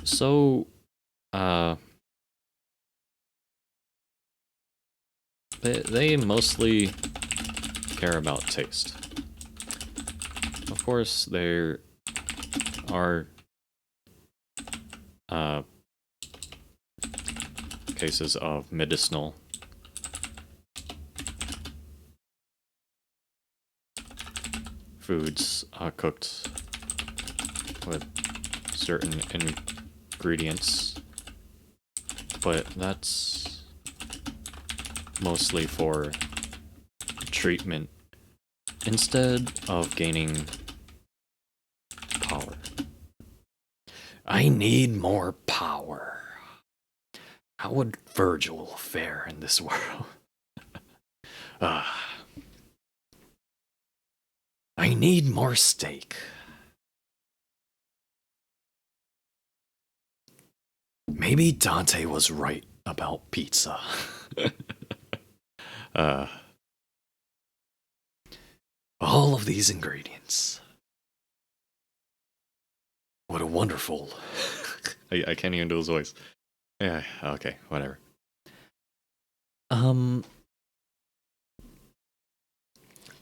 So, they mostly care about taste. Of course, there are cases of medicinal foods cooked with certain ingredients, but that's mostly for treatment instead of gaining power. I need more power. How would Virgil fare in this world? I need more steak. Maybe Dante was right about pizza. All of these ingredients. What a wonderful. I can't even do his voice. Yeah, okay, whatever.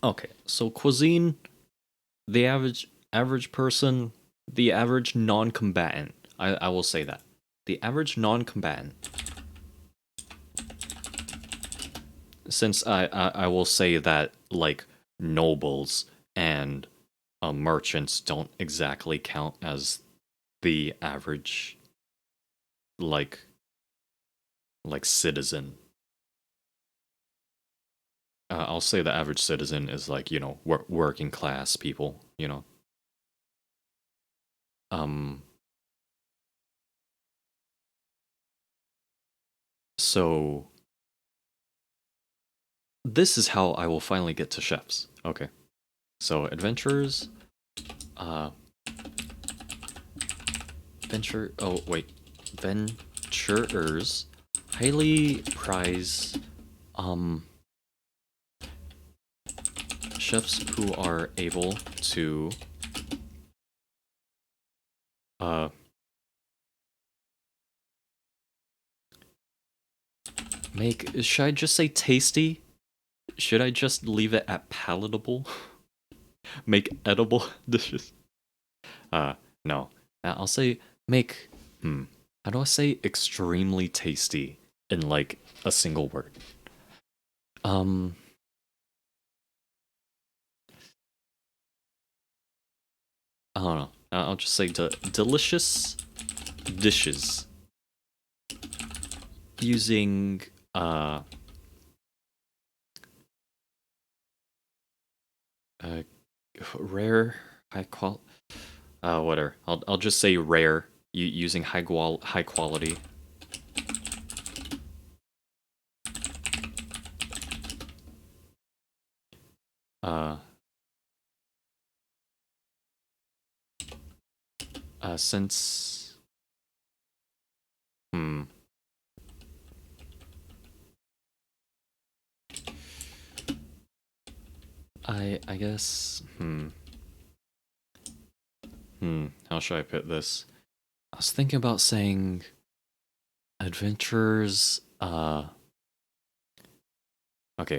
Okay, so cuisine, the average person, the average non-combatant. I will say that. The average non-combatant. Since I will say that like nobles and merchants don't exactly count as the average like citizen. I'll say the average citizen is like, you know, working class people, you know. Um so this is how I will finally get to chefs. Okay. So adventurers venturers highly prize chefs who are able to make, should I just say tasty? Should I just leave it at palatable? Make edible dishes? No. I'll say make, how do I say extremely tasty in like a single word? I don't know. I'll just say delicious dishes using rare high quality. Whatever. I'll just say rare. Using high quality. Since I guess how should I put this? I was thinking about saying adventures okay,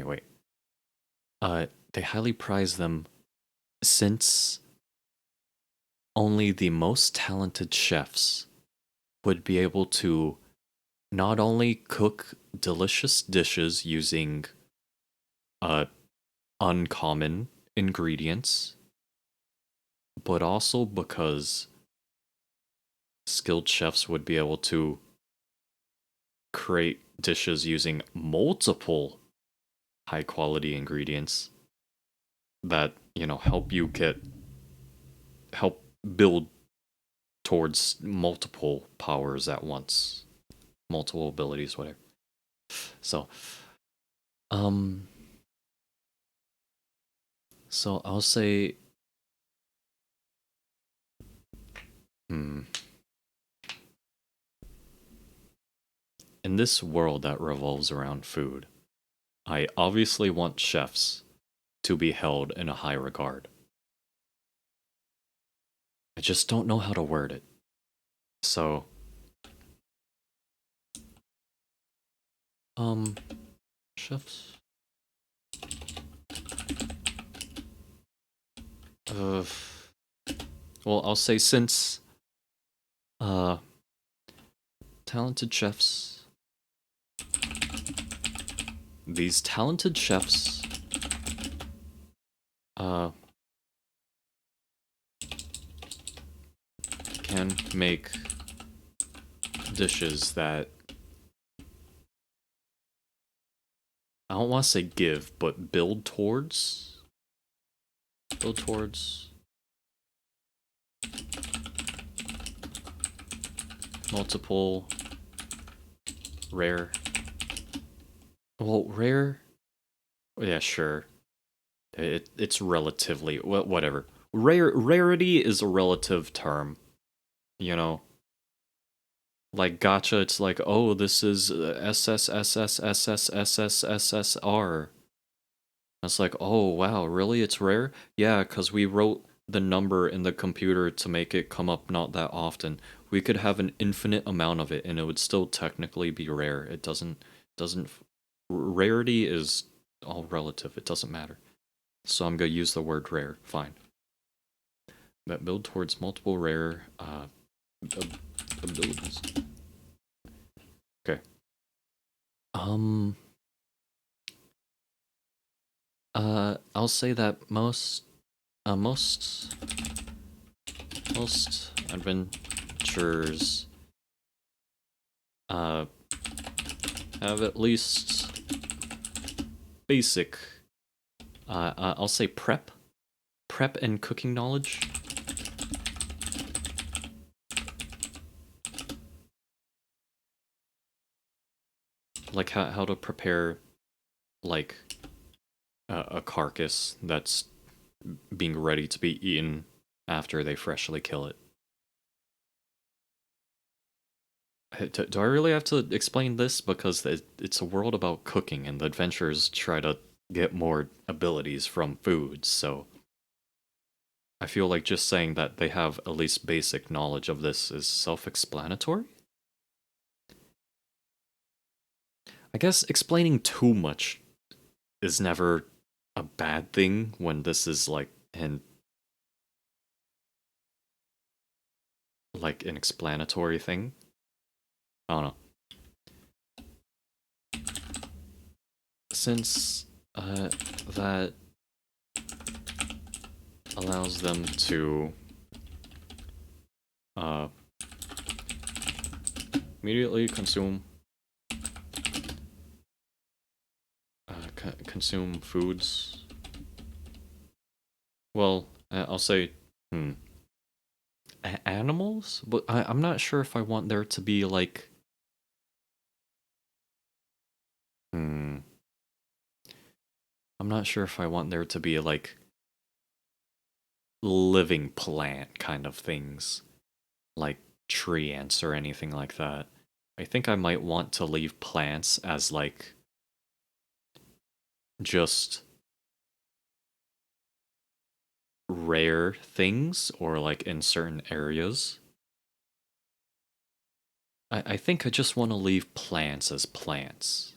wait. They highly prize them since only the most talented chefs would be able to not only cook delicious dishes using uncommon ingredients, but also because skilled chefs would be able to create dishes using multiple high quality ingredients that, you know, help build towards multiple powers at once, multiple abilities, whatever. So Um, so I'll say, hmm, in this world that revolves around food, I obviously want chefs to be held in a high regard. I just don't know how to word it. So, um, chefs. Uh, well, I'll say since uh talented chefs, these talented chefs uh can make dishes that I don't want to say give, but build towards multiple rare. Well, rare. Yeah, sure. It's relatively whatever. Rarity is a relative term. You know, like gotcha. It's like, oh, this is SSSSSSSSSR. It's like, oh wow, really? It's rare? Yeah, because we wrote the number in the computer to make it come up not that often. We could have an infinite amount of it, and it would still technically be rare. It doesn't. Rarity is all relative. It doesn't matter. So I'm gonna use the word rare. Fine. That build towards multiple rare abilities. Okay. Um. I'll say that most adventures uh have at least basic I'll say prep and cooking knowledge. Like how to prepare like a carcass that's being ready to be eaten after they freshly kill it. Do I really have to explain this? Because it's a world about cooking, and the adventurers try to get more abilities from foods, so I feel like just saying that they have at least basic knowledge of this is self explanatory? I guess explaining too much is never a bad thing when this is an explanatory thing. I don't know. Since that allows them to uh, immediately consume foods. Well, I'll say hmm, animals, but I'm not sure if I want there to be like hmm. I'm not sure if I want there to be like living plant kind of things, like tree ants or anything like that. I think I might want to leave plants as like just rare things or like in certain areas. I think I just want to leave plants as plants.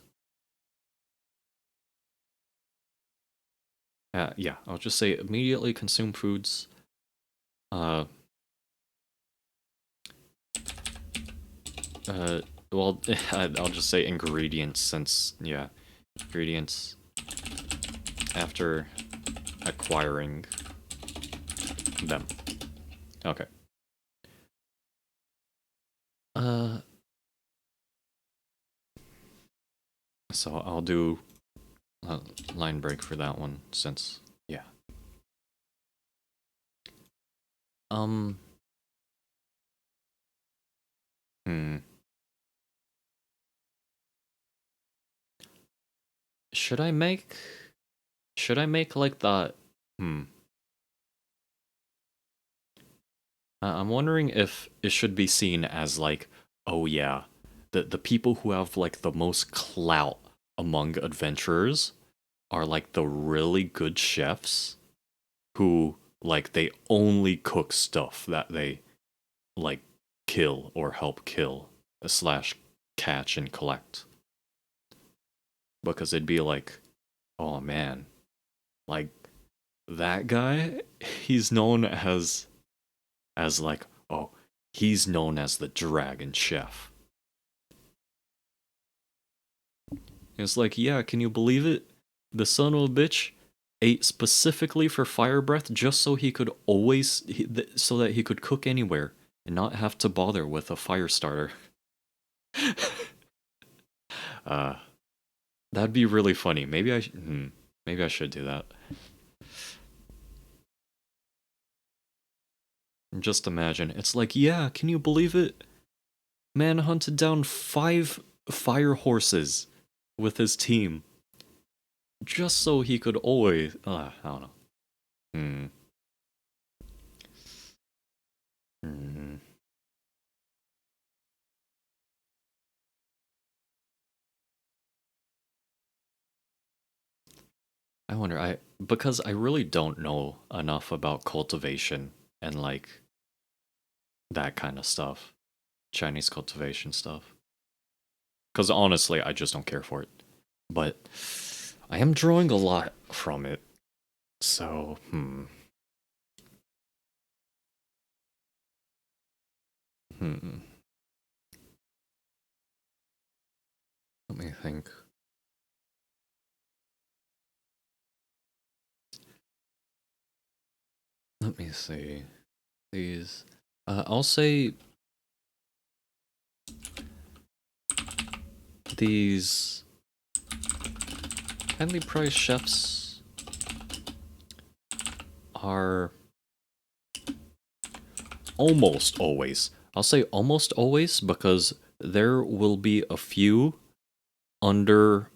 Yeah, I'll just say immediately consume foods. Uh, uh, well, I'll just say ingredients since, yeah, ingredients after acquiring them. Okay. Uh, so I'll do a line break for that one since, yeah. Um, hmm. Should I make like the I'm wondering if it should be seen as like, oh yeah, the people who have like the most clout among adventurers are like the really good chefs who like they only cook stuff that they like kill or help kill slash catch and collect. Because it'd be like, oh man, like that guy, he's known as like, oh, he's known as the dragon chef. It's like, yeah, can you believe it? The son of a bitch ate specifically for fire breath just so he could so that he could cook anywhere and not have to bother with a fire starter. uh, that'd be really funny. Maybe I should do that. Just imagine. It's like, yeah, can you believe it? Man hunted down 5 fire horses with his team just so he could always. I don't know. Hmm. Hmm. I wonder. I because I really don't know enough about cultivation and like that kind of stuff, Chinese cultivation stuff. Because honestly, I just don't care for it. But I am drawing a lot from it. So, hmm. Let me think. Let me see. These. I'll say these highly priced chefs are almost always. I'll say almost always because there will be a few under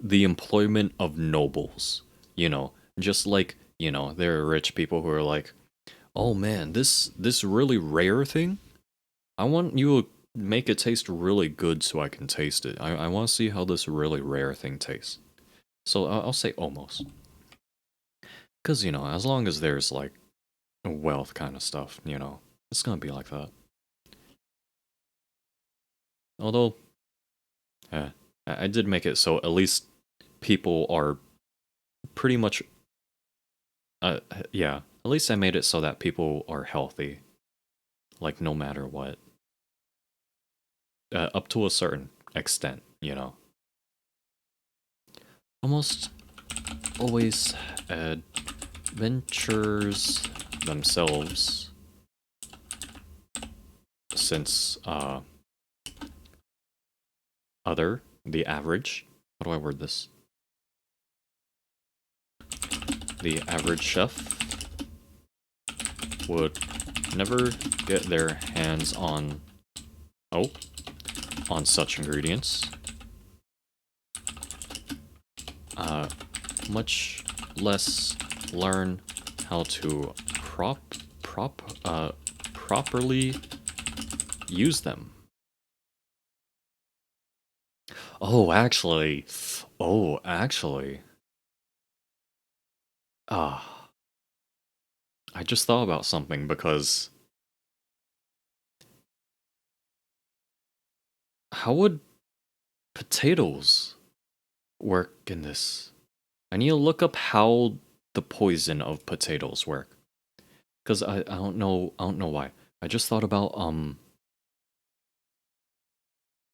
the employment of nobles. You know, just like, there are rich people who are like, "Oh man, this really rare thing, I want you to make it taste really good so I can taste it. I want to see how this really rare thing tastes." So I'll say almost. Cuz as long as there's like wealth kind of stuff, it's going to be like that. Although, eh, I did make it so at least people are pretty much yeah, at least I made it so that people are healthy, like no matter what. Up to a certain extent. Almost always adventures themselves, since the average, how do I word this? The average chef would never get their hands oh, on such ingredients. Much less learn how to properly use them. Oh, actually. Oh, actually. Ah, I just thought about something because how would potatoes work in this? I need to look up how the poison of potatoes work. Because I don't know why. I just thought about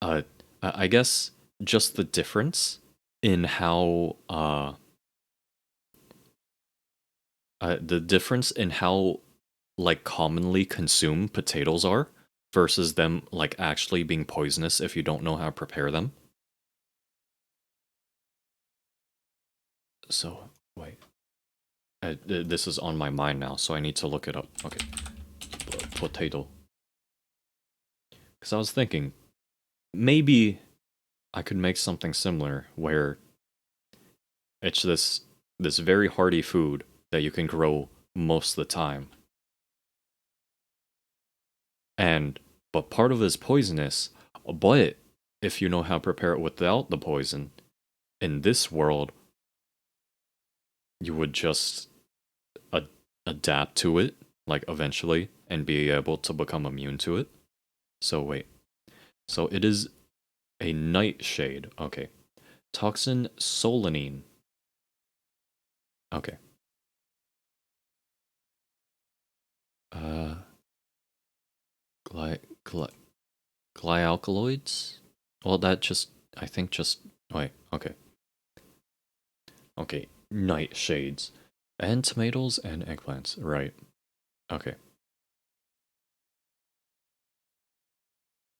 uh I guess just the difference in how the difference in how like commonly consumed potatoes are versus them like actually being poisonous if you don't know how to prepare them. So, wait. This is on my mind now, so I need to look it up. Okay. Potato. Because I was thinking, maybe I could make something similar where It's this very hardy food that you can grow most of the time. And but part of it is poisonous. But if you know how to prepare it without the poison, in this world, you would just ad- adapt to it, like eventually, and be able to become immune to it. So wait. So it is a nightshade. Okay. Toxin solanine. Okay. Uh, gly, gly, glyalkaloids? Well, that just, I think just, wait, okay. Okay, nightshades. And tomatoes and eggplants, right. Okay.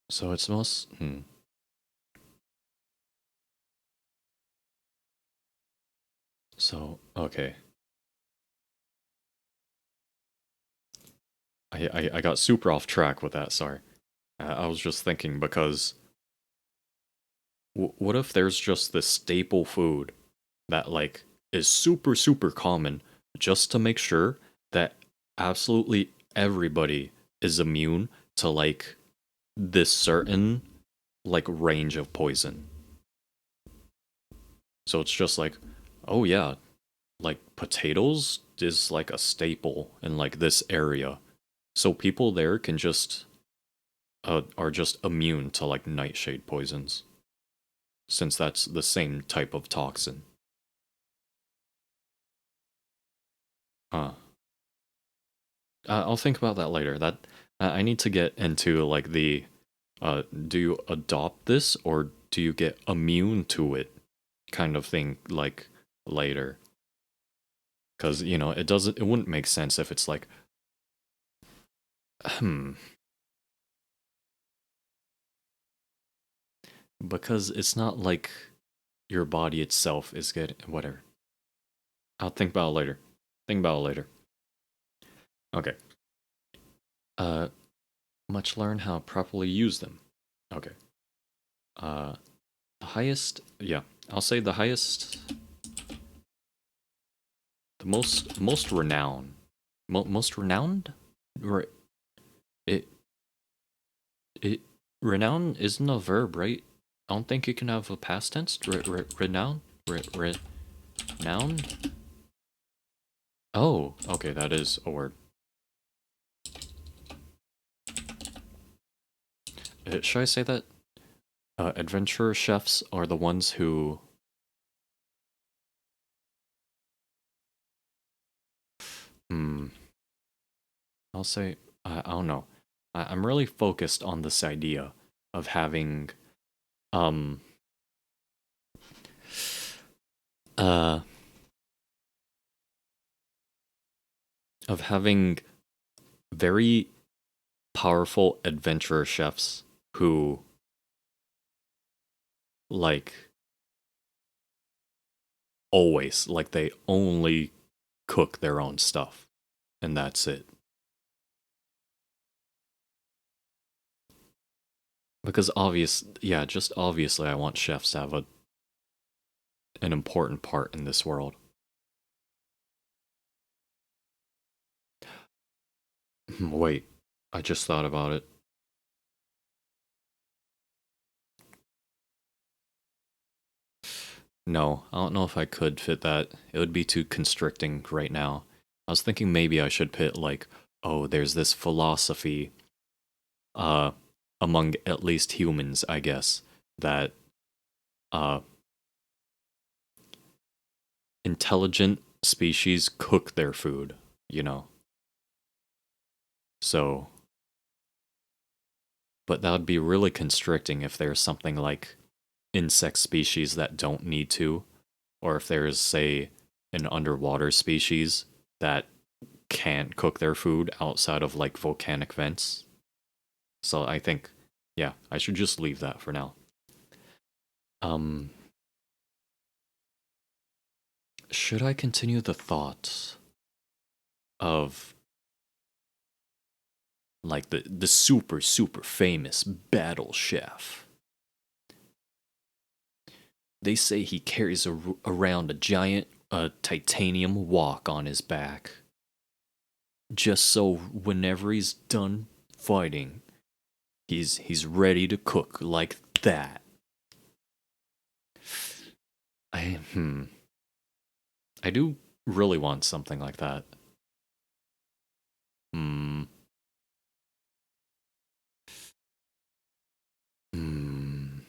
So it's most, So, okay. I got super off track with that, sorry. I was just thinking because what if there's just this staple food that like is super super common just to make sure that absolutely everybody is immune to like this certain like range of poison. So it's just like, oh yeah, like potatoes is like a staple in like this area. So people there can just are just immune to like nightshade poisons since that's the same type of toxin. Huh. I'll think about that later. That I need to get into like the do you adopt this or do you get immune to it kind of thing like later? Because you know it wouldn't make sense if it's like hmm because it's not like your body itself is getting whatever. I'll think about it later. Think about it later. Okay. Uh, much learn how to properly use them. Okay. Uh, the highest, yeah, I'll say the highest, the most renowned, most renowned. Right. It it renown isn't a verb, right? I don't think you can have a past tense. Renown, renown. Oh, okay, that is a word. Should I say that? Adventurer chefs are the ones who. Hmm. I'll say I don't know. I'm really focused on this idea of having um uh of having very powerful adventurer chefs who like always like they only cook their own stuff and that's it. Because just obviously I want chefs to have an important part in this world. Wait, I just thought about it. No, I don't know if I could fit that. It would be too constricting right now. I was thinking maybe I should put like, oh, there's this philosophy uh among at least humans, I guess, that uh intelligent species cook their food, you know. So, but that would be really constricting if there's something like insect species that don't need to, or if there's say an underwater species that can't cook their food outside of like volcanic vents. So I think, yeah, I should just leave that for now. Um, should I continue the thought of like the super super famous battle chef? They say he carries around a giant titanium wok on his back, just so whenever he's done fighting, he's ready to cook like that. I I do really want something like that. Hmm. Hmm.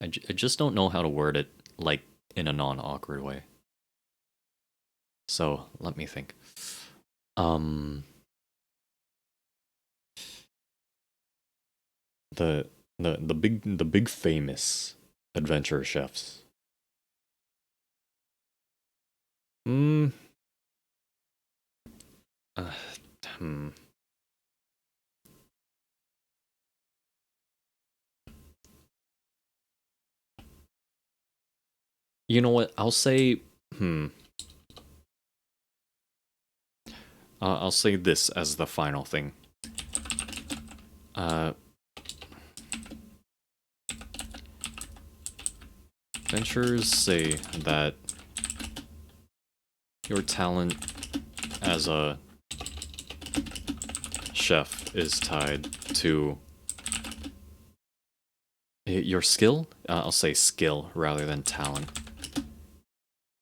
I just don't know how to word it like in a non-awkward way. So let me think. Um, the the big famous adventure chefs. Hmm. Uh, hmm. You know what? I'll say. Hmm. I'll say this as the final thing. Uh, Adventurers say that your talent as a chef is tied to your skill. I'll say skill rather than talent.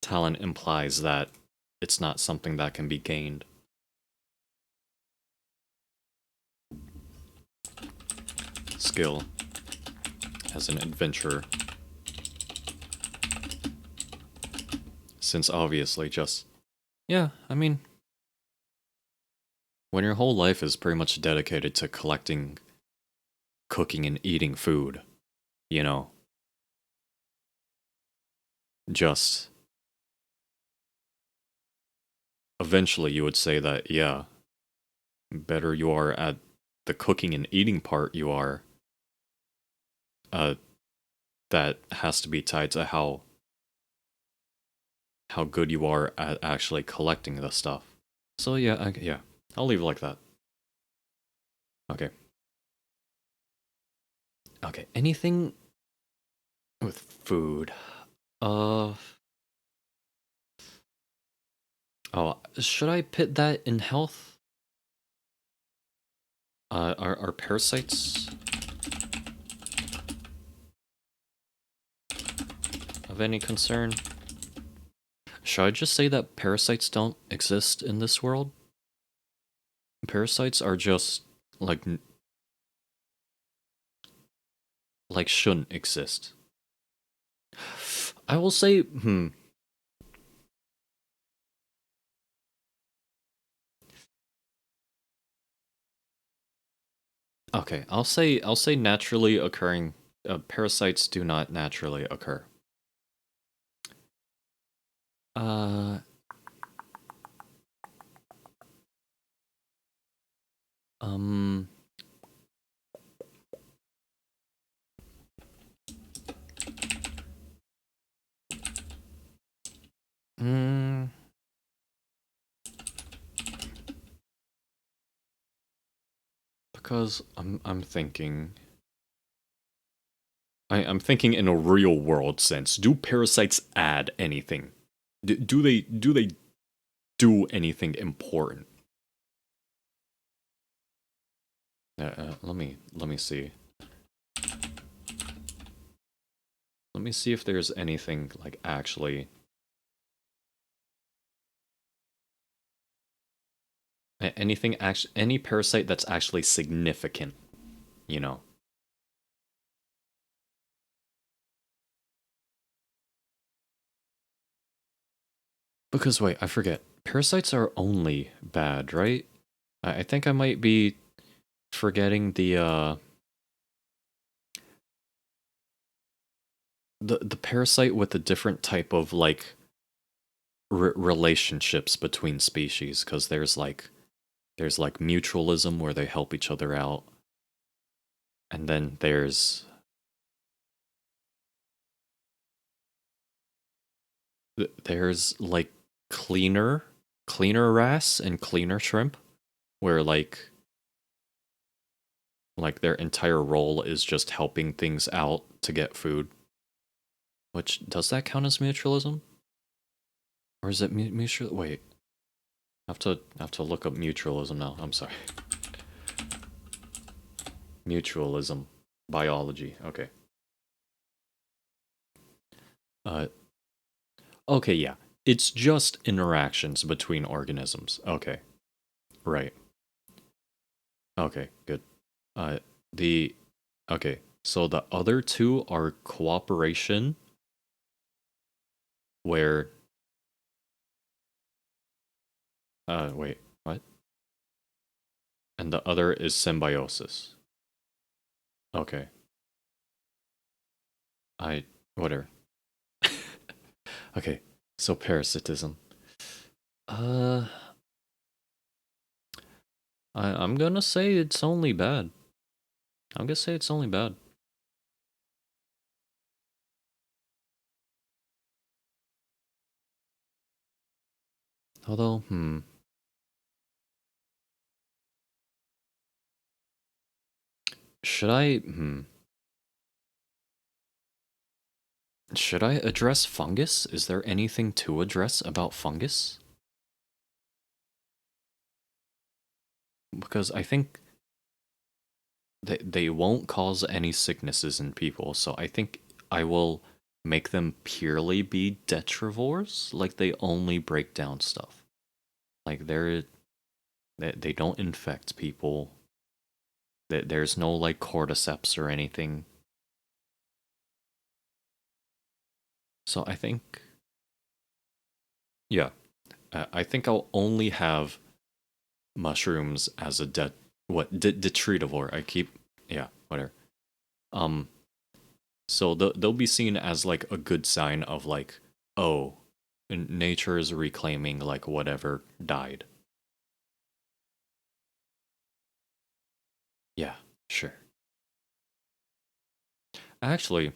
Talent implies that it's not something that can be gained. Skill as an adventurer. Since obviously just. Yeah, I mean. When your whole life is pretty much dedicated to collecting, cooking, and eating food, you know, just. Eventually you would say that, yeah, better you are at the cooking and eating part you are, uh, that has to be tied to how good you are at actually collecting the stuff. So yeah, yeah, I'll leave it like that. Okay. Okay. Anything with food? Uh. Oh, should I put that in health? Are parasites of any concern? Should I just say that parasites don't exist in this world? Parasites are just like shouldn't exist. I will say, Okay, I'll say naturally occurring parasites do not naturally occur. Uh, um, mm, because I'm thinking. I'm thinking in a real world sense. Do parasites add anything? Do they do anything important? Let me see. Let me see if there's anything like actually anything actually any parasite that's actually significant. You know, because wait, I forget. Parasites are only bad, right? I think I might be forgetting the parasite with the different type of like relationships between species because there's like mutualism where they help each other out, and then there's like cleaner wrasse and cleaner shrimp, where like their entire role is just helping things out to get food. Which, does that count as mutualism? Or is it mutual? Wait. I have to look up mutualism now. I'm sorry. Mutualism. Biology. Okay. Uh, okay, yeah. It's just interactions between organisms. Okay. Right. Okay, good. Uh, the okay. So the other two are cooperation, where wait, what? And the other is symbiosis. Okay. I whatever. Okay. So parasitism. Uh, I'm gonna say it's only bad. I'm gonna say it's only bad. Although, should I? Should I address fungus? Is there anything to address about fungus? Because I think they won't cause any sicknesses in people, so I think I will make them purely be detrivores. Like they only break down stuff. Like they don't infect people. There's no like cordyceps or anything. So I think, yeah, I think I'll only have mushrooms as a detritivore. I keep, yeah, whatever. Um, so they'll be seen as like a good sign of like, oh, nature is reclaiming like whatever died. Yeah, sure. Actually,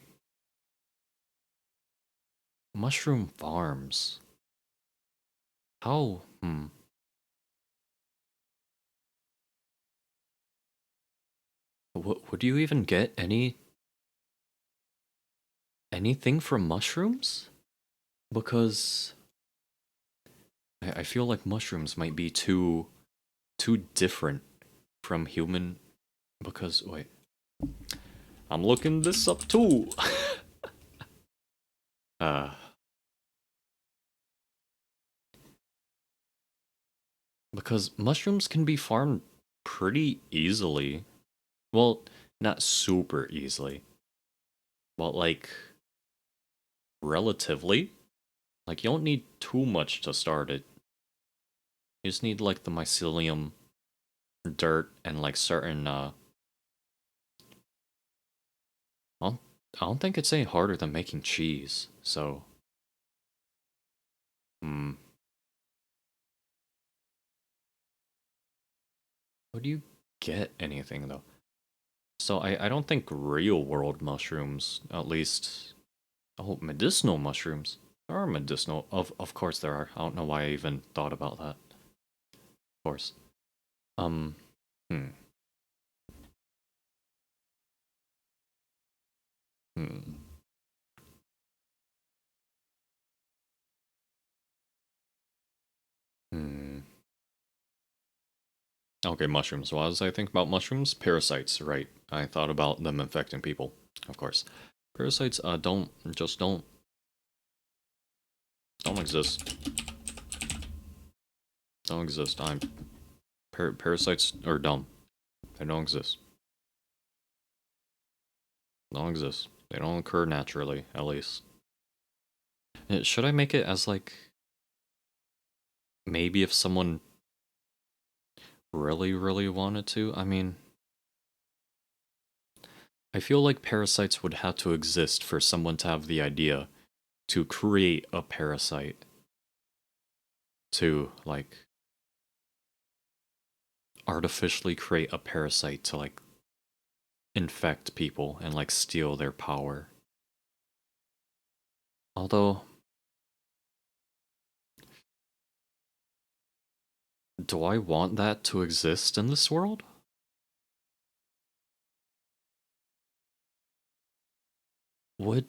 mushroom farms. How? Would you even get anything from mushrooms? Because I feel like mushrooms might be too different from human. Because wait, I'm looking this up too. uh, because mushrooms can be farmed pretty easily. Well, not super easily, but like relatively. Like you don't need too much to start it. You just need like the mycelium, dirt, and like certain I don't, I don't think it's any harder than making cheese. So, hmm, how do you get anything though? So I don't think real world mushrooms, at least, oh, medicinal mushrooms. There are medicinal, of course there are. I don't know why I even thought about that. Of course. Um, hmm, hmm, hmm. Okay, mushrooms. What was I think about mushrooms? Parasites, right? I thought about them infecting people, of course. Parasites, don't exist. Don't exist. Parasites are dumb. They don't exist. Don't exist. They don't occur naturally, at least. Should I make it as like maybe if someone really, really wanted to? I mean, I feel like parasites would have to exist for someone to have the idea to create a parasite to like artificially create a parasite to like infect people and like steal their power. Although, do I want that to exist in this world? Would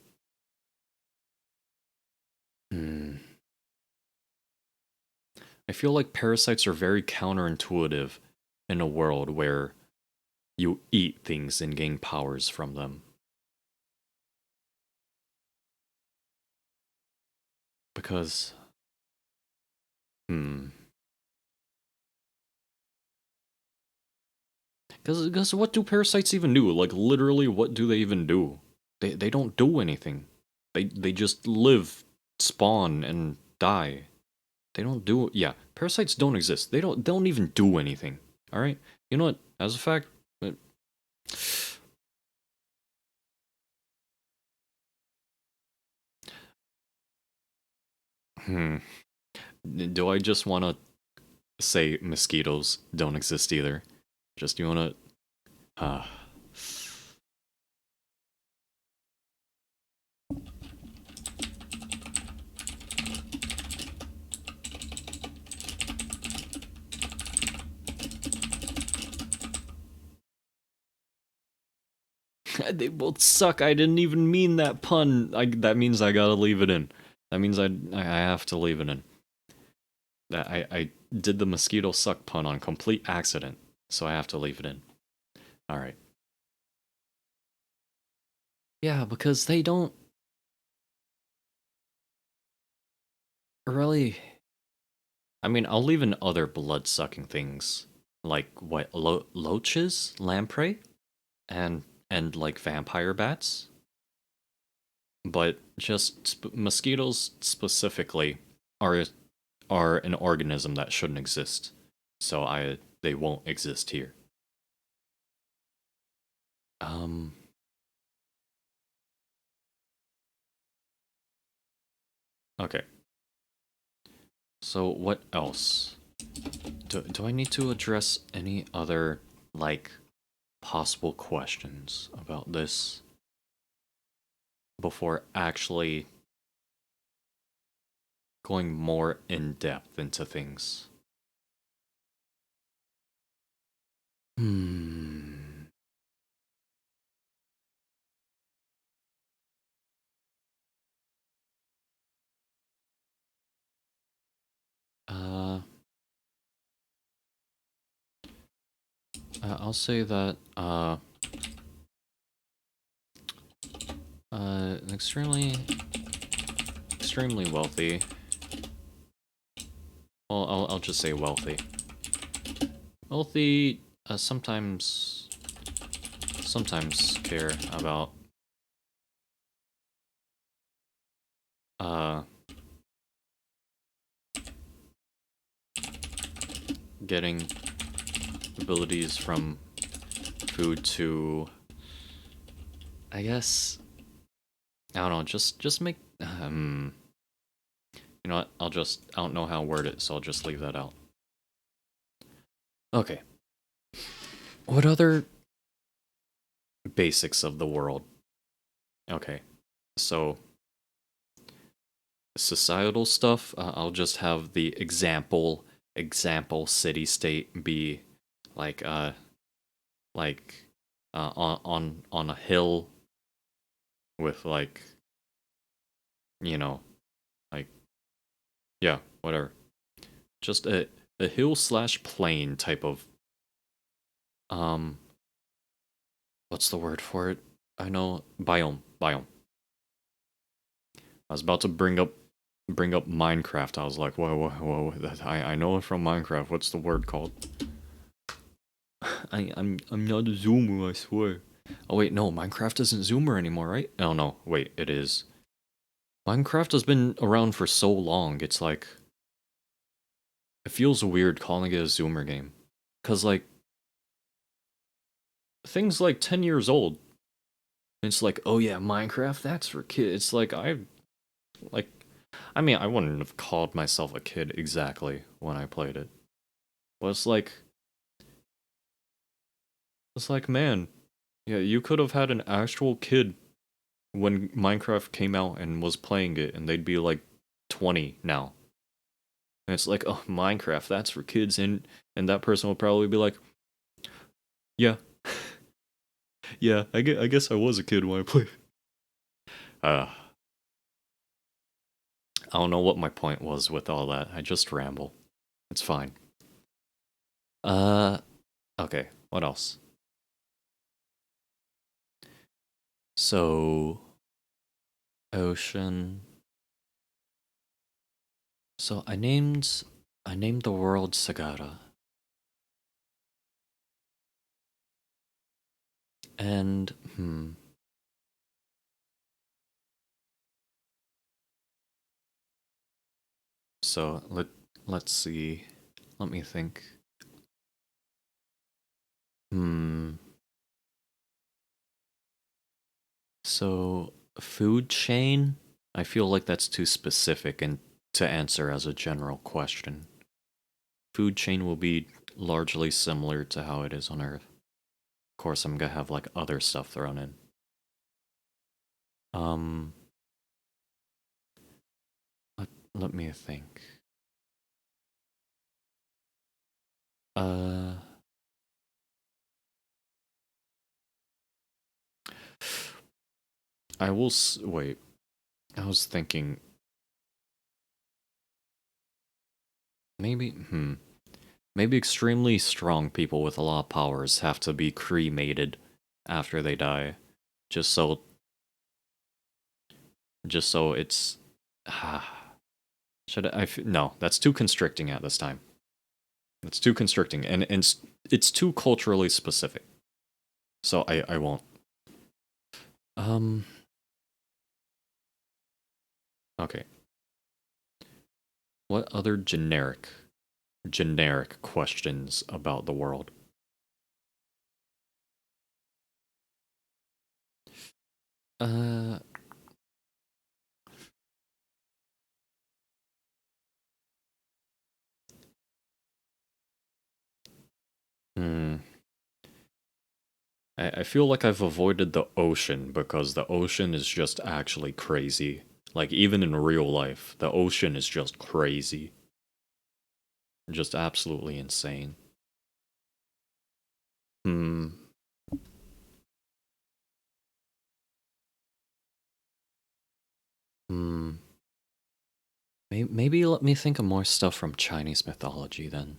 I feel like parasites are very counterintuitive in a world where you eat things and gain powers from them. Because, hmm. Because what do parasites even do? Like, literally, what do they even do? They don't do anything. They just live, spawn, and die. They don't do. Yeah, parasites don't exist. They don't even do anything. All right. You know what? As a fact, uh, hmm. Do I just want to say mosquitoes don't exist either? Just you want to? They both suck. I didn't even mean that pun. That means I gotta leave it in. That means I have to leave it in. That I did the mosquito suck pun on complete accident, so I have to leave it in. All right. Yeah, because they don't really. I mean, I'll leave in other blood sucking things like what loaches, lamprey, and like vampire bats. But just mosquitoes specifically are are an organism that shouldn't exist. So they won't exist here. Um okay. So what else? Do I need to address any other like possible questions about this before actually going more in depth into things? Hmm. Uh, I'll say that extremely wealthy. Well, I'll just say wealthy. Wealthy sometimes care about uh getting abilities from food to, I guess, I don't know, just make you know what? I don't know how to word it, so I'll just leave that out. Okay. What other basics of the world? Okay. So societal stuff, I'll just have the example city state be like like on a hill with like, you know, like, yeah, whatever. Just a hill slash plain type of um what's the word for it? I know, biome. I was about to bring up Minecraft. I was like, whoa. I know it from Minecraft. What's the word called? I'm not a zoomer, I swear. Oh wait, no, Minecraft isn't zoomer anymore, right? Oh no, wait, it is. Minecraft has been around for so long. It's like it feels weird calling it a zoomer game. Cause like things like 10 years old. It's like, oh yeah, Minecraft, that's for kids. It's like I mean, I wouldn't have called myself a kid exactly when I played it. But it's like, man, yeah, you could have had an actual kid when Minecraft came out and was playing it, and they'd be like 20 now. And it's like, oh, Minecraft, that's for kids, and that person will probably be like, yeah, yeah, I guess I was a kid when I played. Uh, I don't know what my point was with all that. I just ramble. It's fine. Uh, okay. What else? So, ocean. So I named the world Sagara. And so let's see. Let me think. Hmm. So food chain, I feel like that's too specific and to answer as a general question. Food chain will be largely similar to how it is on Earth. Of course, I'm gonna have like other stuff thrown in. Um, let me think. Uh, wait. I was thinking maybe maybe extremely strong people with a lot of powers have to be cremated after they die, just so it's. Should no? That's too constricting at this time. It's too constricting, and it's too culturally specific. So I won't. Um. Okay. What other generic questions about the world? Uh. Hmm. I feel like I've avoided the ocean because the ocean is just actually crazy. Like even in real life, the ocean is just crazy. Just absolutely insane. Hmm. Hmm. Maybe let me think of more stuff from Chinese mythology then.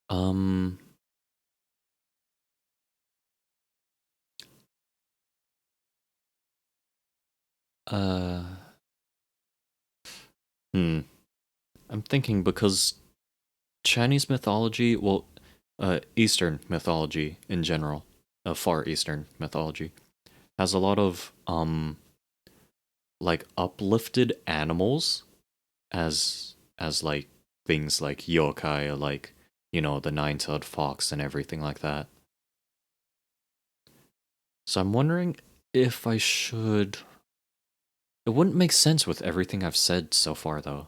Um. Uh. Hmm. I'm thinking because Chinese mythology, well, Eastern mythology in general, Far Eastern mythology, has a lot of like uplifted animals as like things like yokai, like the nine-tailed fox and everything like that. So I'm wondering if I should. It wouldn't make sense with everything I've said so far, though.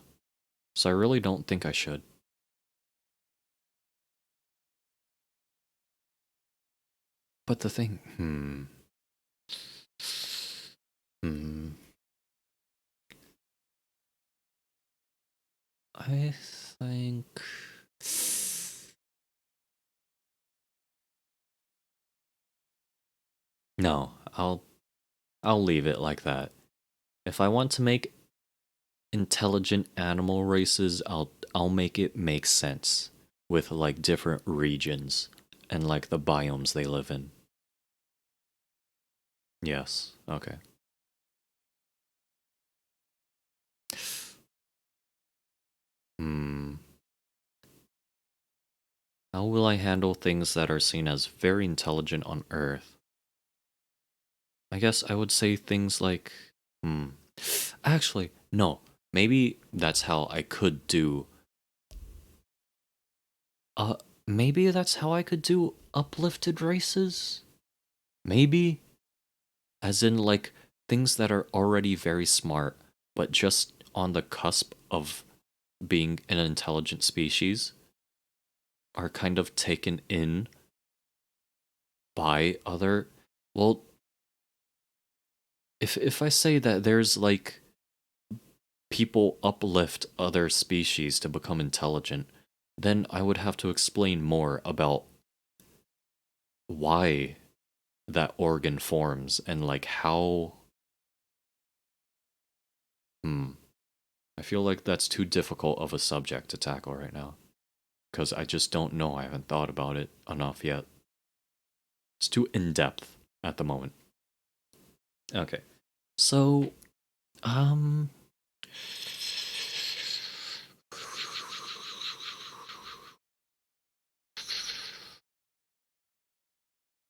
So I really don't think I should. But the thing, hmm. I think. No, I'll leave it like that. If I want to make intelligent animal races, I'll make it make sense with like different regions and like the biomes they live in. Yes. Okay. Hmm. How will I handle things that are seen as very intelligent on Earth? I guess I would say things like, hmm. Actually, no. Maybe that's how I could do. Uh, maybe that's how I could do uplifted races. Maybe, as in like things that are already very smart, but just on the cusp of being an intelligent species, are kind of taken in by other. Well, if I say that there's like people uplift other species to become intelligent, then I would have to explain more about why that organ forms and like how. Hmm. I feel like that's too difficult of a subject to tackle right now. Because I just don't know. I haven't thought about it enough yet. It's too in depth at the moment. Okay. So, um.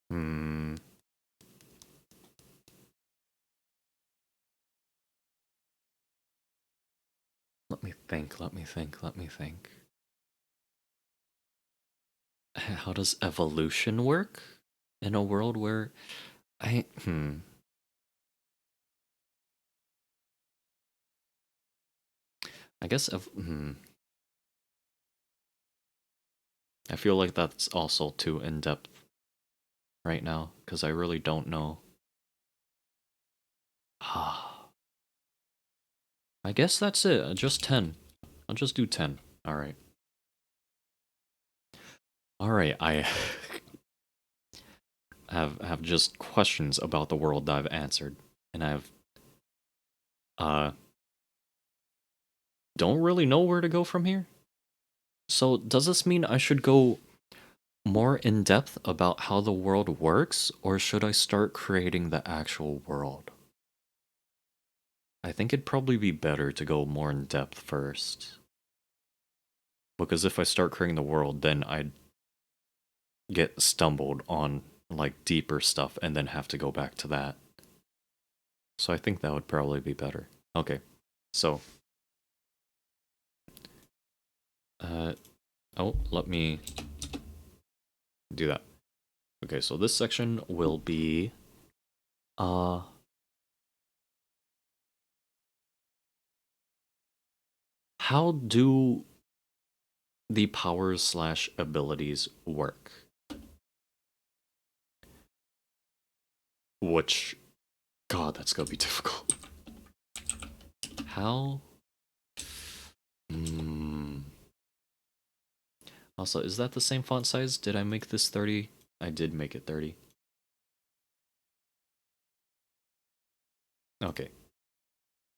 Hmm. Let me think, let me think, let me think. How does evolution work in a world where I guess I feel like that's also too in depth right now because I really don't know. I guess that's it. Just 10. I'll just do 10. All right. All right. I have just questions about the world that I've answered, and I've uh don't really know where to go from here. So does this mean I should go more in depth about how the world works, or should I start creating the actual world? I think it'd probably be better to go more in depth first. Because if I start creating the world, then I'd get stumbled on like deeper stuff and then have to go back to that. So I think that would probably be better. Okay. So let me do that. Okay, so this section will be uh how do the powers slash abilities work? Which, God, that's gonna be difficult. How? Also, is that the same font size? Did I make this 30? I did make it 30. Okay.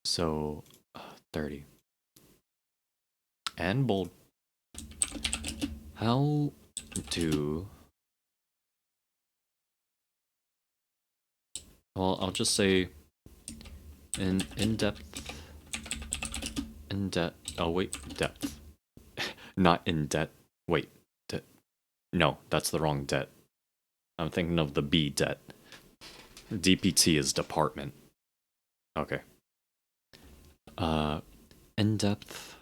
So, 30. And bold. How do... Well, I'll just say in-depth... In-depth... Oh, wait. Depth. Not in debt. Wait. No, that's the wrong debt. I'm thinking of the B debt. DPT is department. Okay. In-depth...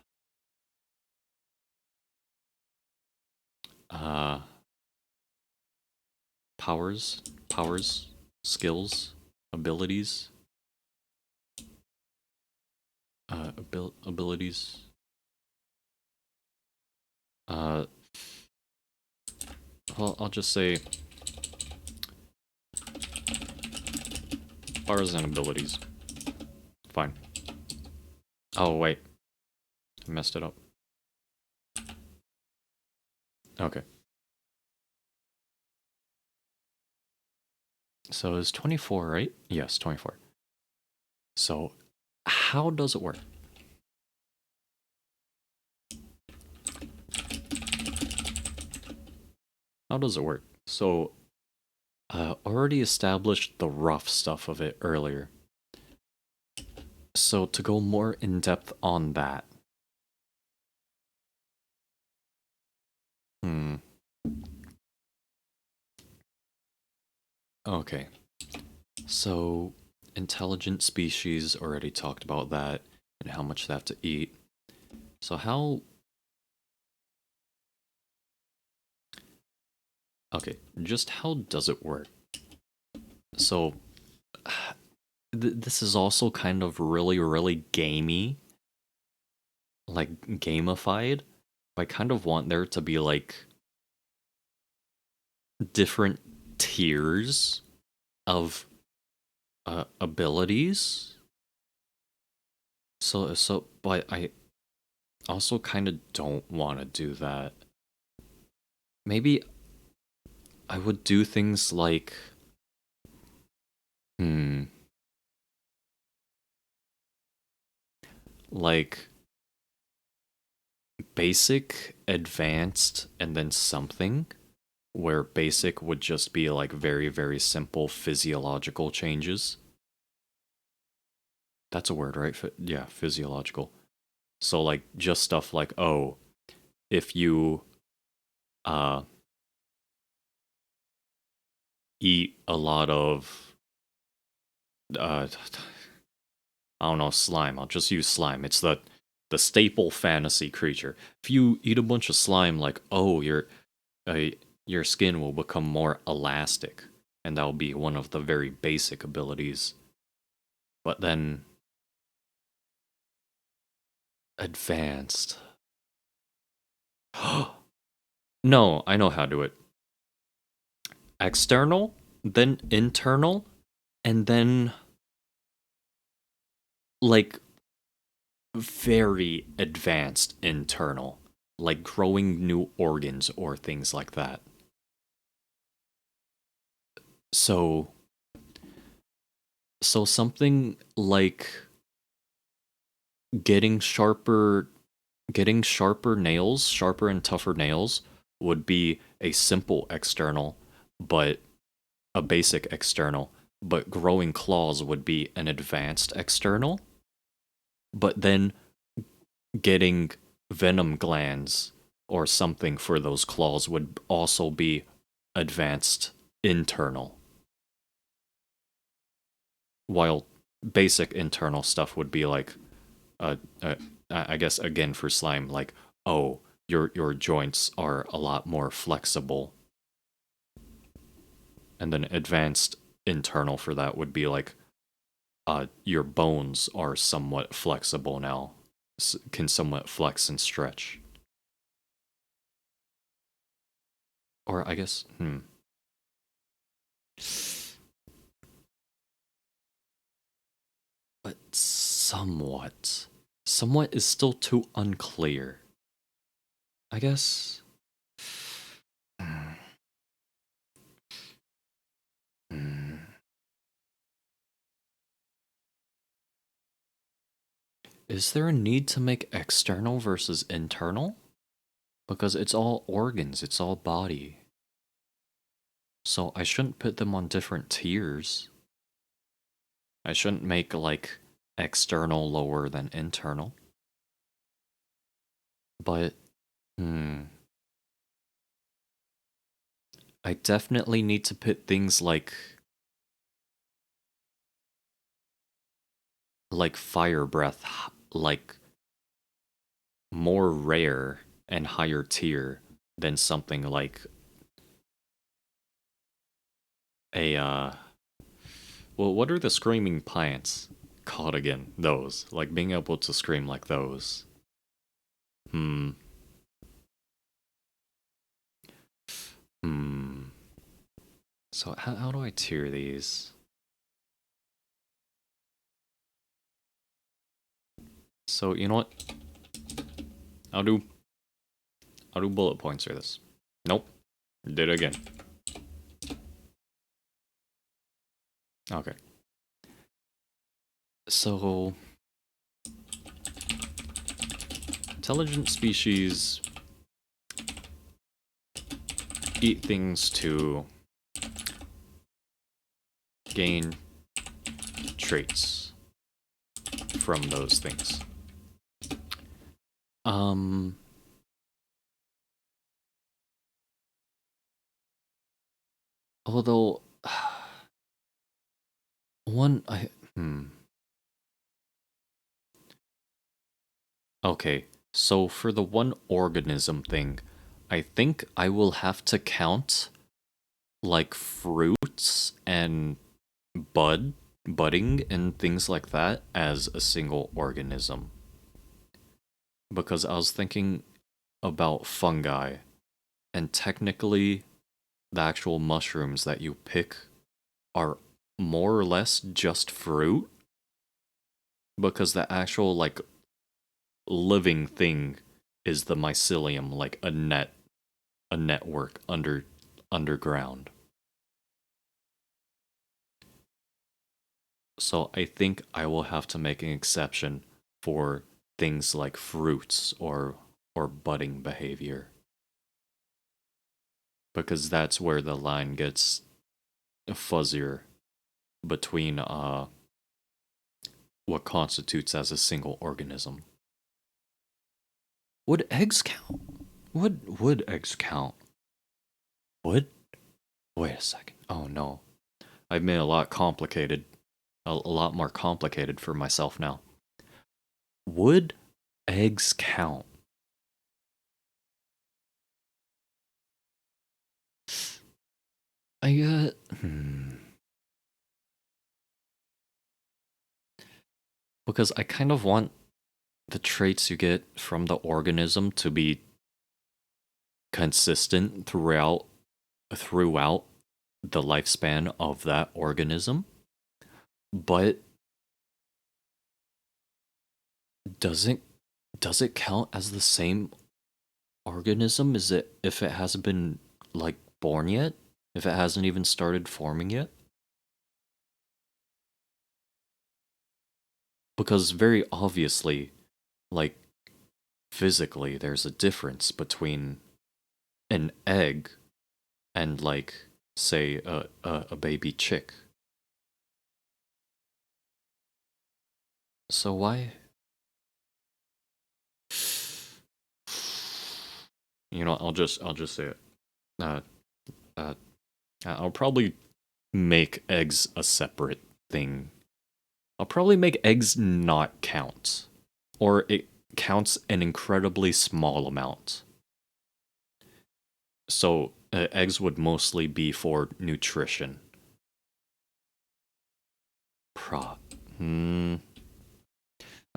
powers, skills, abilities, abilities, well, I'll just say powers and abilities. Fine. Oh, wait. I messed it up. Okay. So it's 24, right? Yes, 24. So how does it work? How does it work? So, already established the rough stuff of it earlier. So to go more in depth on that. Okay. So, intelligent species, already talked about that and how much they have to eat. So how... Okay, just how does it work? So, this is also kind of really, really gamey. Like, gamified. I kind of want there to be, like, different tiers of abilities. But I also kind of don't want to do that. Maybe I would do things like, like basic, advanced, and then something, where basic would just be like very, very simple physiological changes. That's a word, right? Yeah, physiological. So like just stuff like, oh, if you uh eat a lot of uh I don't know, slime. I'll just use slime. It's the staple fantasy creature. If you eat a bunch of slime, like, oh, uh, your skin will become more elastic, and that'll be one of the very basic abilities. But then advanced. No, I know how to do it. External, then internal, and then like very advanced internal, like growing new organs or things like that. So something like getting sharper sharper and tougher nails would be a simple external, but a basic external. But growing claws would be an advanced external. But then getting venom glands or something for those claws would also be advanced internal. While basic internal stuff would be like, I guess again for slime, like, oh, your joints are a lot more flexible. And then advanced internal for that would be like, your bones are somewhat flexible now, can somewhat flex and stretch. Or I guess, but somewhat. Somewhat is still too unclear. I guess. Hmm. Hmm. Is there a need to make external versus internal? Because it's all organs, it's all body. So I shouldn't put them on different tiers. I shouldn't make like external lower than internal. But, hmm. I definitely need to put things like fire breath, like more rare and higher tier than something like a well, what are the screaming plants called again? Those, like being able to scream like those. Hmm. Hmm. So how do I tier these? So you know what? I'll do bullet points for this. Nope. Did it again. Okay. So intelligent species eat things to gain traits from those things. Um although one I okay, so for the one organism thing, I think I will have to count like fruits and budding and things like that as a single organism. Because I was thinking about fungi, and technically the actual mushrooms that you pick are more or less just fruit, because the actual like living thing is the mycelium, like a network underground. So I think I will have to make an exception for things like fruits or budding behavior. Because that's where the line gets fuzzier between what constitutes as a single organism. Would eggs count? Would eggs count? Would? Wait a second. Oh no. I've made a lot complicated. A lot more complicated for myself now. Would eggs count? I Because I kind of want the traits you get from the organism to be consistent throughout the lifespan of that organism. But does it count as the same organism? Is it if it hasn't been like born yet? If it hasn't even started forming yet? Because very obviously, like physically, there's a difference between an egg and like say a baby chick. So why? You know, I'll just say it. Uh, uh, I'll probably make eggs a separate thing. I'll probably make eggs not count, or it counts an incredibly small amount. So eggs would mostly be for nutrition. Pro. I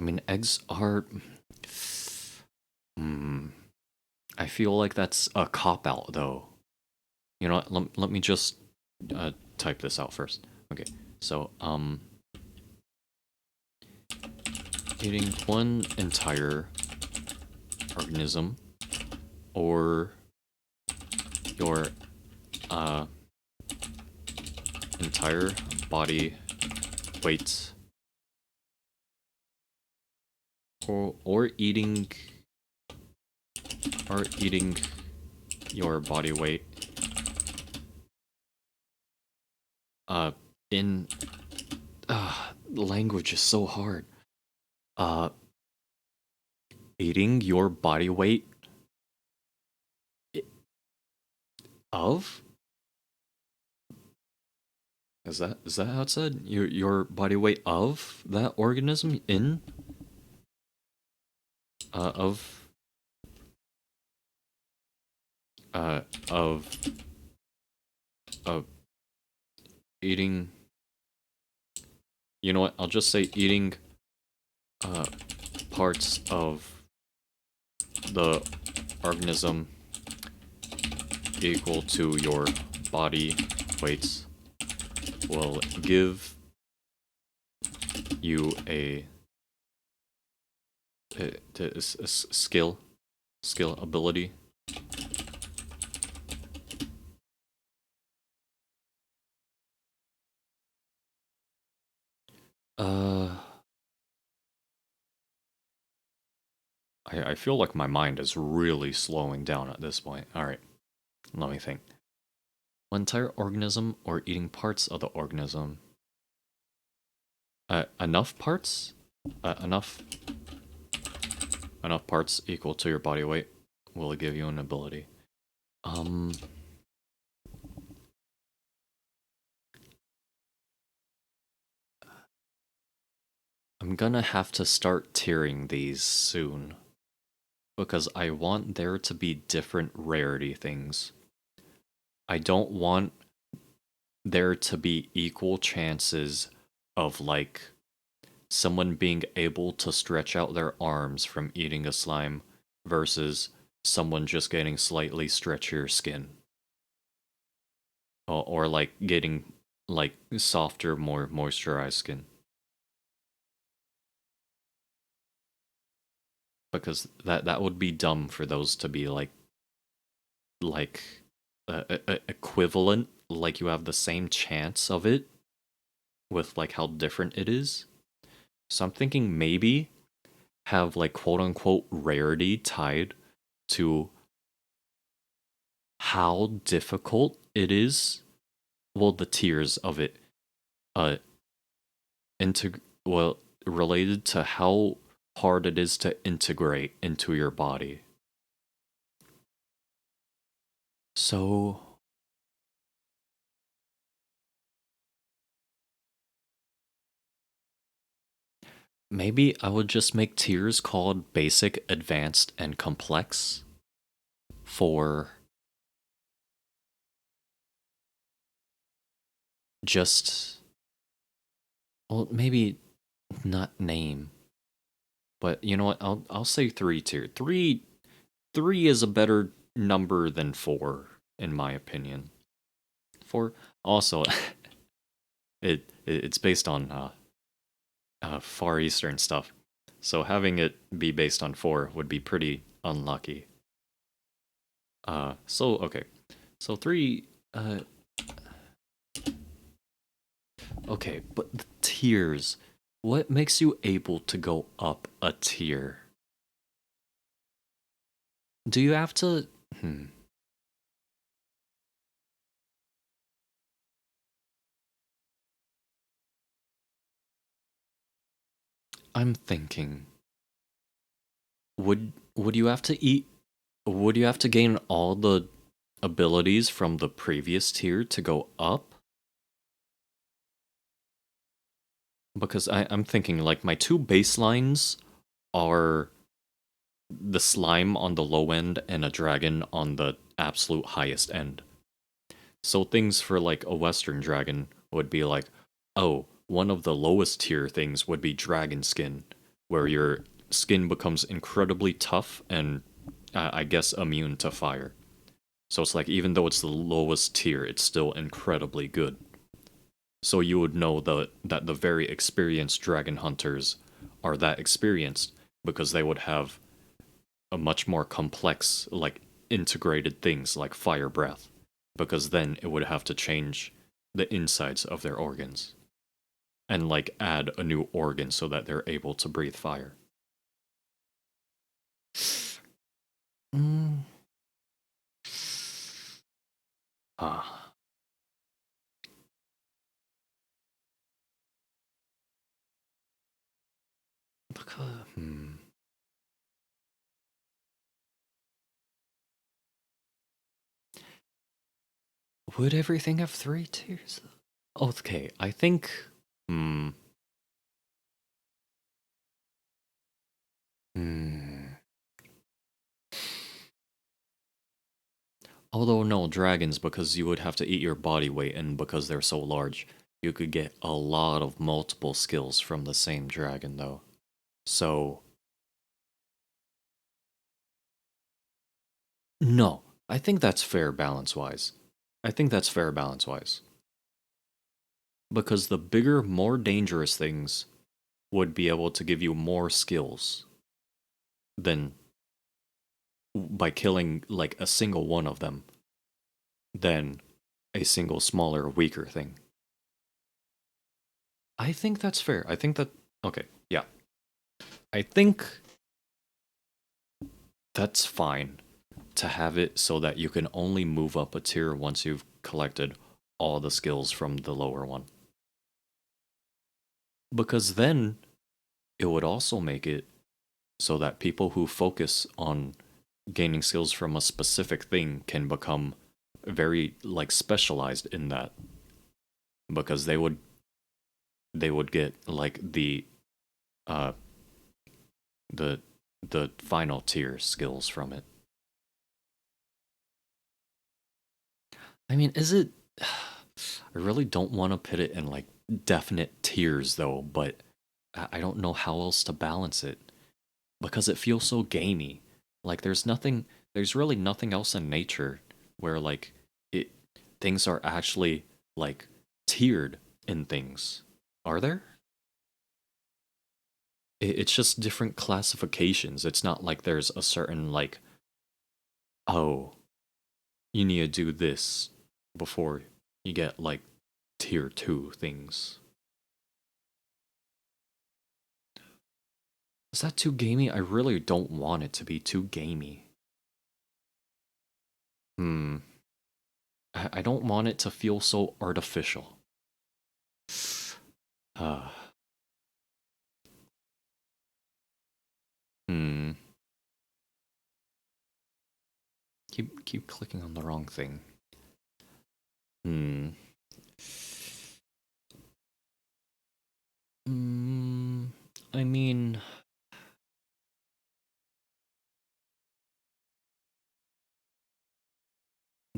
mean, eggs are. I feel like that's a cop out, though. You know what? Let me just type this out first. Okay, so eating one entire organism or your entire body weight, or eating your body weight in language is so hard. Eating your body weight of is that how it said? Your body weight of that organism in of of eating. You know what? I'll just say eating parts of the organism equal to your body weights will give you a skill ability. I feel like my mind is really slowing down at this point. Alright, let me think. One entire organism or eating parts of the organism? Enough parts? Enough parts equal to your body weight will give you an ability. I'm gonna have to start tiering these soon, because I want there to be different rarity things. I don't want there to be equal chances of like someone being able to stretch out their arms from eating a slime versus someone just getting slightly stretchier skin. Or like getting like softer, more moisturized skin. Because that would be dumb for those to be like equivalent, like you have the same chance of it with like how different it is. So I'm thinking maybe have like quote unquote rarity tied to how difficult it is. Well, the tiers of it, uh, well, related to how hard it is to integrate into your body. So maybe I would just make tiers called basic, advanced, and complex for just, well, maybe not name, but you know what? I'll say 3 tier. Three is a better number than 4 in my opinion. 4 also it's based on Far Eastern stuff. So having it be based on 4 would be pretty unlucky. So okay. So 3 okay, but the tiers. What makes you able to go up a tier? Do you have to I'm thinking would you have to eat would you have to gain all the abilities from the previous tier to go up? Because I'm thinking like my two baselines are the slime on the low end and a dragon on the absolute highest end. So things for like a Western dragon would be like, oh, one of the lowest tier things would be dragon skin, where your skin becomes incredibly tough and I guess immune to fire. So it's like even though it's the lowest tier, it's still incredibly good. So you would know that the very experienced dragon hunters are that experienced because they would have a much more complex, like integrated things like fire breath, because then it would have to change the insides of their organs and like add a new organ so that they're able to breathe fire. Mm. Ah. Hmm. Would everything have 3 tiers? Okay, I think. Hmm. Hmm. Although no dragons, because you would have to eat your body weight, and because they're so large, you could get a lot of multiple skills from the same dragon, though. So no, I think that's fair balance wise. I think that's fair balance wise because the bigger, more dangerous things would be able to give you more skills than by killing like a single one of them than a single smaller, weaker thing. I think that's fair. I think that okay, yeah. I think that's fine to have it so that you can only move up a tier once you've collected all the skills from the lower one. Because then it would also make it so that people who focus on gaining skills from a specific thing can become very like specialized in that because they would get like uh the the final tier skills from it. I mean, is it I really don't want to put it in like definite tiers though, but I don't know how else to balance it because it feels so gamey. Like there's really nothing else in nature where like it things are actually like tiered in things. Are there? It's just different classifications. It's not like there's a certain like, oh, you need to do this before you get like tier 2 things. Is that too gamey? I really don't want it to be too gamey. Hmm. I don't want it to feel so artificial. Uh, hmm. Keep clicking on the wrong thing. Hmm. Hmm. I mean,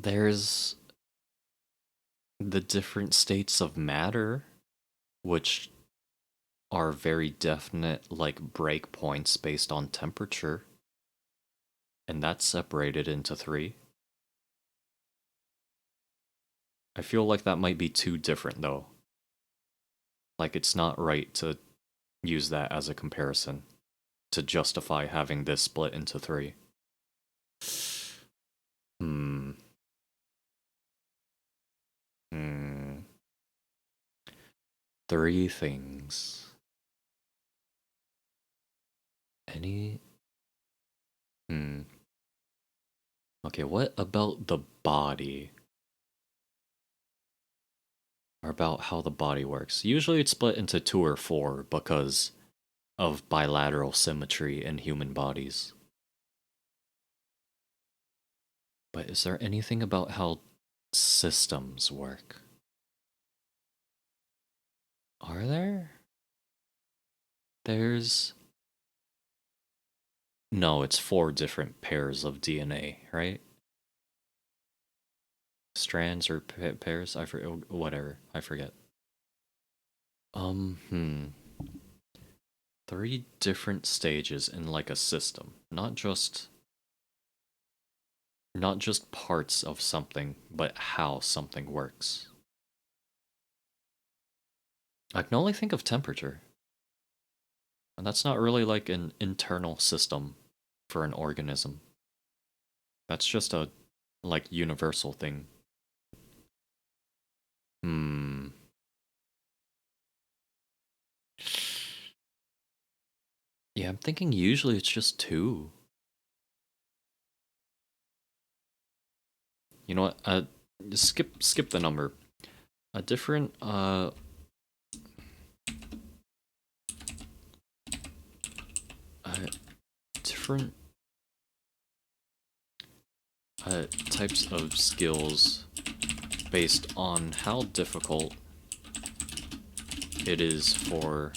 there's the different states of matter, which are very definite, like breakpoints based on temperature, and that's separated into three. I feel like that might be too different, though. Like, it's not right to use that as a comparison to justify having this split into three. Hmm. Hmm. Three things. Any. Hmm. Okay, what about the body? Or about how the body works? Usually it's split into two or four because of bilateral symmetry in human bodies. But is there anything about how systems work? Are there? There's. No, it's four different pairs of DNA, right? Strands or pairs? Whatever. I forget. Hmm. Three different stages in like a system, not just parts of something, but how something works. I can only think of temperature, and that's not really like an internal system for an organism. That's just a like universal thing. Hmm. Yeah, I'm thinking usually it's just two. You know what? Skip the number. A different uh different types of skills based on how difficult it is for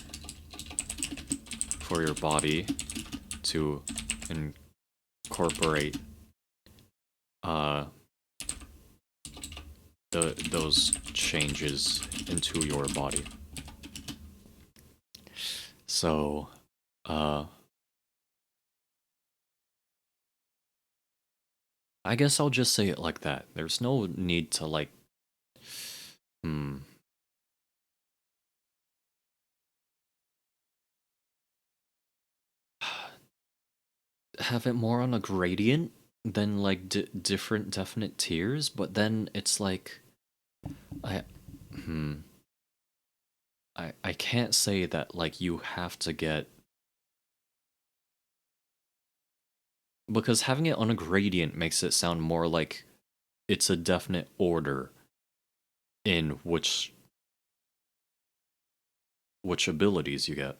your body to incorporate uh those changes into your body. So, uh I guess I'll just say it like that. There's no need to like hmm have it more on a gradient than like different definite tiers, but then it's like I hmm I can't say that like you have to get because having it on a gradient makes it sound more like it's a definite order in which abilities you get.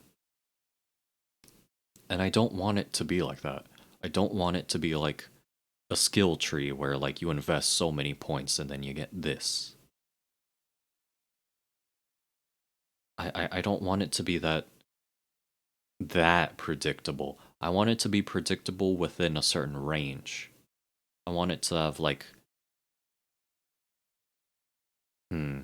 And I don't want it to be like that. I don't want it to be like a skill tree where like you invest so many points and then you get this. I don't want it to be that predictable. I want it to be predictable within a certain range. I want it to have like hmm.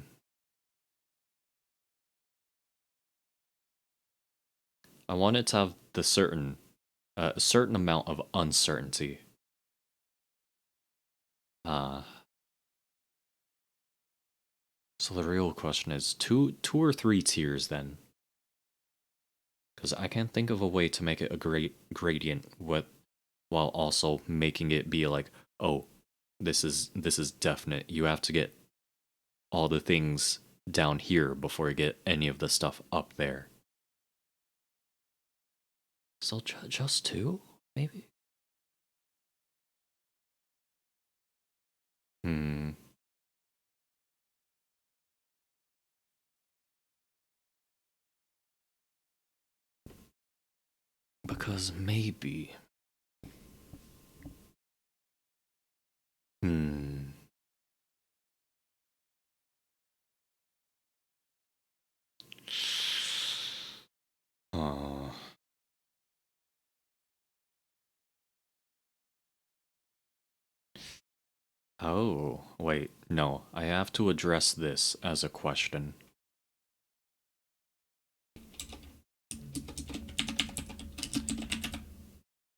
I want it to have the certain amount of uncertainty. Uh so the real question is two or three tiers then. Because I can't think of a way to make it a great gradient while also making it be like, oh, this is definite. You have to get all the things down here before you get any of the stuff up there. So just two, maybe. Hmm. Because maybe. Hmm. Uh, oh, wait. No, I have to address this as a question.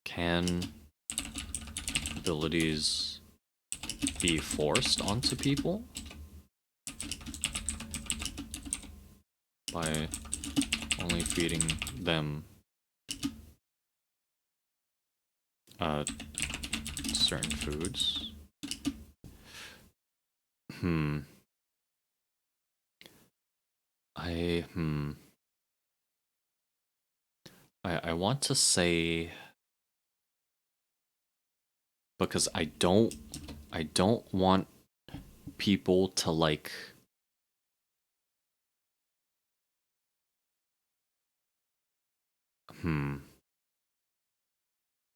Can abilities be forced onto people by only feeding them uh, certain foods? Hmm. I I want to say because I don't want people to like hmm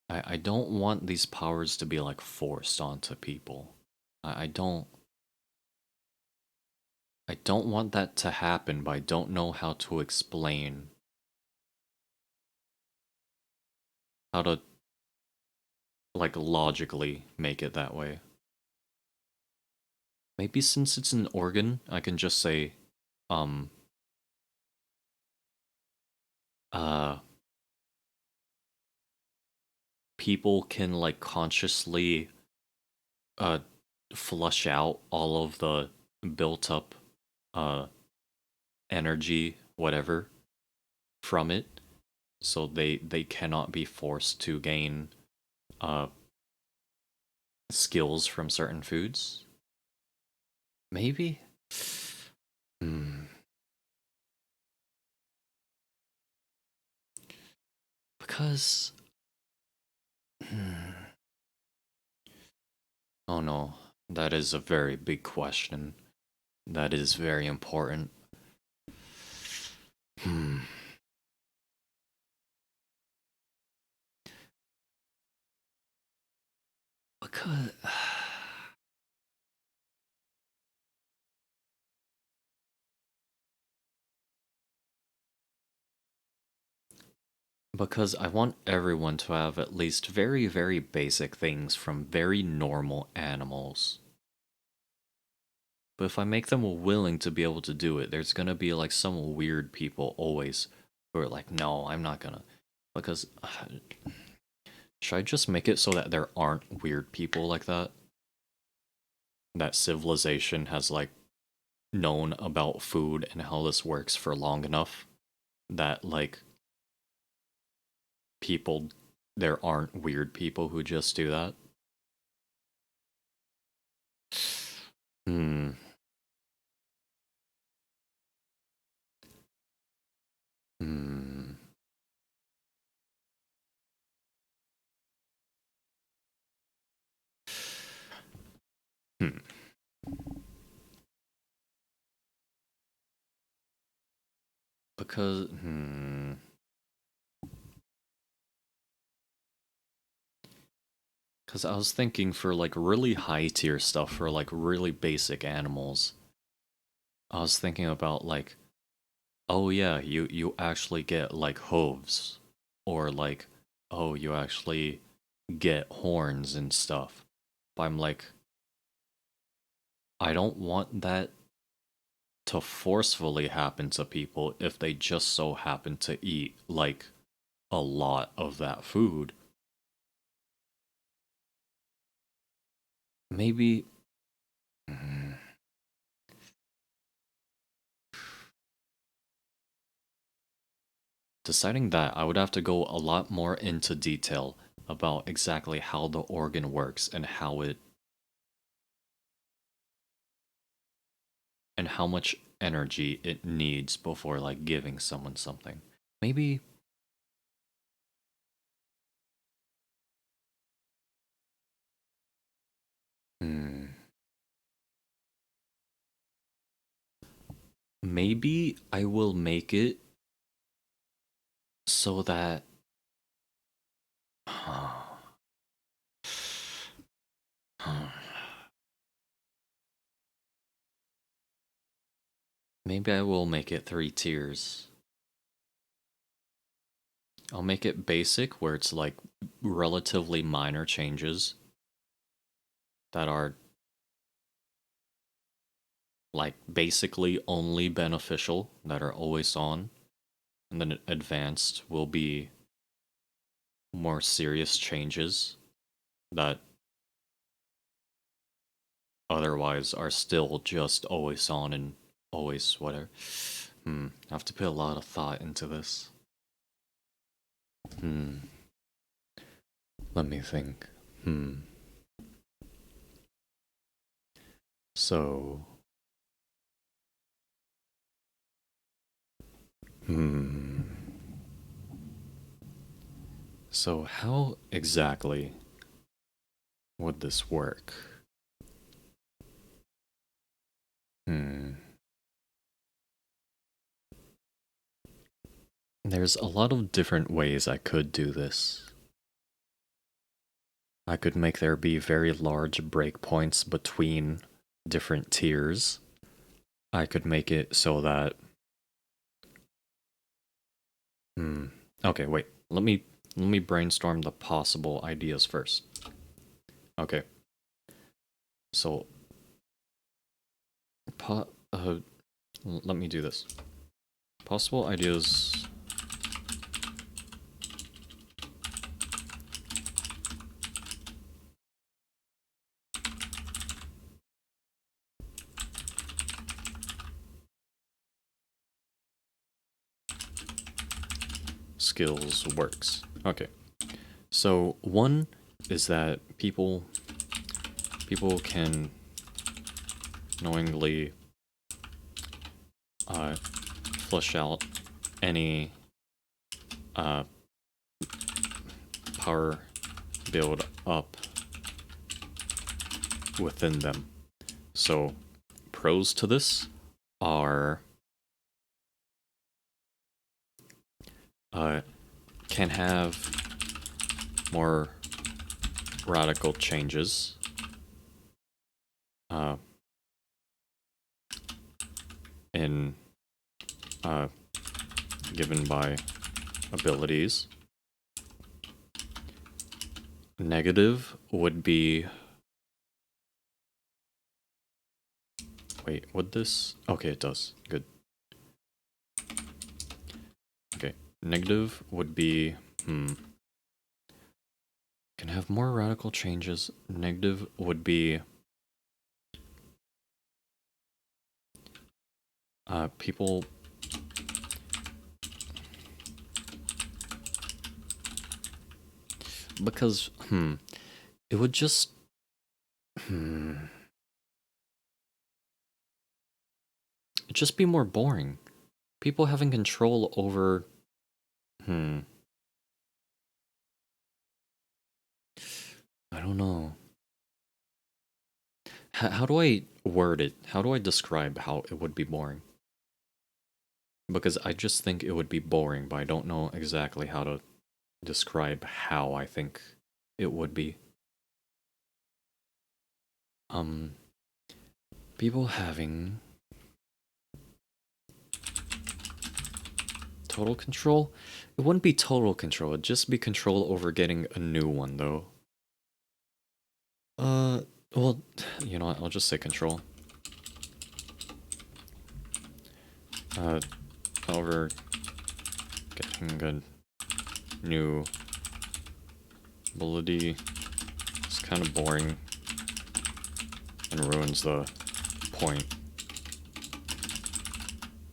I don't want these powers to be like forced onto people. I don't want that to happen, but I don't know how to explain how to like logically make it that way. Maybe since it's an organ, I can just say um uh people can like consciously uh flush out all of the built up uh energy whatever from it, so they cannot be forced to gain uh skills from certain foods. Maybe. Hmm. Because hmm. Oh no, that is a very big question. That is very important. Hmm. Because because I want everyone to have at least very, very basic things from very normal animals. But if I make them willing to be able to do it, there's gonna be like some weird people always who are like, no, I'm not gonna. Because should I just make it so that there aren't weird people like that? That civilization has like known about food and how this works for long enough that like people there aren't weird people who just do that. Hmm. Hmm. Hmm. Because because I was thinking for like really high tier stuff for like really basic animals. I was thinking about like, oh yeah, you actually get like hooves, or like, oh you actually get horns and stuff. But I'm like, I don't want that to forcefully happen to people if they just so happen to eat like a lot of that food. Maybe mm, deciding that, I would have to go a lot more into detail about exactly how the organ works and how much energy it needs before like giving someone something. Maybe hmm, maybe I will make it so that maybe I will make it 3 tiers. I'll make it basic, where it's like relatively minor changes that are like basically only beneficial, that are always on. And then advanced will be more serious changes that otherwise are still just always on and always whatever. I have to put a lot of thought into this. Let me think. So, so how exactly would this work? There's a lot of different ways I could do this. I could make there be very large breakpoints between different tiers. I could make it so that... Okay, wait. Let me brainstorm the possible ideas first. Okay. So, let me do this. Possible ideas. Skills works. Okay. So one is that people can knowingly flush out any power build up within them. So pros to this are can have more radical changes. In given by abilities. Negative would be... Wait, would this... Okay, it does. Good. Okay, negative would be... Can have more radical changes. Negative would be... people... Because, it would just... It'd just be more boring. People having control over... I don't know. How do I word it? How do I describe how it would be boring? Because I just think it would be boring, but I don't know exactly how to describe how I think it would be. People having total control? It wouldn't be total control, it'd just be control over getting a new one, though. Well, you know what, I'll just say control. Over getting a new ability. It's kind of boring and ruins the point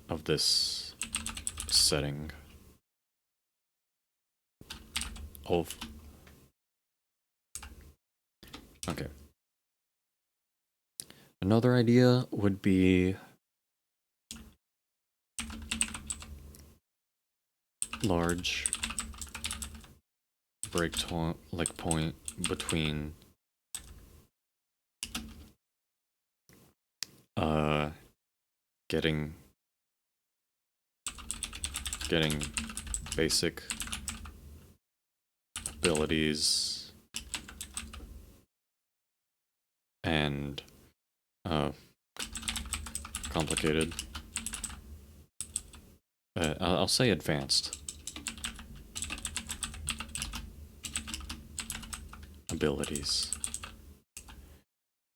of this setting. Okay. Another idea would be large point between getting getting basic abilities and complicated. I'll say advanced abilities.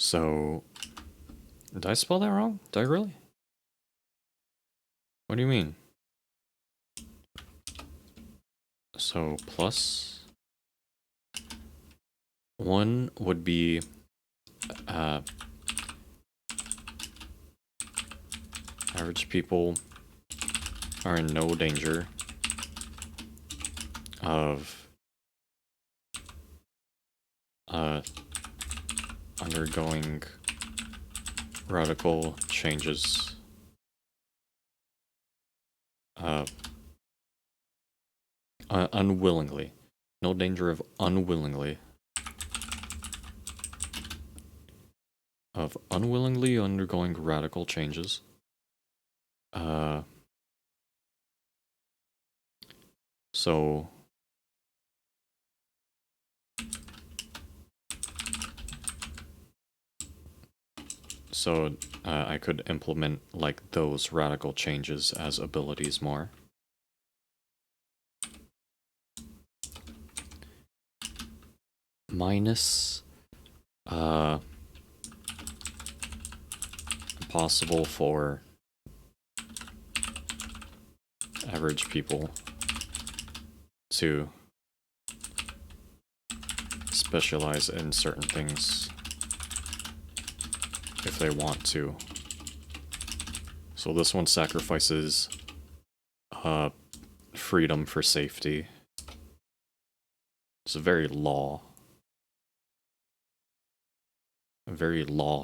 So, did I spell that wrong? Did I really? What do you mean? So, plus 1 would be average people are in no danger of undergoing radical changes. Unwillingly. No danger of unwillingly. Of unwillingly undergoing radical changes. So I could implement like those radical changes as abilities more. Minus possible for average people to specialize in certain things if they want to. So this one sacrifices freedom for safety. It's a very law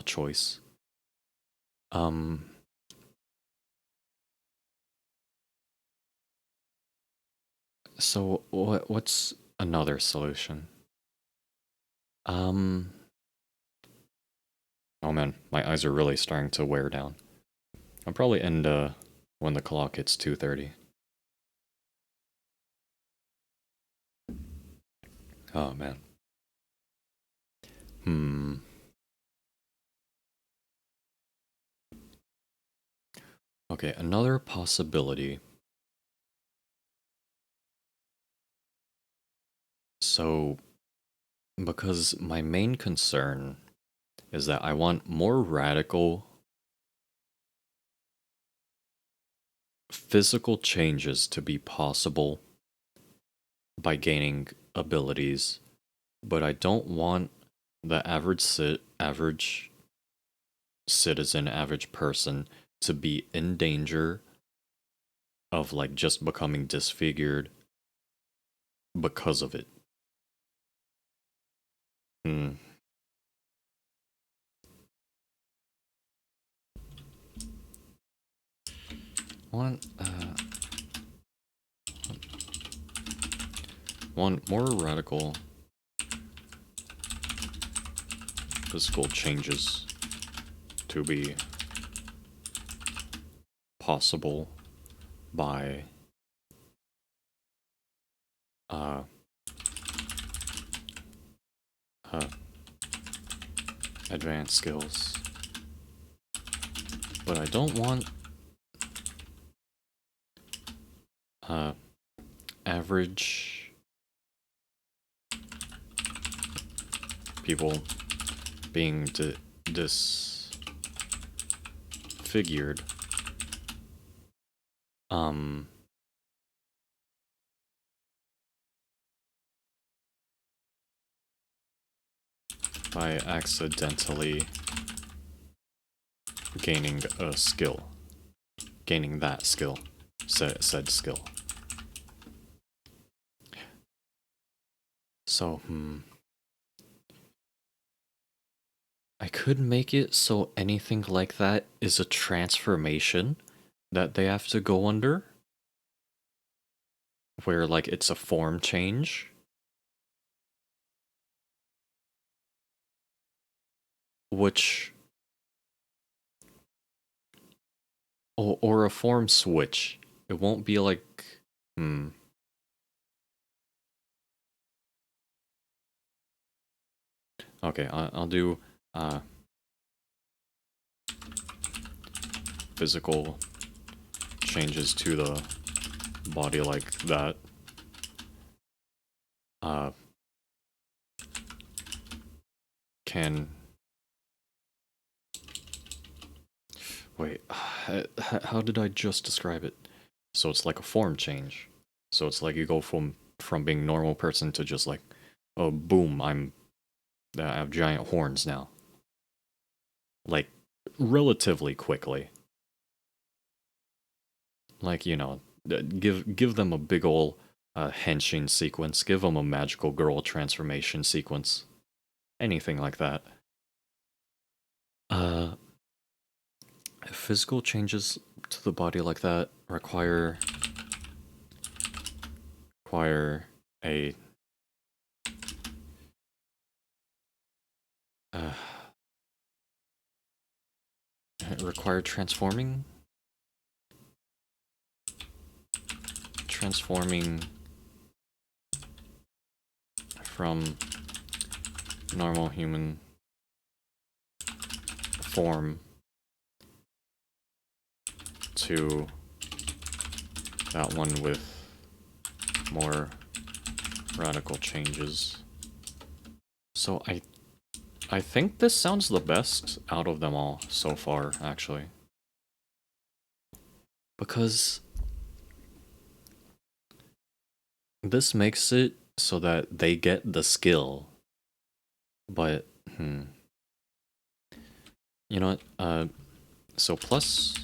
choice. So what's another solution? Oh man, my eyes are really starting to wear down. I'll probably end when the clock hits 2:30. Oh man. Okay, another possibility. So, because my main concern is that I want more radical physical changes to be possible by gaining abilities, but I don't want the average citizen, average person to be in danger of like just becoming disfigured because of it. One more radical physical changes to be possible by advanced skills. But I don't want average people being disfigured by accidentally gaining a skill. Gaining that skill. Said skill. So, I could make it so anything like that is a transformation that they have to go under. Where, like, it's a form change. Which... Or a form switch. It won't be like Hmm. Okay, I'll do physical changes to the body like that. Can wait, how did I just describe it? So it's like a form change. So it's like you go from being normal person to just like, oh boom, I have giant horns now. Like relatively quickly. Like, you know, give them a big ol' henshin sequence. Give them a magical girl transformation sequence. Anything like that. Uh, physical changes to the body like that require a uh, require transforming from normal human form to that one with more radical changes. So I think this sounds the best out of them all so far, actually. Because this makes it so that they get the skill. But, you know what? So plus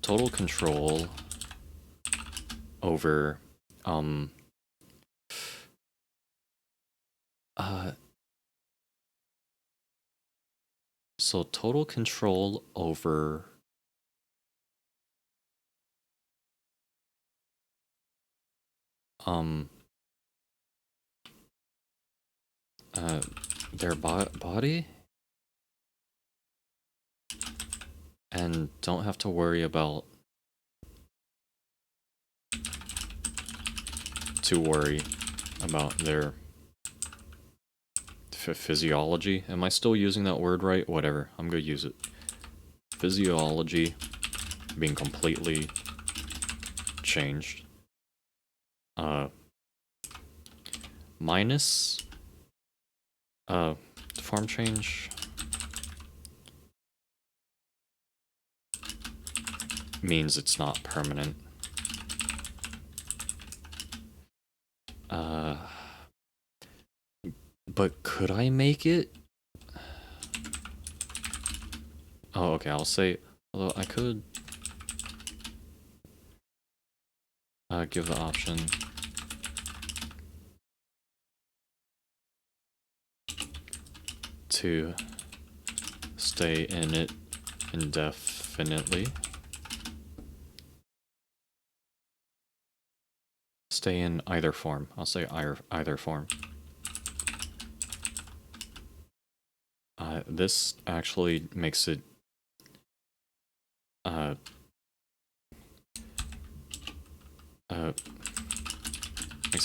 total control over, so total control over their body and don't have to worry about their physiology. Am I still using that word right? Whatever, I'm gonna use it. Physiology being completely changed. Minus form change means it's not permanent. But could I make it? Oh, okay, I'll say, although I could give the option to stay in it indefinitely. Stay in either form. I'll say either form. This actually makes it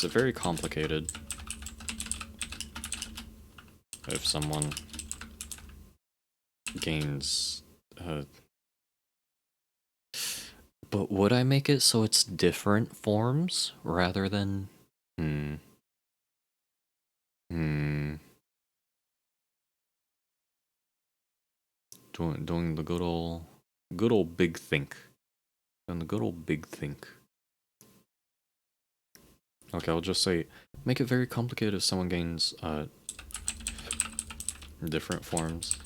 very complicated if someone gains but would I make it so it's different forms rather than doing the good old big think. Doing the good old big think. Okay, I'll just say make it very complicated if someone gains different forms.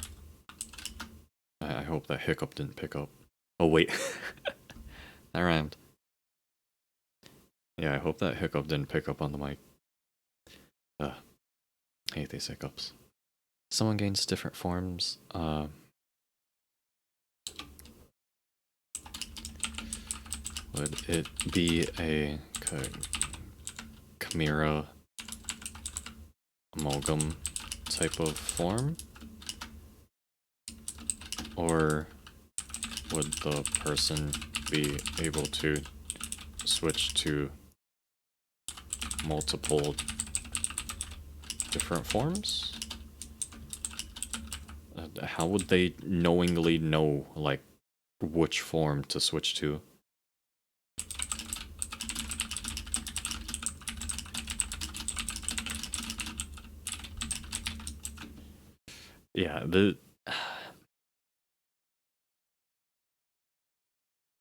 I hope that hiccup didn't pick up. Oh wait. That rhymed. Yeah, I hope that hiccup didn't pick up on the mic. Hate these hiccups. Someone gains different forms. Would it be a chimera amalgam type of form? Or would the person be able to switch to multiple different forms? How would they knowingly know, like, which form to switch to? Yeah,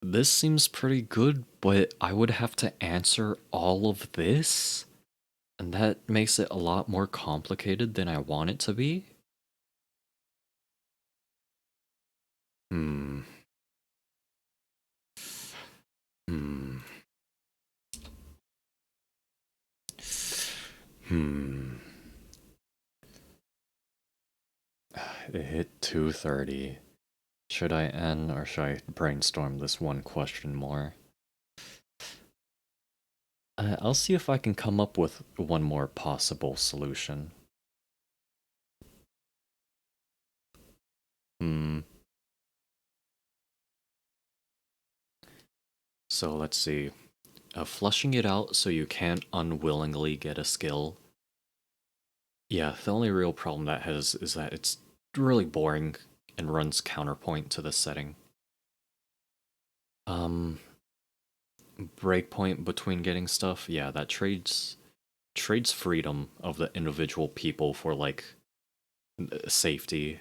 this seems pretty good, but I would have to answer all of this? And that makes it a lot more complicated than I want it to be. Hmm. Hmm. Hmm. It hit 2:30. Should I end or should I brainstorm this one question more? I'll see if I can come up with one more possible solution. Hmm. So let's see. Flushing it out so you can't unwillingly get a skill. Yeah, the only real problem that has is that it's really boring and runs counterpoint to the setting. Um, Breakpoint between getting stuff. Yeah, that trades freedom of the individual people for like safety,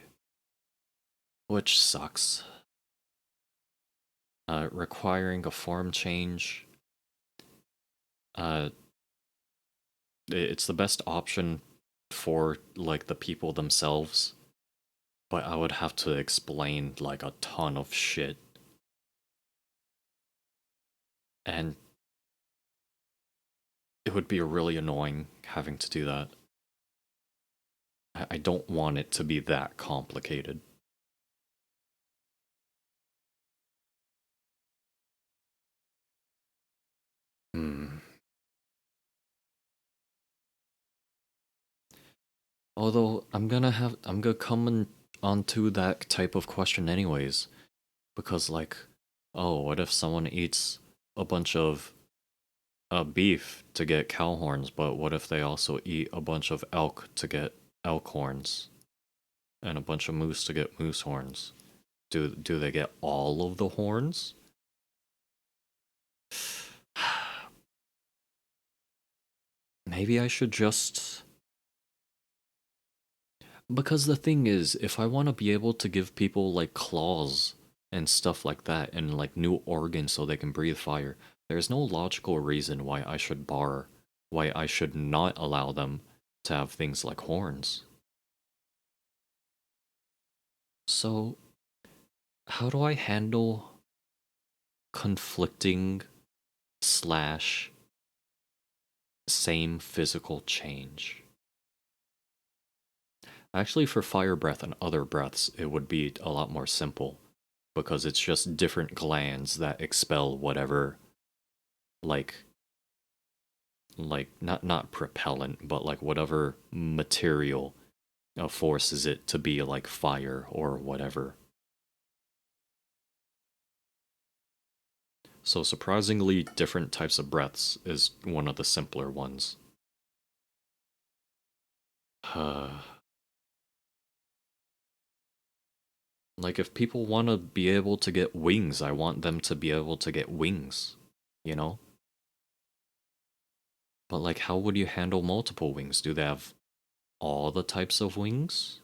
which sucks. Requiring a form change. Uh, it's the best option for like the people themselves, but I would have to explain like a ton of shit, and it would be really annoying having to do that. I don't want it to be that complicated. Hmm. Although I'm gonna come onto that type of question anyways, because like, oh, what if someone eats a bunch of beef to get cow horns, but what if they also eat a bunch of elk to get elk horns, and a bunch of moose to get moose horns? Do they get all of the horns? Maybe I should just, because the thing is, if I want to be able to give people like claws and stuff like that and like new organs so they can breathe fire, there's no logical reason why I should not allow them to have things like horns. So, how do I handle conflicting slash same physical change? Actually, for fire breath and other breaths, it would be a lot more simple because it's just different glands that expel whatever, like not propellant, but like whatever material forces it to be like fire or whatever. So surprisingly, different types of breaths is one of the simpler ones. Like if people want to be able to get wings, I want them to be able to get wings, you know? But like how would you handle multiple wings? Do they have all the types of wings?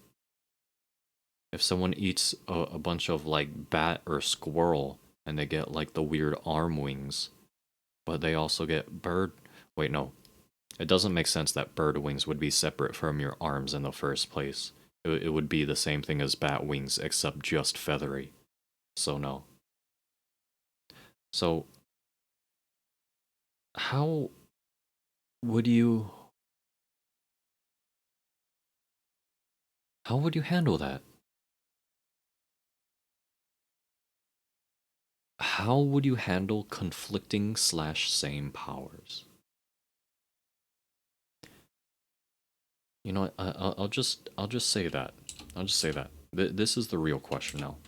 If someone eats a bunch of like bat or squirrel and they get like the weird arm wings, but they also get bird. Wait, no. It doesn't make sense that bird wings would be separate from your arms in the first place. It would be the same thing as bat wings, except just feathery. So, no. So, how would you. How would you handle that? How would you handle conflicting slash same powers? You know, I'll just say that. I'll just say that. This is the real question now.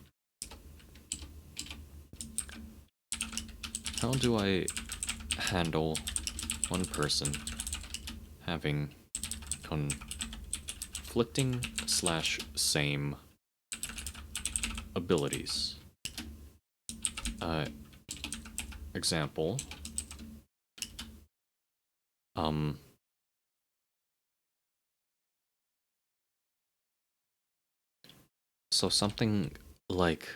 How do I handle one person having conflicting slash same abilities. Example. So something like,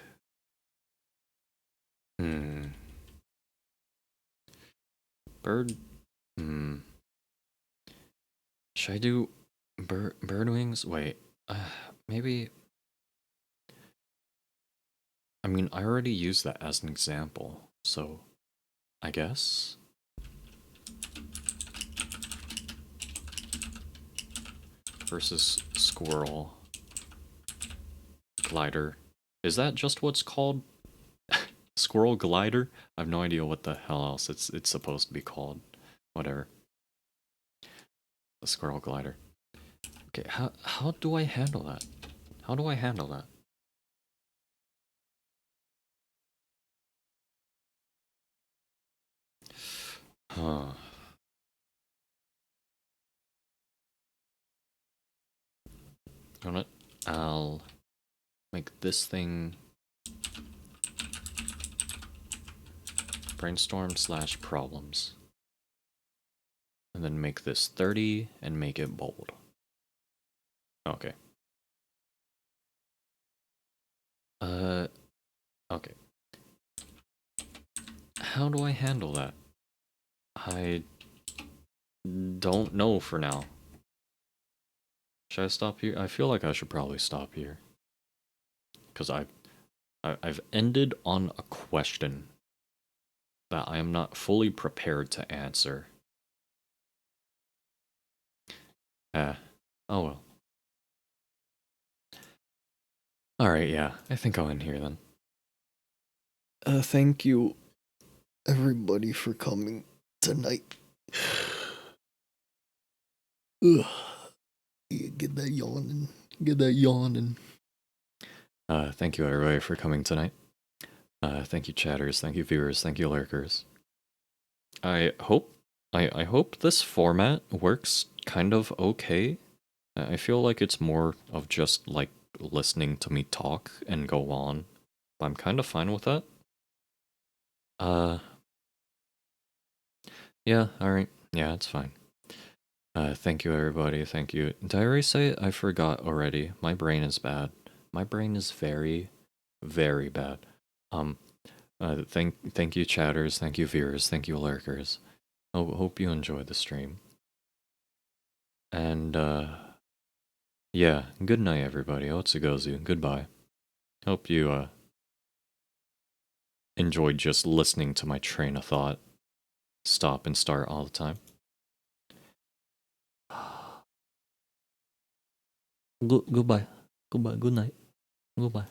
bird, should I do bird wings? Wait, maybe, I mean, I already used that as an example, so I guess. Versus squirrel glider. Is that just what's called? Squirrel glider? I have no idea what the hell else it's supposed to be called. Whatever. The squirrel glider. Okay, how do I handle that? How do I handle that? Huh. You know what? I'll make this thing brainstorm slash problems. And then make this 30 and make it bold. Okay. Okay. How do I handle that? I don't know for now. Should I stop here? I feel like I should probably stop here. Because I've ended on a question that I am not fully prepared to answer. Oh well. Alright, yeah, I think I'll end here then. Thank you, everybody, for coming tonight. Ugh. Get that yawning. Get that yawning. Thank you, everybody, for coming tonight. Thank you, chatters. Thank you, viewers. Thank you, lurkers. I hope this format works kind of okay. I feel like it's more of just like listening to me talk and go on. But I'm kind of fine with that. Yeah, alright. Yeah, it's fine. Thank you, everybody. Thank you. Did I already say it? I forgot already. My brain is bad. My brain is very, very bad. Thank you, chatters. Thank you, viewers. Thank you, lurkers. Hope you enjoyed the stream. And, yeah, good night, everybody. Otsugozu. Goodbye. Hope you, enjoyed just listening to my train of thought stop and start all the time. Goodbye. Goodbye. Good night. Goodbye.